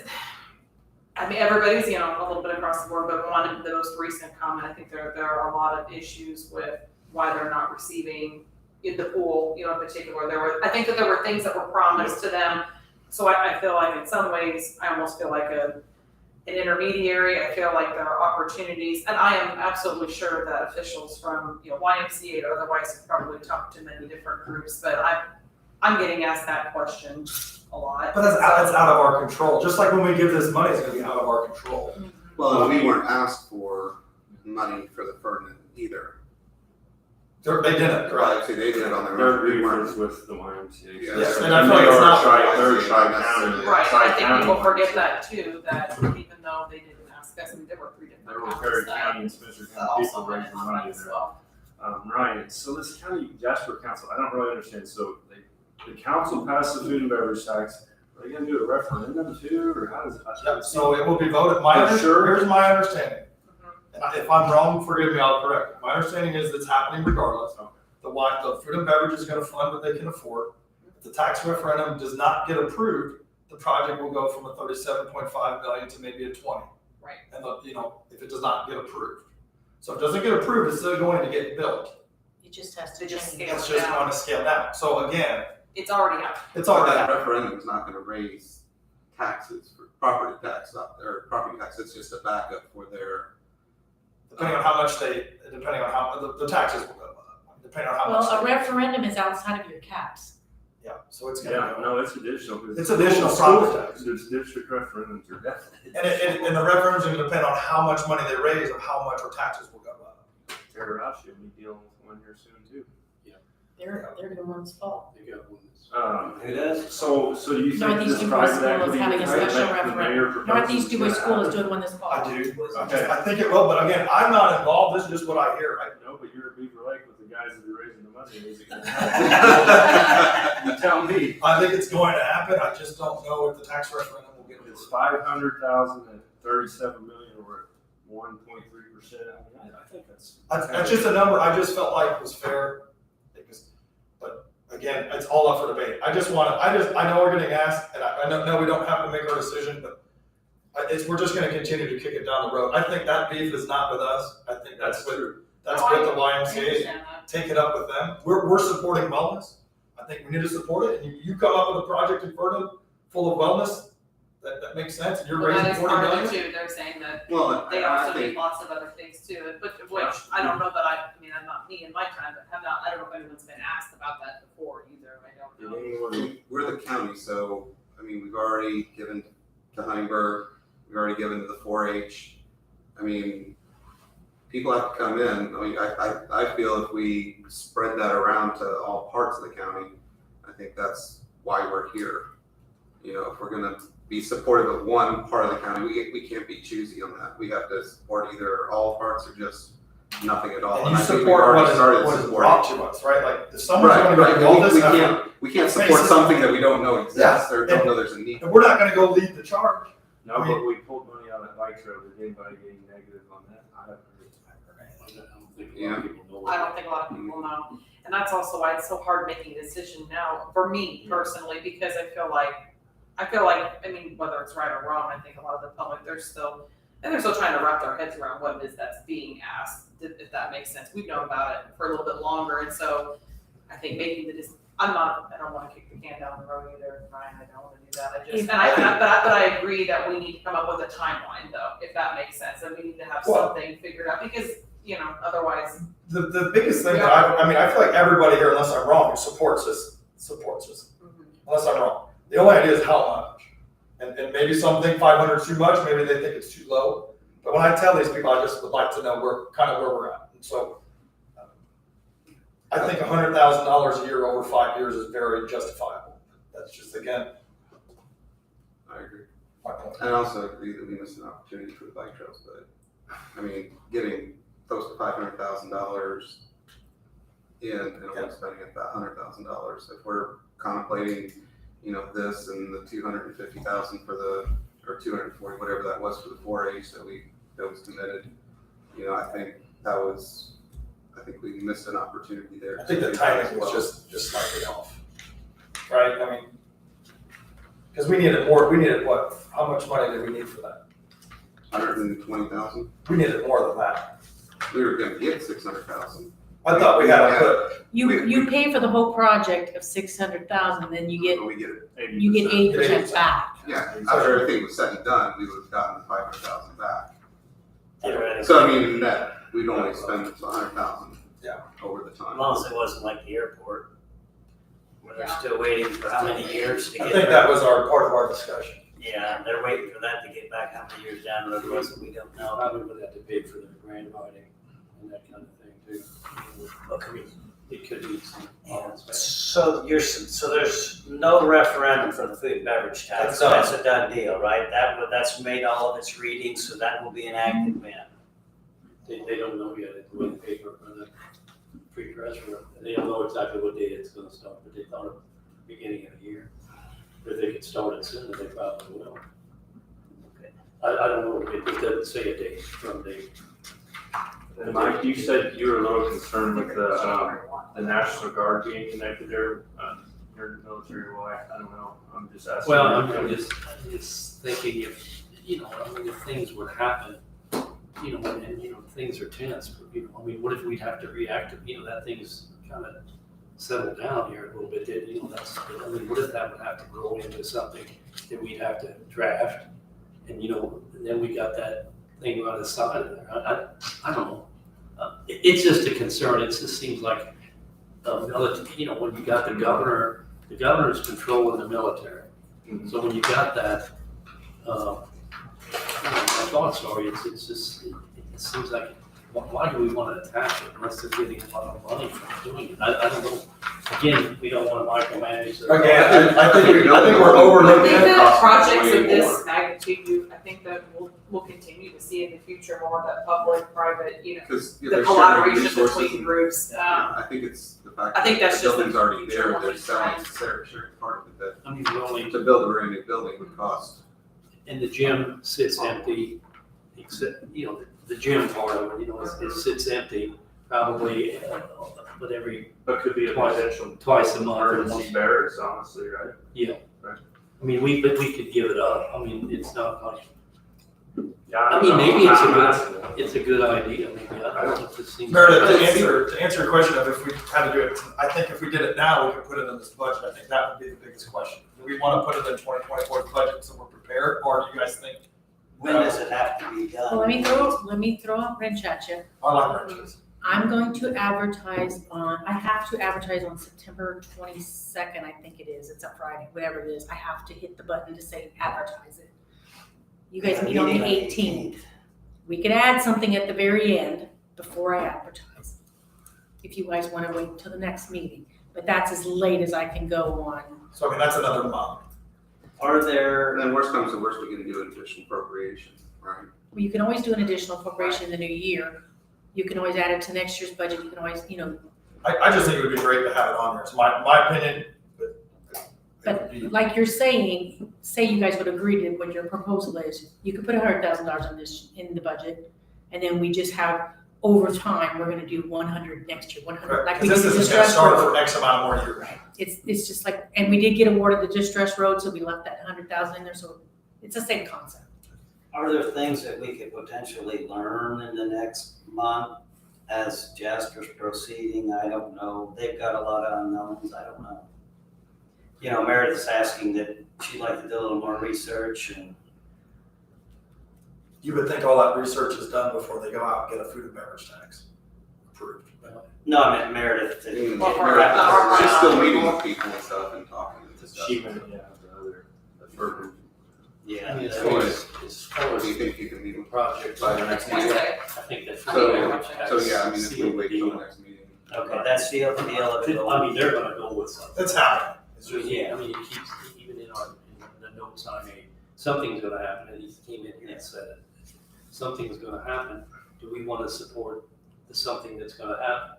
I mean, everybody's, a little bit across the board, but one of the most recent comment, I think there are a lot of issues with why they're not receiving in the pool, in particular. I think that there were things that were promised to them. So I feel like in some ways, I almost feel like an intermediary. I feel like there are opportunities, and I am absolutely sure that officials from, YMCA or otherwise have probably talked to many different groups, but I'm getting asked that question a lot. But that's out of our control. Just like when we give this money, it's gonna be out of our control. Well, and we weren't asked for money for the Ferdinand either. They didn't, right? Actually, they did it on their Their own. We beef weren't. is with the YMCA. Yes, and I feel like it's not- They're tri-county. Right, and I think Tri-county people forget YMCA. that too, that even though they didn't ask us, there were 3 There different were counties Perry that County and Spencer County also people went raising on money as there. well. Ryan, so this county Jasper Council, I don't really understand, so the council passed the food and beverage tax, are they gonna do a referendum too, or how does it? Yep, so it will be voted, Sure. here's my understanding. And if I'm wrong, forgive me, I'll correct it. My understanding is it's happening regardless. The food and beverage is gonna fund what they can afford. If the tax referendum does not get approved, the project will go from a 37.5 million to maybe a 20. Right. And if it does not get approved. So if it doesn't get approved, it's still going to get built. It just has to To just change. scale It's it just down. going to scale down. So again, It's already happening. it's already That happening. referendum's not gonna raise taxes for property tax, it's just a backup for their. Depending on how much the taxes will go up, depending on how much. Well, a they- referendum is outside of your caps. Yeah, so it's gonna Yeah, go. no, it's additional. 'cause It's additional school- property tax. There's district referendums are definitely. And the referendum's gonna depend on how much money they raise and how much our taxes will go up. Tara Roush will be dealing with one here soon too. They're gonna run this fall. They got one that's- Who does? So you think Northeast this DuBois private School is equity having a that special the referendum. mayor proposes Northeast is DuBois gonna School is happen? doing one this fall. I do. Okay. I think it will, but again, I'm not involved. This is just what I hear, right? No, but you're a Beaver Lake with the guys that are raising the money. Is it gonna happen? You tell me. I think it's going to happen. I just don't know if the tax referendum will get It's approved. 500,000 and 37 million, or 1.3%. I think that's. That's just a number I just felt like was fair. But again, it's all up for debate. I know we're getting asked, and I know we don't have to make our decision, but we're just gonna continue to kick it down the road. I think that beef is not with us. I think that's with the No, I YMCA. understand that. Take it up with them. We're supporting wellness. I think we need to support it. And you come up with a project in Vernon full of wellness, that makes sense. And you're Well, raising that is 40 part of million. it too, they're saying that Well, they I also need think, lots of other things too, but which I don't know that I'm not me in my time, but I don't know if anyone's been asked about that before either, I don't know. we're the county, so, I mean, we've already given to Huntingburg, we've already given to the 4-H. I mean, people have to come in. I mean, I feel if we spread that around to all parts of the county, I think that's why we're here. If we're gonna be supportive of one part of the county, we can't be choosy on that. We have to support either all parts or just nothing at all. And you I think we've support already what is started brought supporting. to us, right? Like if someone's Right, gonna go do all this effort, we can't support faces- something that we don't know exists or don't and- know there's a need. and we're not gonna go lead the charge. No, but we pulled money out of that bike trail. Did anybody getting negative on that? I haven't heard. I don't think a lot of people know. I don't think a lot of people know, and that's also why it's so hard making a decision now, for me personally, because I feel like, I mean, whether it's right or wrong, I think a lot of the public, they're still trying to wrap their heads around what it is that's being asked, if that makes sense. We've known about it for a little bit longer, and so I think making I don't wanna kick the can down the road either, Ryan, I don't wanna do that, but I agree that we need to come up with a timeline though, if that makes sense, and we need to have Well- something figured out, because, otherwise. The biggest thing that I feel like everybody here, unless I'm wrong, supports this, unless I'm wrong. The only idea is how much. And maybe some think 500 is too much, maybe they think it's too low. But when I tell these people, I just would like to know where we're at. And so I think $100,000 a year over 5 years is very justifiable. That's just, again, I agree. my point. I also agree that we missed an opportunity for the bike trails, but, I mean, getting close to $500,000 in and only spending about $100,000. If we're contemplating, this and the 250,000 or 240, whatever that was for the 4-H that was committed, I think we missed an opportunity there. I think the timing was just slightly off. Right? I mean, because we needed more. We needed what? How much money did we need for that? 120,000. We needed more than that. We were gonna get 600,000. I thought we had to put, You pay for the whole project of 600,000, then you get, we get it, you get 8% back. yeah, after everything was said and done, we would have gotten the 500,000 back. Theoretically. So I mean, net, we'd only spend 100,000. Yeah. Over the As time. long as it wasn't like the airport, where they're still waiting for how many years to I get think back. that was part of our discussion. Yeah, they're waiting for that to get back how many years down the road was it, we don't know. Probably would have to pay for the grant writing and that kind of thing too. I mean, it could be some. So so there's no referendum for the food and beverage tax, so that's a done deal, right? That's made all of its readings, so that will be enacted when? They don't know yet, it's in the paper for the free press, they don't know exactly what date it's gonna start, but they thought at the beginning of the year. If they could start it sooner, they probably will. I don't know, it doesn't say a date, from date. And Mike, you said you were a little concerned with the National Guard being connected there, your military wife, I don't know, I'm just asking. Well, I'm just thinking if, if things would happen, and things are tense, but, what if we'd have to react to, that thing's kind of settled down here a little bit, what if that would have to grow into something that we'd have to draft? And, and then we got that thing on the side of there, I don't know. It's just a concern, it just seems like, military, when you got the governor's controlling the military. So when you got that, my thoughts are, it's just, it seems like, why do we want to attack it unless they're getting a lot of money from doing it? I don't know. Again, we don't want to micromanage. Again, I think we're overlooking I think it. that projects of this magnitude, I think that we'll continue to see in the future more of that public-private, Because the collaboration between groups. I think it's the fact I think that that's the just the building's already future there, when we they're selling try. certain part of it I mean, we only, that to build a brand new building would cost. and the gym sits empty, except, the gym part of it, it sits empty probably, but But could be a potential twice a month. or emergency once. barracks, honestly, right? Yeah. Right. I mean, we could give it up. I mean, it's not like, Yeah, I mean, maybe it's a I'm good, asking. it's a good idea, maybe, I don't know if it seems. Meredith, to answer your question of if we had to do it, I think if we did it now, we could put it in this budget. I think that would be the biggest question. Do we want to put it in 2024 budget so we're prepared, or do you guys think? When does it have to be done? Well, let me throw a wrench at you. I like wrenches. I'm going to advertise I have to advertise on September 22nd, I think it is. It's a Friday, whatever it is. I have to hit the button to say advertise it. You guys meet on the 18th. We could add something at the very end before I advertise, if you guys want to wait until the next meeting. But that's as late as I can go on. So I mean, that's another month. Are there, And then worst comes to worst, we can do an additional appropriation, right? Well, you can always do an additional appropriation in the new year. You can always add it to next year's budget. You can always, I just think it would be great to have it on there. It's my opinion, but. but like you're saying, say you guys would agree to what your proposal is, you could put $100,000 in the budget, and then we just have, over time, we're gonna do 100 next year, 100, like we did Because this the isn't gonna distress start road. for X amount of more years. Right, it's just like, and we did get awarded the distress road, so we left that 100,000 in there, so it's the same concept. are there things that we could potentially learn in the next month as Jasper's proceeding? I don't know. They've got a lot of unknowns. I don't know. Meredith's asking that she'd like to do a little more research and. You would think all that research is done before they go out and get a food and beverage tax approved. No, I meant Meredith. She's Well, still meeting with people and stuff and talking and stuff. She went, yeah, the other. Yeah. I mean, as that far is- as far Do you as think you can meet them project, by the next I meeting? think that. So yeah, I mean, if we wait till the next meeting. Okay, that's the deal. I mean, they're gonna go with something. It's happening. It's So, just- yeah, I mean, it keeps, even in the notes I made, something's gonna happen, and he came in here and said it. Something's gonna happen, do we wanna support the something that's gonna happen?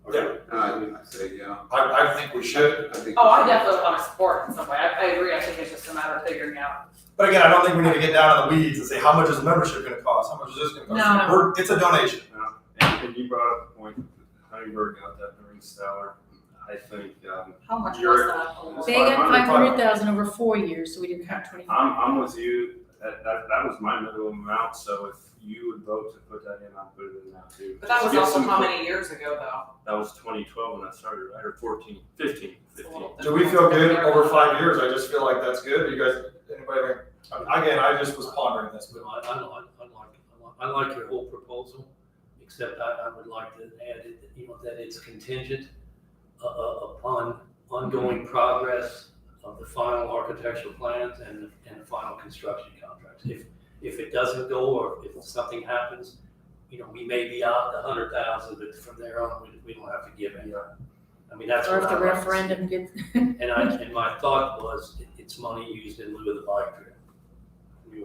Or- Yeah. I say, yeah. I think we should. I think. Oh, I definitely want to support in some way. I agree. I think it's just a matter of figuring out. But again, I don't think we need to get down in the weeds and say, how much is membership gonna cost? How much is this gonna cost? No. It's a donation. And you brought up the point, Honeyberg got that Marine Stellar, I think, How much was You're- that? They got 500. 500,000 over 4 years, so we didn't have 25. I'm with you, That was my minimum amount, so if you would vote to put that in, I'll put it in now too. But that was Get also some- how many years ago though? That was 2012 when I started, right, or 14, 15. It's a little Do we feel good different. over 5 years? I just feel like that's good. You guys, anybody, again, I just was pondering this, but I like your whole proposal, except I would like to add it, that it's contingent upon ongoing progress of the final architectural plans and the final construction contracts. If it doesn't go, or if something happens, we may be out $100,000, but from there on, we don't have to give any. I mean, that's Or what if the I like to see. referendum gets, And my thought was, it's money used in lieu of the bike trail. We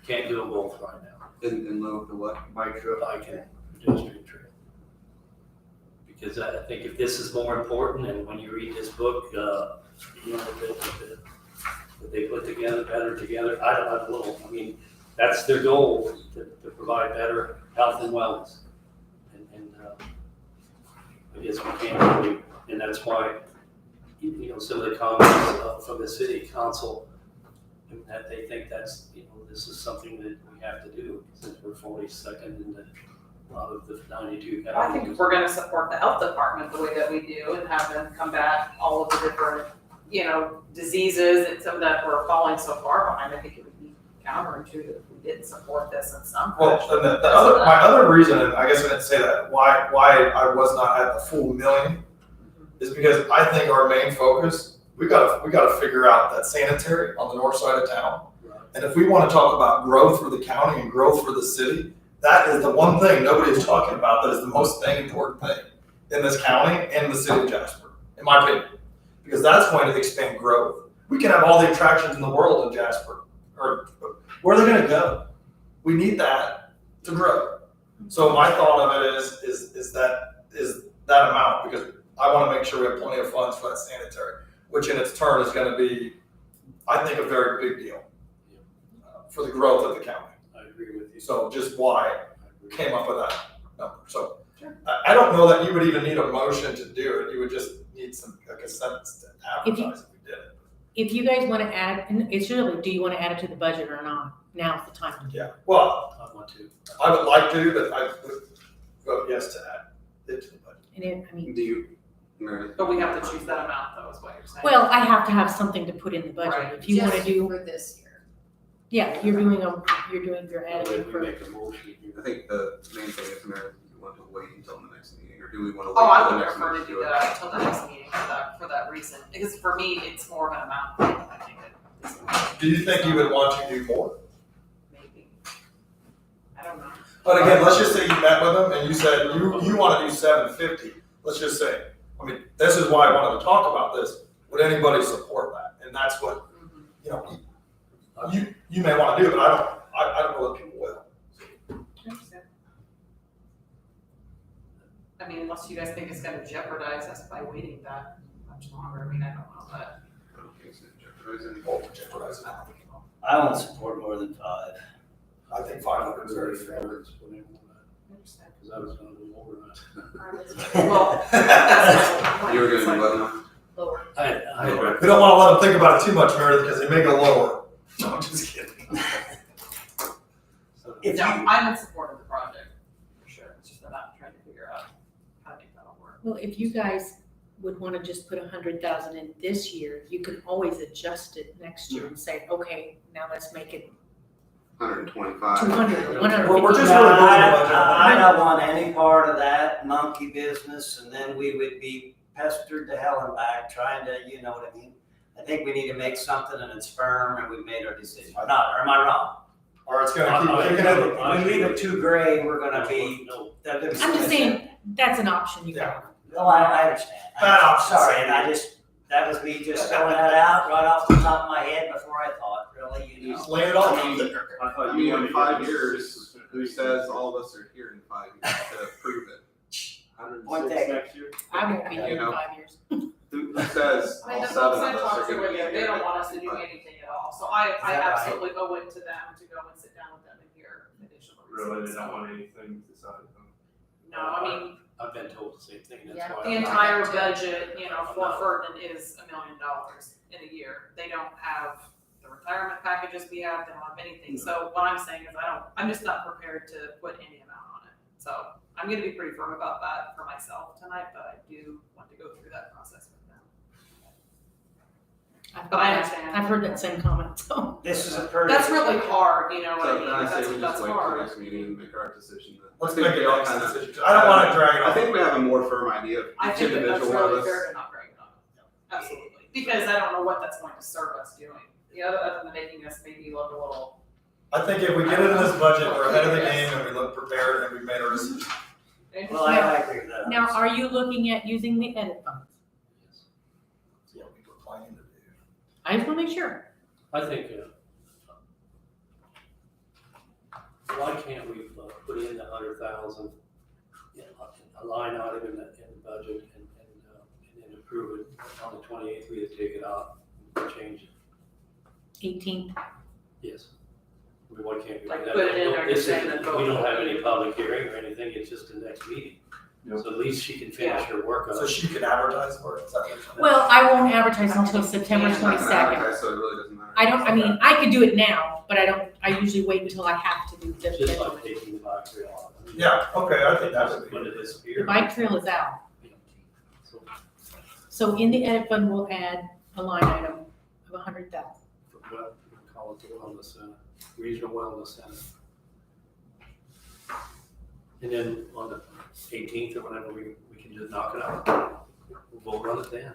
can't do them both right now. In lieu of the what? Bike trail, bike and pedestrian trail. Because I think if this is more important, and when you read this book, that they put together, better together, I don't know, I mean, that's their goal, to provide better health and wellness. And I guess we can't really, and that's why, some of the comments from the city council, that they think that's, this is something that we have to do, since we're 42nd in a lot of the 92 I think counties. if we're gonna support the health department the way that we do and have them combat all of the different, diseases and some that we're falling so far behind, I think it would be counterintuitive if we didn't support this in some well, fashion. and my other reason, and I guess I didn't say that, why I was not at the full million is because I think our main focus, we gotta figure out that sanitary on the north side of town. And if we want to talk about growth for the county and growth for the city, that is the one thing nobody is talking about that is the most important thing in this county and the city of Jasper, in my opinion. Because that's going to expand growth. We can have all the attractions in the world in Jasper, or where are they gonna go? We need that to grow. So my thought of it is that amount, because I want to make sure we have plenty of funds for that sanitary, which in its turn is gonna be, I think, a very big deal for the growth of the county. I agree with you. So just why we came up with that number. So I don't know that you would even need a motion to do it. You would just need a consent to advertise if we did it. if you guys want to add, and it's really, do you want to add it to the budget or not? Now's the time to do it. Yeah, well, I want to. I would like to, but I would vote yes to add it to the budget. And it, I mean, Do you, Meredith? But we have to choose that amount though, is what you're saying. well, I have to have something to put in the budget. Right. If you want to Just do, for this year. yeah, you're adding When it we for, make a motion, I think the main thing is, Meredith, do you want to wait until the next meeting, or do we want to wait? Oh, I until would the next prefer to meeting do that until the next meeting for that reason, because for me, it's more of an amount thing, I think that Do you think you would want to do more? maybe. I don't know. But again, let's just say you met with them and you said you want to do 750. Let's just say, I mean, this is why I wanted to talk about this. Would anybody support that? And that's what, you know, you may want to do, but I don't know that people will. I mean, unless you guys think it's gonna jeopardize us by waiting that much longer, I mean, I don't know, but. I don't think so, jeopardize anything. Oh, jeopardize it. I won't support more than 5. I think 500 is very fair. because I was gonna do more than Well, You were gonna do what now? Lower. that. I We don't want to let them think about it too much, Meredith, because they may go lower. No, I'm just kidding. If No, you- I'm in support of the project, for sure, it's just that I'm trying to figure out how to make that all work. well, if you guys would want to just put 100,000 in this year, you can always adjust it next year and say, okay, now let's make it 125. 200, We're just 150. really building a budget. I don't want any part of that monkey business, and then we would be pestered to hell and back trying to, you know what I mean? I think we need to make something and it's firm and we've made our decision. Or not, or am I wrong? Or it's going to keep kicking it. If we leave it too gray, we're gonna be. No, I'm just saying, that's an option you Yeah. have. No, I understand. Bad option. Sorry, and that was me just throwing that out right off the top of my head before I thought, really, you know. Just lay it on. I thought I you mean, wanted in to 5 give us years, 6% who says all of us are here in 5 years to prove it? 106 next year? I won't be here You in know. 5 years. Who says I mean, all the 7 folks of I us talked are to, going to be they here? don't want us to do anything at all, so I that right? absolutely owe it to them to go and sit down with them and hear additional Really, reasons. they don't want anything decided on. No, I mean, I've been told the same thing, that's Yeah. why. the I'm- entire budget, for Ferdinand is $1 million in a year. They don't have the retirement packages we have, they don't have anything. So what I'm saying is I'm just not prepared to put any amount on it. So I'm gonna be pretty firm about that for myself tonight, but I do want to go through that process with them. But I understand. I've heard that same comment, so. This is a pretty. That's really hard, you know, So can I say we that's just wait till hard. next meeting and make our decision then? Let's I think make we it all next kinda- decision. I don't wanna drag it I on. think we have a more firm idea of I each think that that's individual one really of fair us. to not drag it on. Absolutely, because I don't know what that's going to serve us doing, other than making us maybe look a little. I think if we get into this budget, we're ahead of the game and we look prepared and we've made our decision. Well, I agree with that. Now, are you looking at using the edit funds? That's what we were planning to do. I just wanna make sure. I think, why can't we put in the 100,000, a line item in the budget and then approve it on the 28th, we just take it out and change it? 18th. Yes. I mean, why can't we do Like, that? put it in there, This just saying isn't- that vote. We don't have any public hearing or anything, it's just the next meeting. Yep. So at least she can finish her work on So it. she can advertise for it, is that what you're saying? Well, I won't advertise until September It's not gonna 22nd. advertise, so it really doesn't matter. I could do it now, but I usually wait until I have to do the It's just deadline. like taking the bike trail off. I mean, Yeah, okay, I think that would When be. it The disappears. bike trail is out. So, So in the edit fund, we'll add a line item of 100,000. what we call it the wellness center, regional wellness center. And then on the 18th or whenever we can just knock it out. We'll vote on it then.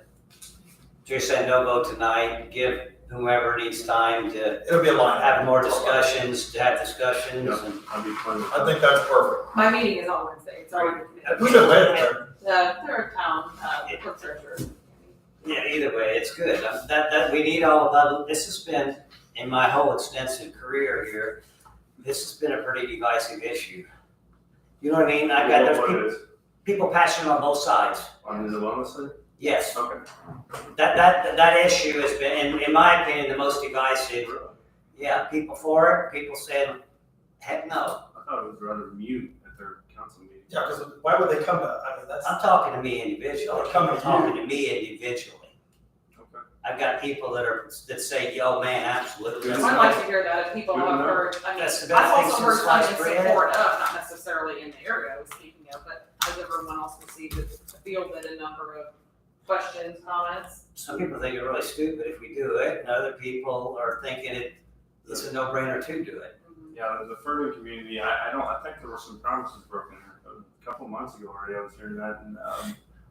You're saying no vote tonight, give whomever needs time to It'll be a line. have more discussions, and I'd be fine with I think that's perfect. My meeting is on Wednesday, it's already committed. Who's it with? The third town, the clerk treasurer. Yeah, either way, it's good. That, we need all of that. This has been, in my whole extensive career here, this has been a pretty divisive issue. You know what I mean? I've got, it. there's What people, is, people passionate on both sides. on the wellness center? Yes, Okay. that issue has been, in my opinion, the most divisive. Yeah, people for it, people saying, heck no. I thought it was rather mute at their council meeting. Yeah, because why would they come to, I mean, that's. I'm talking to me individually. They're coming I'm to talking to me individually. Okay. I've got people that say, yo, man, absolutely. I'd like to hear that, if people Good have enough. heard, I mean, That's the best I've thing also since heard some sliced in bread. support of, not necessarily in the area I was speaking of, but has everyone else received a fielded a number of questions, comments? Some people think it's really stupid if we do it, and other people are thinking it's a no-brainer to do it. Yeah, the Furman community, I think there were some promises broken a couple months ago already. I was hearing that, and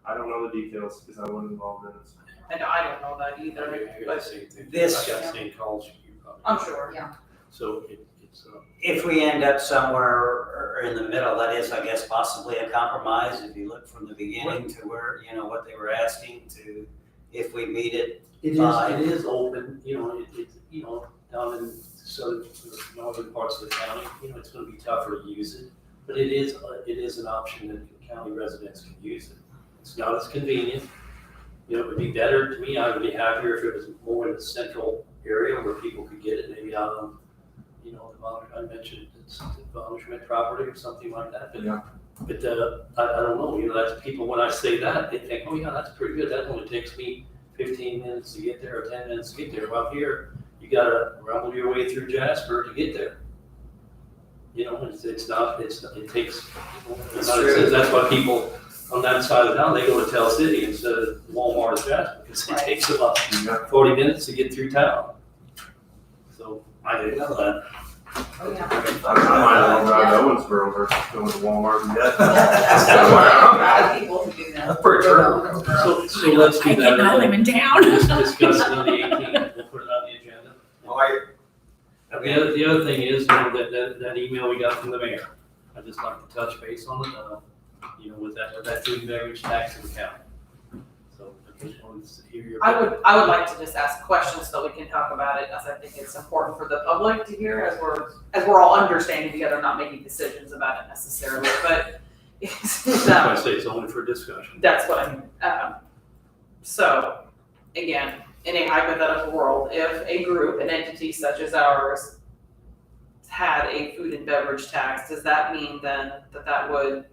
I don't know the details because I wasn't involved in this. And I don't know that I either, got the but same thing. This- I got the same calls you probably. I'm sure. Yeah. So it's, If we end up somewhere in the middle, that is, I guess, possibly a compromise, if you look from the beginning to where, what they were asking to, if we meet it. it Fine. is open, it's, down in northern parts of the county, it's gonna be tougher to use it. But it is an option that county residents can use it. It's not as convenient. It would be better, to me, I would be happier if it was more in the central area where people could get it, maybe out on, I mentioned it's the Vonderschmidt property or something like that, but. Yeah. But, I don't know, that's people, when I say that, they think, oh yeah, that's pretty good, that only takes me 15 minutes to get there or 10 minutes to get there. Well, here, you gotta rumble your way through Jasper to get there. It's not, it takes, It's true. that's why people on that side of town, they go to Tell City instead of Walmart or Jasper, because it takes about 40 minutes to get through town. So, I didn't know that. Oh, yeah. I might as well drive to Owensboro versus going to Walmart and get. A lot of people who do that. That's pretty true. So let's do I that. cannot live in town. Just discuss it on the 18th, we'll put it on the agenda. Okay. The other thing is, that email we got from the mayor, I'd just like to touch base on it, with that food and beverage tax in the county. So, I just wanted to hear your. I would like to just ask questions so we can talk about it, as I think it's important for the public to hear, as we're all understanding together, not making decisions about it necessarily, but it's, That's why I say it's only for discussion. that's what I mean. So, again, in a hypothetical world, if a group, an entity such as ours, had a food and beverage tax, does that mean then that would,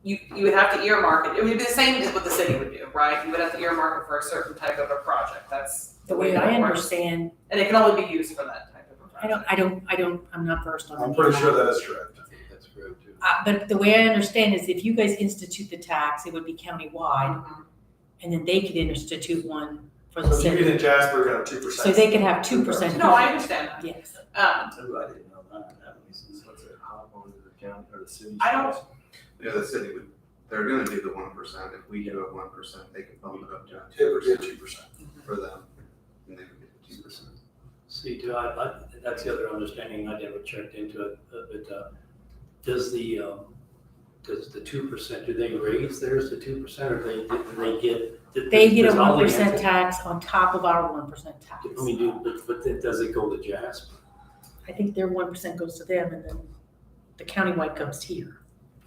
you would have to earmark it? It would be the same as what the city would do, right? You would have to earmark it for a certain type of a project. project, that's. The way I understand, And it can only be used for that type of a project. I'm not versed on it. I'm pretty sure that is correct. I think that's correct too. But the way I understand is if you guys institute the tax, it would be countywide, and then they could institute one for the So if you city. get in Jasper, you're gonna have 2%. So they could have 2%. No, I understand that. Yes. Too, I didn't know that makes sense. What's it, hop onto the county or the city? I don't- Yeah, the city would, they're gonna do the 1%. If we do it 1%, they can bump it up to It would get 2%. for them, and they would get 2%. See, too, that's the other understanding, I never checked into it, but, does the 2%, do they raise theirs to 2%, or do they get? They get a does all the 1% entities- tax on top of our 1% tax. I mean, but then does it go to Jasper? I think their 1% goes to them, and then the countywide comes here.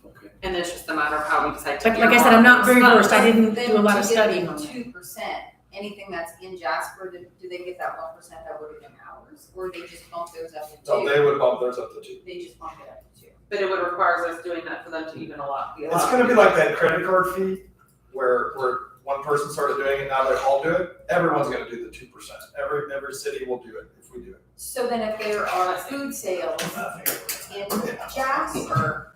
Okay. And it's just a matter of how we decide to. Like I said, I'm not very But versed, I didn't then do a lot of to get studying the on it. 2%, anything that's in Jasper, do they get that 1% that would have been ours? Or they just bump those up to 2? No, they would bump theirs up to 2. They just bump it up to 2. But it would require us doing that for them to even be allowed. It's gonna be like that credit card fee where one person started doing it, now they all do it. Everyone's gonna do the 2%. Every city will do it if we do it. So then if there are food sales in Jasper,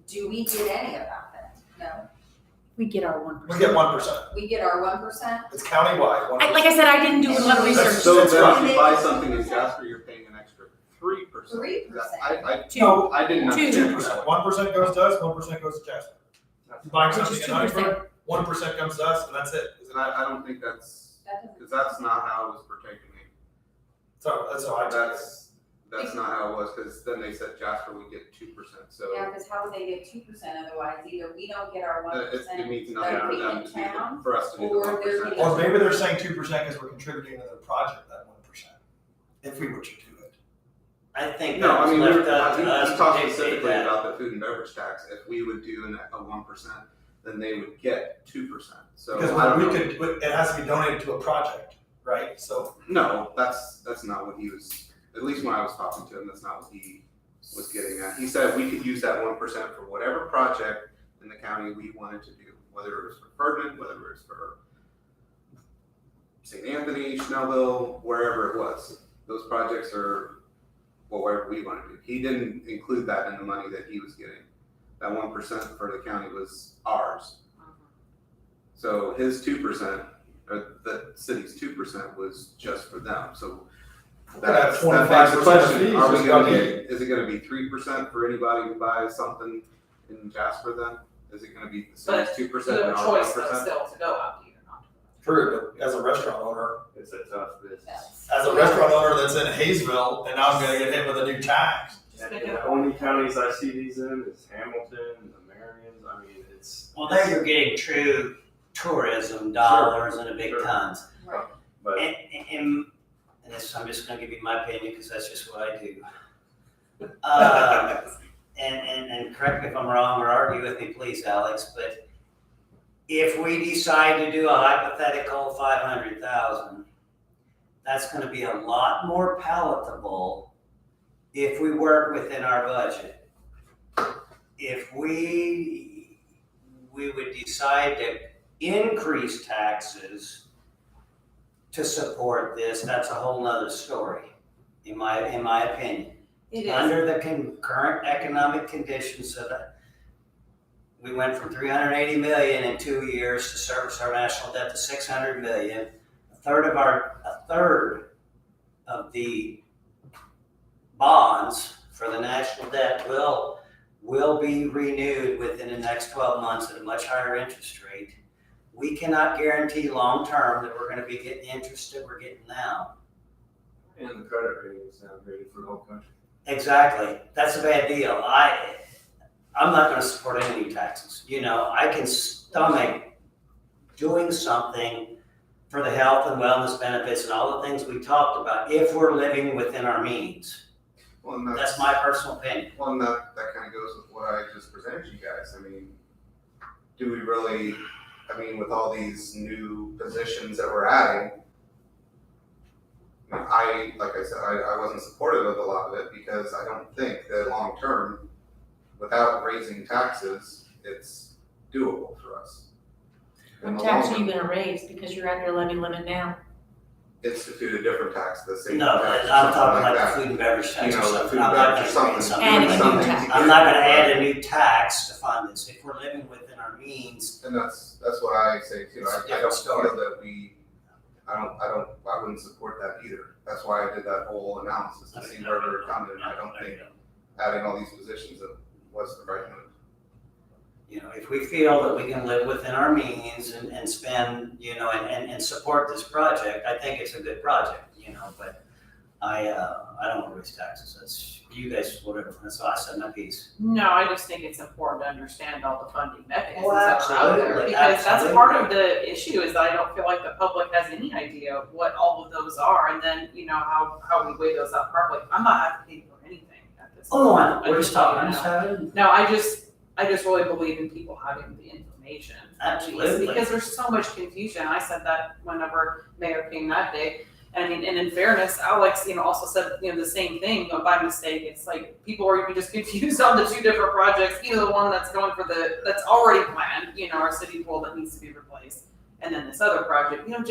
do we get any of that then? No, We get our 1%. We get 1%. we get our 1%? It's countywide, 1%. Like I said, I didn't do a lot of research. So That's then right. if you buy something in Jasper, you're paying an extra 3%. 3%. No, I didn't Two. understand 2%. 1% goes to us, 1% goes to Jasper. You buying something in 2%. Huntingburg, 1% comes to us, and that's it. And I don't think that's, That doesn't. because that's not how it was protecting me. So that's how I took it. That's not how it was, because then they said Jasper would get 2%, so. Yeah, because how would they get 2% otherwise? Either we don't get our It 1% means nothing that for we them in to do, town, for us to do the or they're 1%. getting- Or maybe they're saying 2% because we're contributing to the project, that 1%, if we were to do it. I think No, that I was mean, left up he to us talked to dictate specifically that. about the food and beverage tax. If we would do a 1%, then they would get 2%. So Because I don't we know. could, it has to be donated to a project, right? So No, that's not what he was, at least when I was talking to him, that's not what he was getting at. He said we could use that 1% for whatever project in the county we wanted to do, whether it was for Ferdinand, whether it was for St. Anthony, Schnellville, wherever it was. Those projects are whatever we want to do. He didn't include that in the money that he was getting. That 1% for the county was ours. So his 2%, or the city's 2% was just for them, so. That's That begs 25% the of question, fees are we is gonna gonna get, is it gonna be 3% for anybody who buys something in Jasper then? Is it gonna be the city's But 2% You and have a our choice though 1%? still to go out to eat or not. true, but as a restaurant owner, It's a tough business. as a restaurant owner that's in Hayesville, and now I'm gonna get hit with a new tax. And the only counties I see these in is Hamilton, the Marions, I mean, it's. Well, there you're getting true tourism dollars and a big Sure. tons. Right. But And this, I'm just gonna give you my opinion, because that's just what I do. And correct me if I'm wrong, or argue with me, please, Alex, but if we decide to do a hypothetical 500,000, that's gonna be a lot more palatable if we work within our budget. If we would decide to increase taxes to support this, that's a whole nother story, in my opinion. It is. Under the current economic conditions of it, we went from 380 million in 2 years to service our national debt to 600 million. A third of the bonds for the national debt will be renewed within the next 12 months at a much higher interest rate. We cannot guarantee long-term that we're gonna be getting the interest that we're getting now. and the credit rating is downgraded for the whole country. Exactly. That's a bad deal. I'm not gonna support any new taxes. You know, I can stomach doing something for the health and wellness benefits and all the things we talked about if we're living within our means. Well, and That's my personal opinion. Well, and that kind of goes with what I just presented you guys. I mean, do we really, with all these new positions that we're adding, like I said, I wasn't supportive of a lot of it because I don't think that long term, without raising taxes, it's doable for us. What tax are you gonna raise, because you're at your levy limit now? Institute a different tax, the same No, tax, I'm something talking like like that. the food and beverage tax You or know, the something. food I'm and not beverage, gonna create something. Adding a new something tax. to I'm do not with gonna that. add a new tax to fund this. If we're living within our means, And that's what I say too. It's a I different don't story. feel that I wouldn't support that either. That's why I did that whole analysis to see where we were coming, and I don't think adding all these positions was the right move. you know, if we feel that we can live within our means and spend, you know, and support this project, I think it's a good project, you know, but I don't want to raise taxes. That's, you guys, whatever, that's why I said my piece. No, I just think it's important to understand all the funding mechanisms Oh, that are out there. absolutely, Because that's absolutely. part of the issue, is that I don't feel like the public has any idea what all of those are, and then, you know, how we weigh those out properly. I'm not advocating for anything at this point. Oh, I know, we're just talking, You I'm know. just having, No, I just really believe in people having the information. Absolutely. Because there's so much confusion. I said that whenever Mayor came that day. And I mean, and in fairness, Alex, you know, also said, you know, the same thing, you know, by mistake. It's like people are even just confused on the two different projects, either the one that's going for that's already planned, you know, our city pool that needs to be replaced. And then this other project, you know,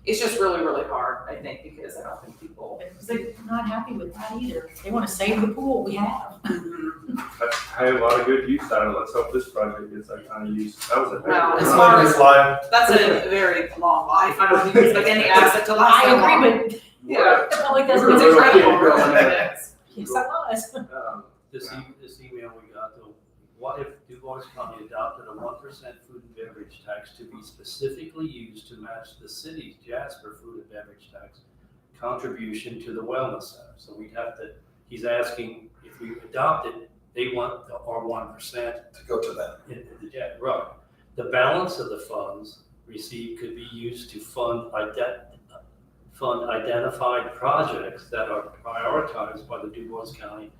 it's just really, really hard, I think, because I don't think people. Because they're not happy with that either. They wanna save the pool we have. I had a lot of good use out of it. Let's hope this project gets that kind of use. That was a big Well, one. as It's far like as- this life. That's a very long life. I don't think it's like any asset to last that long. I agree, but Yeah. the public doesn't. It's We're gonna keep incredible, going. really, it is. Yes, I was. This email we got, though, what if Dubois County adopted a 1% food and beverage tax to be specifically used to match the city's Jasper food and beverage tax contribution to the wellness center? So we'd have to, he's asking if we adopt it, they want our 1%. To go to them. Right. The balance of the funds received could be used to fund identified projects that are prioritized by the Dubois County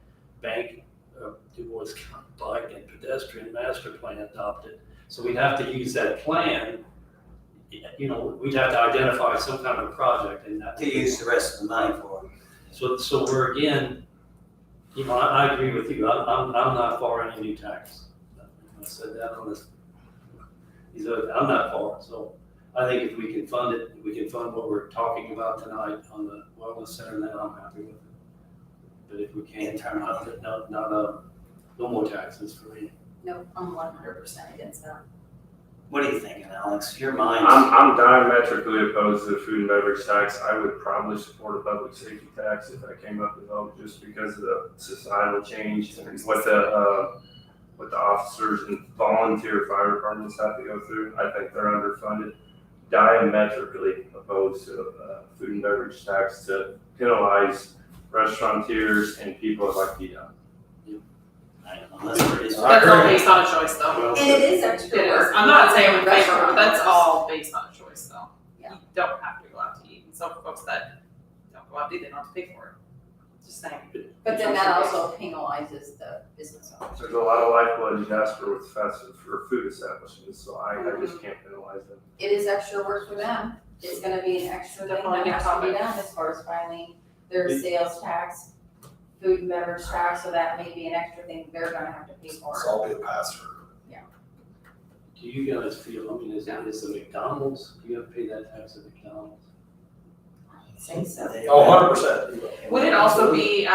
Dubois County Bike and Pedestrian Master Plan adopted. So we'd have to use that plan, you know, we'd have to identify some kind of project in that. to use the rest of the money for. So we're again, you know, I agree with you. I'm not for any new tax. I said that on this. I'm not for it. So I think if we can fund it, we can fund what we're talking about tonight on the wellness center, then I'm happy with it. But if we can't, no more taxes for me. No, I'm 100% against that. What are you thinking, Alex? Your mind's. I'm diametrically opposed to the food and beverage tax. I would probably support a public safety tax if I came up with vote, just because of the societal change and what the officers and volunteer fire departments have to go through. I think they're underfunded. Diametrically opposed to food and beverage tax to penalize restaurateurs and people that like to eat out. Unless there is. That's all based on a choice, though. And it is extra It is. work. I'm not saying I'm in favor, but that's all based on a choice, though. Yeah. You don't have to go out to eat. And some folks that don't go out to eat, they don't have to pay for it. Just saying. But then that also penalizes the business owners. There's a lot of lifeblood in Jasper with fast food establishments, so I just can't penalize them. It is extra work for them. It's gonna be an extra thing Definitely that good has to be topic. done as far as filing their sales tax, food and beverage tax, so that may be an extra thing they're gonna have to pay for. So I'll be a pass-through. Do you guys feel, I mean, is the McDonald's, do you have to pay that tax at McDonald's? Say so. Oh, 100%. Would it also be,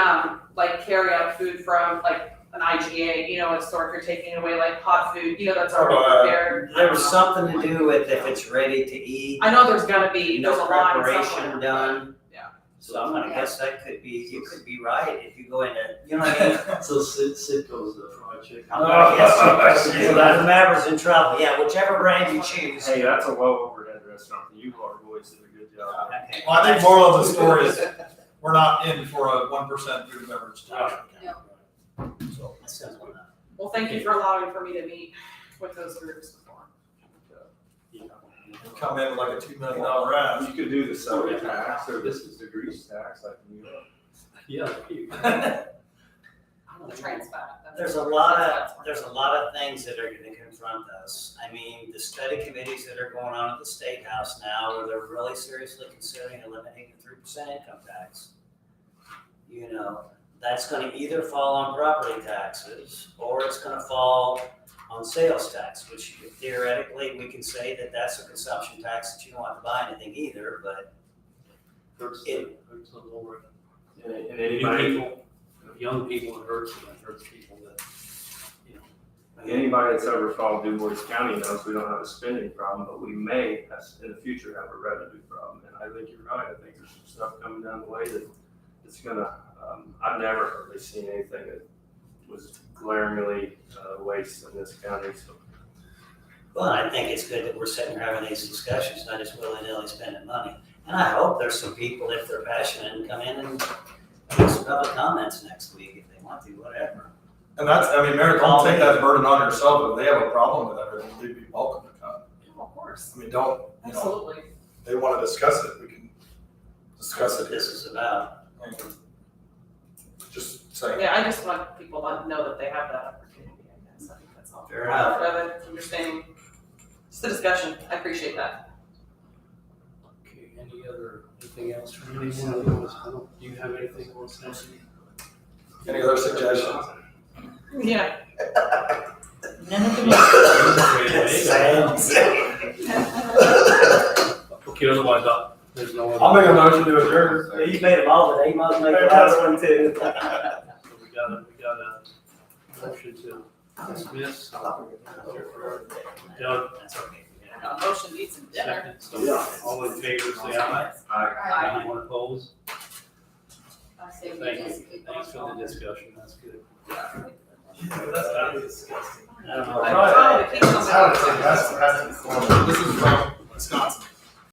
like carry out food from like an IGA, you know, a store if you're taking away like hot food, you know, that's already prepared? There was something to do with if it's ready to eat, I know there's gonna be, there's a no line preparation somewhere. done. Yeah. So I'm gonna guess that could be, you could be right if you go into, you know what I mean? So Sitco's the fried chicken. I'm gonna guess so that Maverick's in trouble, yeah, whichever brand you choose. Hey, that's a well overhead restaurant. You are boys did a good job. Okay. Well, I think moral of the story is we're not in for a 1% food and beverage tax. So, That sounds like that. Well, thank you for allowing for me to meet with those groups before. come in with like a $2 million ask. You could do the soda tax or this is the grease tax like New York. Yeah. The trans fat. There's a lot of things that are gonna confront us. I mean, the study committees that are going on at the State House now, where they're really seriously considering eliminating the 3% income tax. You know, that's gonna either fall on property taxes, or it's gonna fall on sales tax, which theoretically, we can say that that's a consumption tax that you don't have to buy anything either, but Hurts, It- hurts the lower, and new people, young people, it hurts people that, you know. Anybody that's ever followed Du Bois County knows we don't have a spending problem, but we may, in the future, have a revenue problem. And I think you're right, I think there's some stuff coming down the way that it's gonna, I've never really seen anything that was glaringly waste in this county, so. well, I think it's good that we're sitting here having these discussions, not just willy-nilly spending money. And I hope there's some people, if they're passionate, and come in and give some public comments next week if they want to, whatever. And that's, I mean, Mayor, don't take that burden on yourself. If they have a problem with everything, they'd be welcome to come. Of course, I mean, don't, you know, absolutely. they wanna discuss it, we can discuss That's what it. this is about. Just saying. Yeah, I just want people to know that they have that opportunity, I guess, I think that's all. Fair enough. Rather, understanding, just the discussion, I appreciate that. Okay, anything else from anyone? Do you have anything else to say? Any other suggestions? Yeah. Okay, otherwise, there's no other. I'll make a motion to adjourn. Yeah, you made them all today, you might as well make the last one too. So we got a motion to dismiss. Doug, Motion needs some dinner. second, so all in favor, say aye. Aye. Anyone opposed? I say we Thank just you, keep thanks on for the discussion, that's good. That's gotta be disgusting. I don't know. I'm trying to keep them. That's